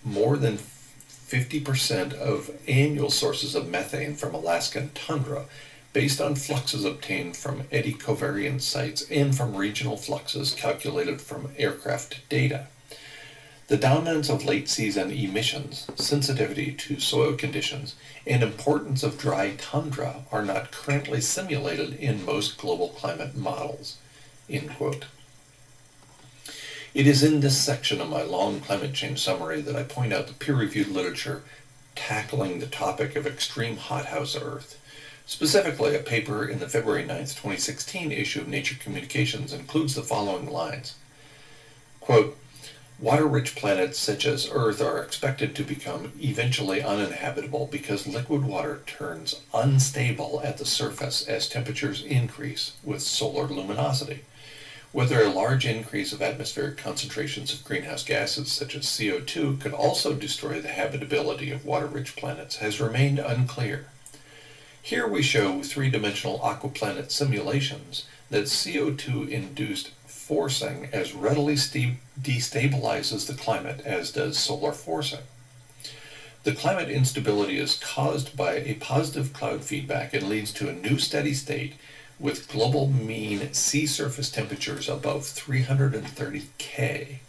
more than 50% of annual sources of methane from Alaskan tundra, based on fluxes obtained from eddy covariance sites and from regional fluxes calculated from aircraft data. The dominance of late-season emissions, sensitivity to soil conditions, and importance of dry tundra are not currently simulated in most global climate models, end quote. It is in this section of my long climate change summary that I point out the peer-reviewed literature tackling the topic of extreme hothouse Earth. Specifically, a paper in the February 9th, 2016 issue of Nature Communications includes the following lines. Quote, "Water-rich planets such as Earth are expected to become eventually uninhabitable because liquid water turns unstable at the surface as temperatures increase with solar luminosity. Whether a large increase of atmospheric concentrations of greenhouse gases such as CO2 could also destroy the habitability of water-rich planets has remained unclear. Here we show three-dimensional aquaplanet simulations that CO2-induced forcing as readily destabilizes the climate as does solar forcing. The climate instability is caused by a positive cloud feedback and leads to a new steady state with global mean sea surface temperatures above 330 K,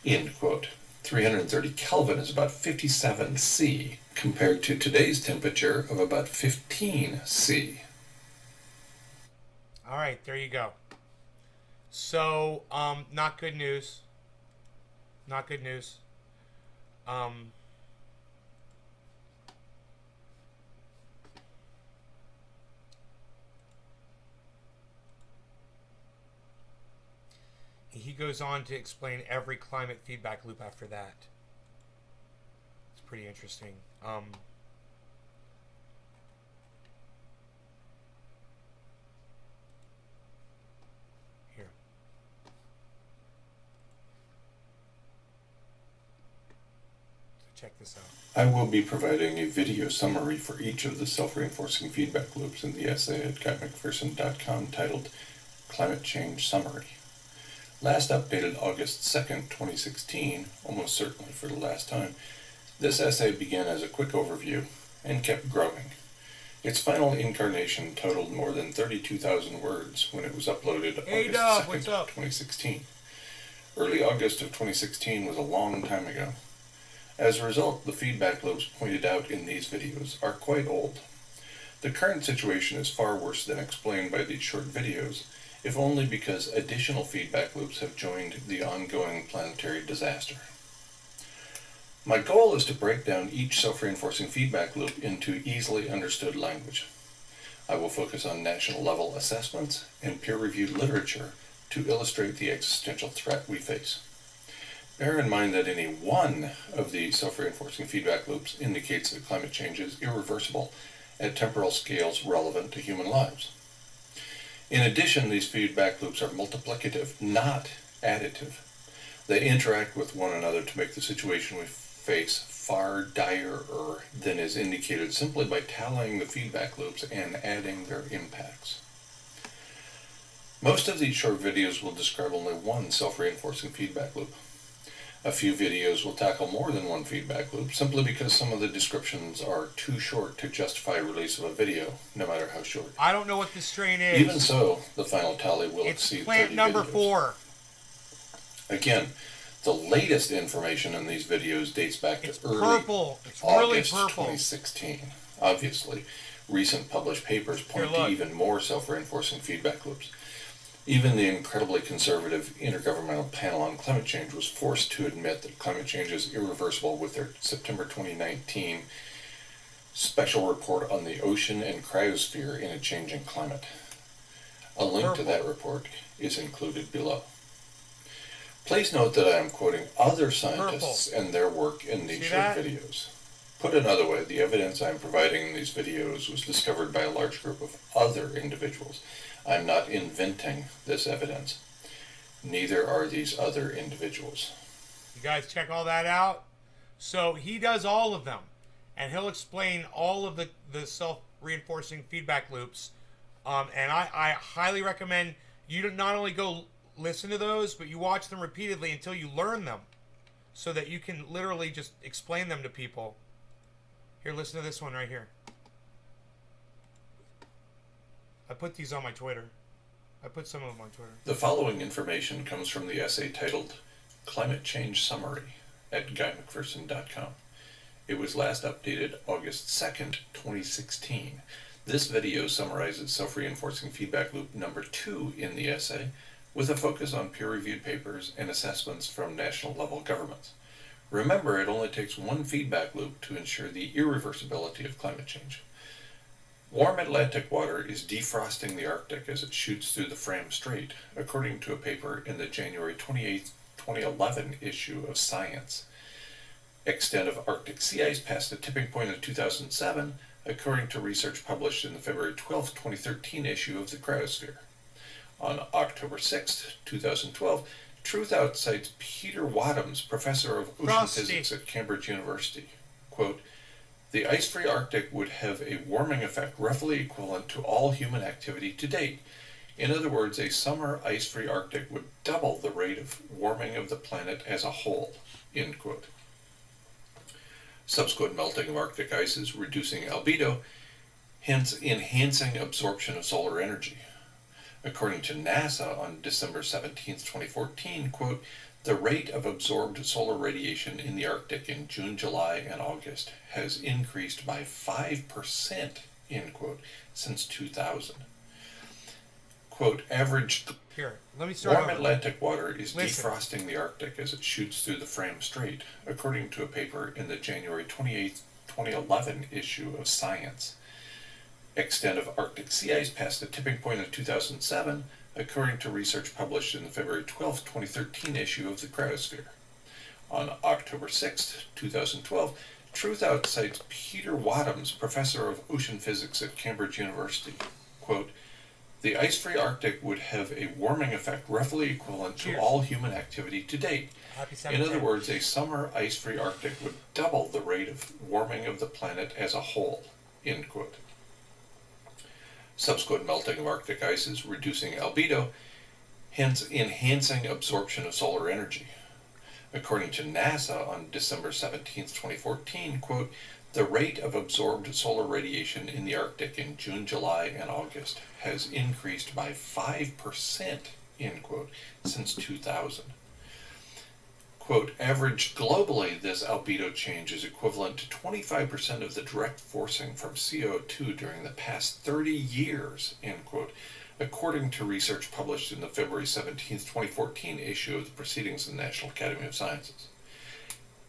end quote. 330 Kelvin is about 57 C, compared to today's temperature of about 15 C. All right, there you go. So, not good news. Not good news. He goes on to explain every climate feedback loop after that. It's pretty interesting. Here. So check this out. I will be providing a video summary for each of the self-reinforcing feedback loops in the essay at GuyMcPherson.com titled Climate Change Summary. Last updated August 2nd, 2016, almost certainly for the last time, this essay began as a quick overview and kept growing. Its final incarnation totaled more than 32,000 words when it was uploaded August 2nd, 2016. Early August of 2016 was a long time ago. As a result, the feedback loops pointed out in these videos are quite old. The current situation is far worse than explained by these short videos, if only because additional feedback loops have joined the ongoing planetary disaster. My goal is to break down each self-reinforcing feedback loop into easily understood language. I will focus on national level assessments and peer-reviewed literature to illustrate the existential threat we face. Bear in mind that any one of the self-reinforcing feedback loops indicates that climate change is irreversible at temporal scales relevant to human lives. In addition, these feedback loops are multiplicative, not additive. They interact with one another to make the situation we face far direr than is indicated simply by tallying the feedback loops and adding their impacts. Most of these short videos will describe only one self-reinforcing feedback loop. A few videos will tackle more than one feedback loop simply because some of the descriptions are too short to justify release of a video, no matter how short. I don't know what this strain is. Even so, the final tally will It's exceed plant 30 number videos. 4. Again, the latest information in these videos dates back It's to early purple. It's really August purple. 2016. Obviously, recent published papers point to look. even more self-reinforcing feedback loops. Even the incredibly conservative Intergovernmental Panel on Climate Change was forced to admit that climate change is irreversible with their September 2019 special report on the ocean and cryosphere in a changing climate. A link to that report is included below. Please note that I am quoting other scientists and their work in these See short that? videos. Put another way, the evidence I am providing in these videos was discovered by a large group of other individuals. I'm not inventing this evidence. Neither are these other individuals. You guys check all that out. So he does all of them, and he'll explain all of the self-reinforcing feedback loops. And I highly recommend you not only go listen to those, but you watch them repeatedly until you learn them, so that you can literally just explain them to people. Here, listen to this one right here. I put these on my Twitter. I put some of them on Twitter. The following information comes from the essay titled Climate Change Summary at GuyMcPherson.com. It was last updated August 2nd, 2016. This video summarizes self-reinforcing feedback loop number 2 in the essay, with a focus on peer-reviewed papers and assessments from national-level governments. Remember, it only takes one feedback loop to ensure the irreversibility of climate change. Warm Atlantic water is defrosting the Arctic as it shoots through the Fram Strait, according to a paper in the January 28, 2011 issue of Science. Extent of Arctic sea ice past the tipping point of 2007, according to research published in the February 12, 2013 issue of the Cryosphere. On October 6, 2012, Truthout cites Peter Wadhams, professor of ocean physics at Cambridge University. Quote, "The ice-free Arctic would have a warming effect roughly equivalent to all human activity to date. In other words, a summer ice-free Arctic would double the rate of warming of the planet as a whole." End quote. Subsequent melting of Arctic ice is reducing albedo, hence enhancing absorption of solar energy. According to NASA on December 17, 2014, quote, "The rate of absorbed solar radiation in the Arctic in June, July, and August has increased by 5%, end quote, since 2000. Quote, average Here, let me start warm over. Atlantic water is Listen. defrosting the Arctic as it shoots through the Fram Strait, according to a paper in the January 28, 2011 issue of Science. Extent of Arctic sea ice past the tipping point of 2007, according to research published in the February 12, 2013 issue of the Cryosphere. On October 6, 2012, Truthout cites Peter Wadhams, professor of ocean physics at Cambridge University. Quote, "The ice-free Arctic would have a warming effect roughly equivalent to Cheers. all human activity to date. Happy In other 7/10. words, a summer ice-free Arctic would double the rate of warming of the planet as a whole." End quote. Subsequent melting of Arctic ice is reducing albedo, hence enhancing absorption of solar energy. According to NASA on December 17, 2014, quote, "The rate of absorbed solar radiation in the Arctic in June, July, and August has increased by 5%, end quote, since 2000. Quote, "Averaged globally, this albedo change is equivalent to 25% of the direct forcing from CO2 during the past 30 years, end quote, according to research published in the February 17, 2014 issue of the Proceedings of the National Academy of Sciences.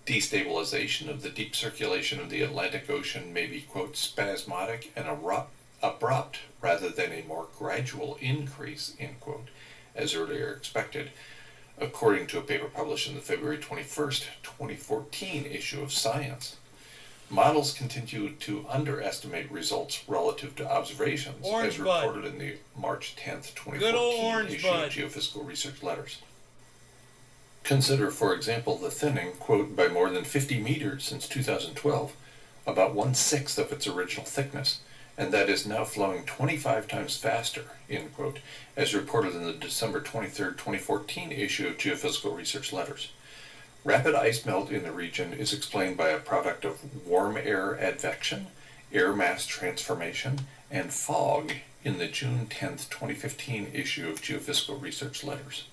Destabilization of the deep circulation of the Atlantic Ocean may be, quote, spasmodic and abrupt rather than a more gradual increase, end quote, as earlier expected, according to a paper published in the February 21st, 2014 issue of Science. Models continue to underestimate results relative to observations, Orange as bud. reported in the March 10th, Good old 2014 orange issue bud. of Geophysical Research Letters. Consider, for example, the thinning, quote, by more than 50 meters since 2012, about 1/6 of its original thickness, and that is now flowing 25 times faster, end quote, as reported in the December 23rd, 2014 issue of Geophysical Research Letters. Rapid ice melt in the region is explained by a product of warm air advection, air mass transformation, and fog in the June 10th, 2015 issue of Geophysical Research Letters.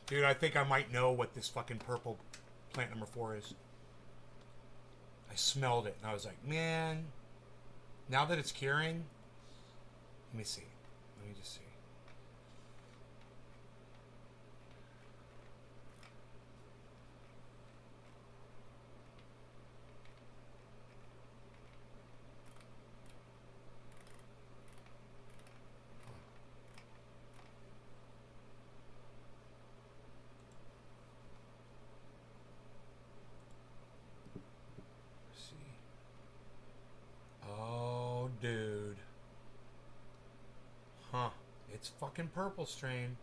Dude, I think I might know what this fucking purple plant number 4 is. I smelled it and I was like, man, now that it's curing, let me see. Let me just see. Oh, dude. Huh. It's fucking purple strain.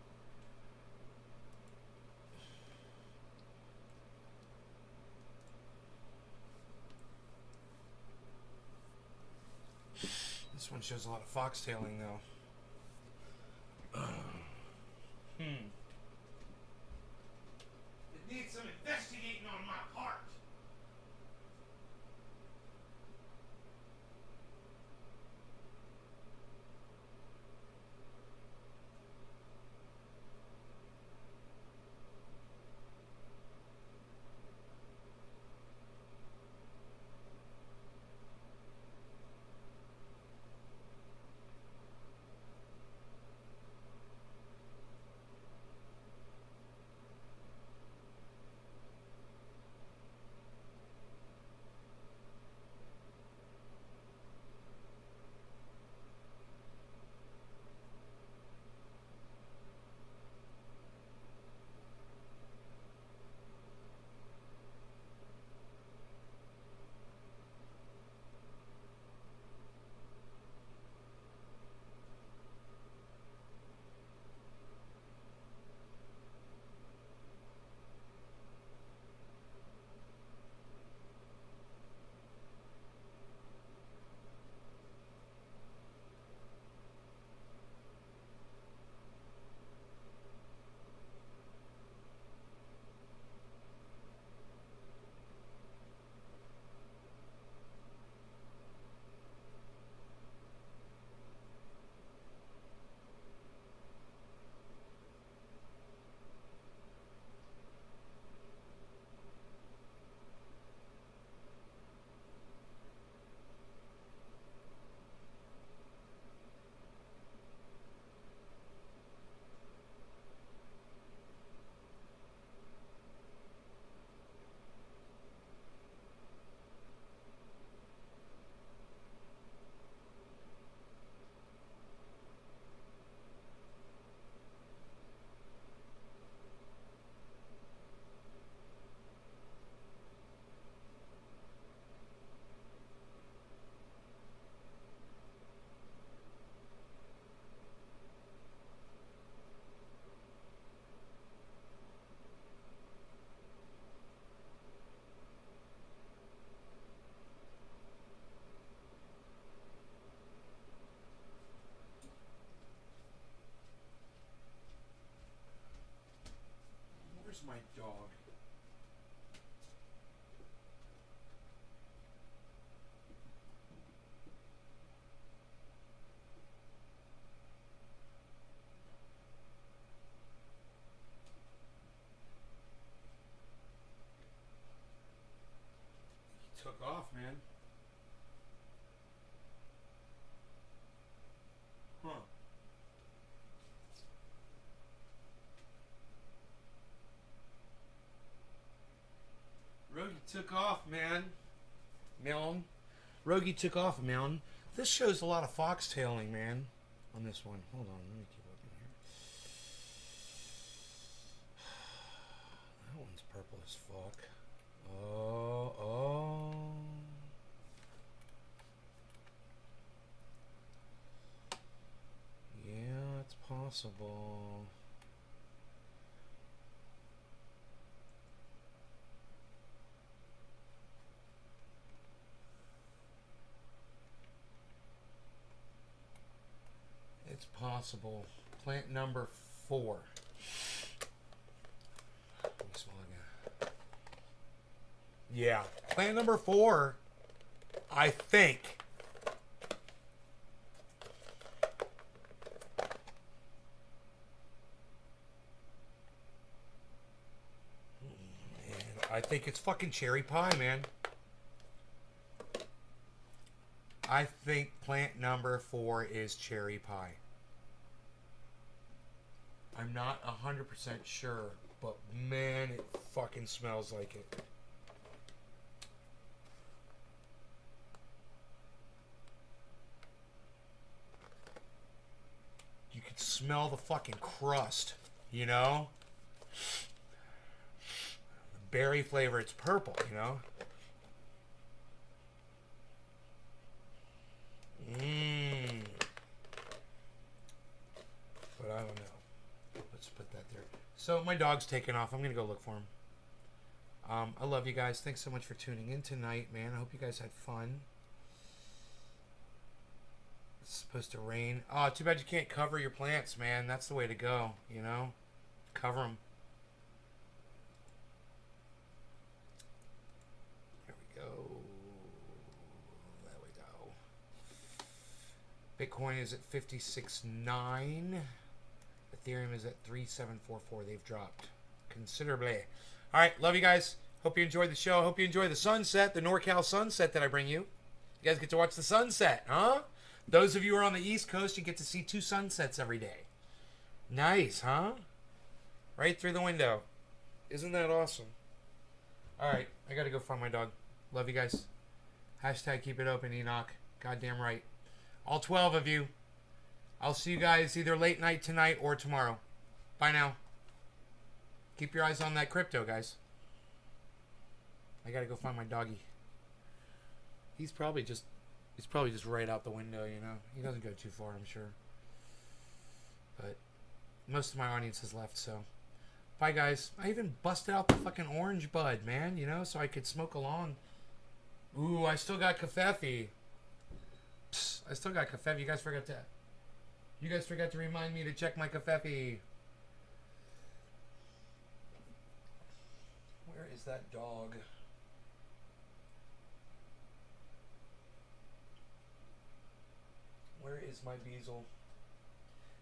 This one shows a lot of foxtailing, though. It needs some investigating on my part. Where's my dog? He took off, man. Huh. Road took off, man. Mountain. Rogie took off a mountain. This shows a lot of foxtailing, man, on this one. Hold on, let me keep looking here. That one's purple as fuck. Oh. Yeah, it's possible. It's possible. Plant number 4. Let me smell again. Yeah, plant number 4, I think. And I think it's fucking cherry pie, man. I think plant number 4 is cherry pie. I'm not 100% sure, but man, it fucking smells like it. You can smell the fucking crust, you know? The berry flavor, it's purple, you know? But I don't know. Let's put that there. So my dog's taking off. I'm going to go look for him. I love you guys. Thanks so much for tuning in tonight, man. I hope you guys had fun. It's supposed to rain. Oh, too bad you can't cover your plants, man. That's the way to go, you know? Cover them. There we go. There we go. Bitcoin is at 56.9. Ethereum is at 3.744. They've dropped considerably. All right, love you guys. Hope you enjoyed the show. Hope you enjoy the sunset, the NorCal sunset that I bring you. You guys get to watch the sunset, huh? Those of you who are on the East Coast, you get to see 2 sunsets every day. Nice, huh? Right through the window. Isn't that awesome? All right, I got to go find my dog. Love you guys. Hashtag keep it open, Enoch. Goddamn right. All 12 of you. I'll see you guys either late night tonight or tomorrow. Bye now. Keep your eyes on that crypto, guys. I gotta go find my doggy. He's probably just right out the window, you know. He doesn't go too far, I'm sure. But most of my audience has left, so bye, guys. I even busted out the fucking orange bud, man, you know, so I could smoke along. Ooh, I still got kafefe. Psst, I still got kafefe. You guys forgot to remind me to check my kafefe. Where is that dog? Where is my Beazle?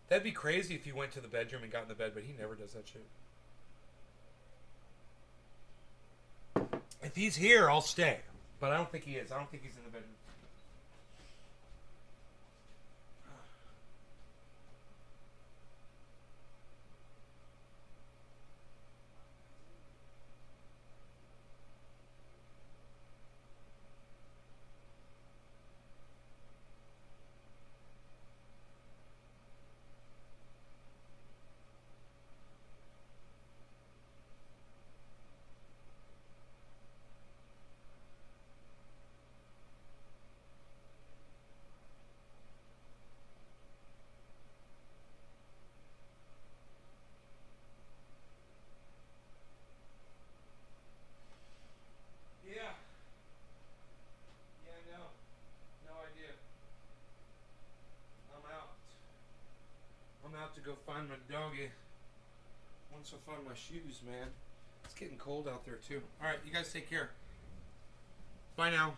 That'd be crazy if he went to the bedroom and got in the bed, but he never does that shit. If he's here, I'll stay. But I don't think he is. I don't think he's in the bedroom. To go find my doggy. Once I find my shoes, man. It's getting cold out there too. Alright, you guys take care. Bye now.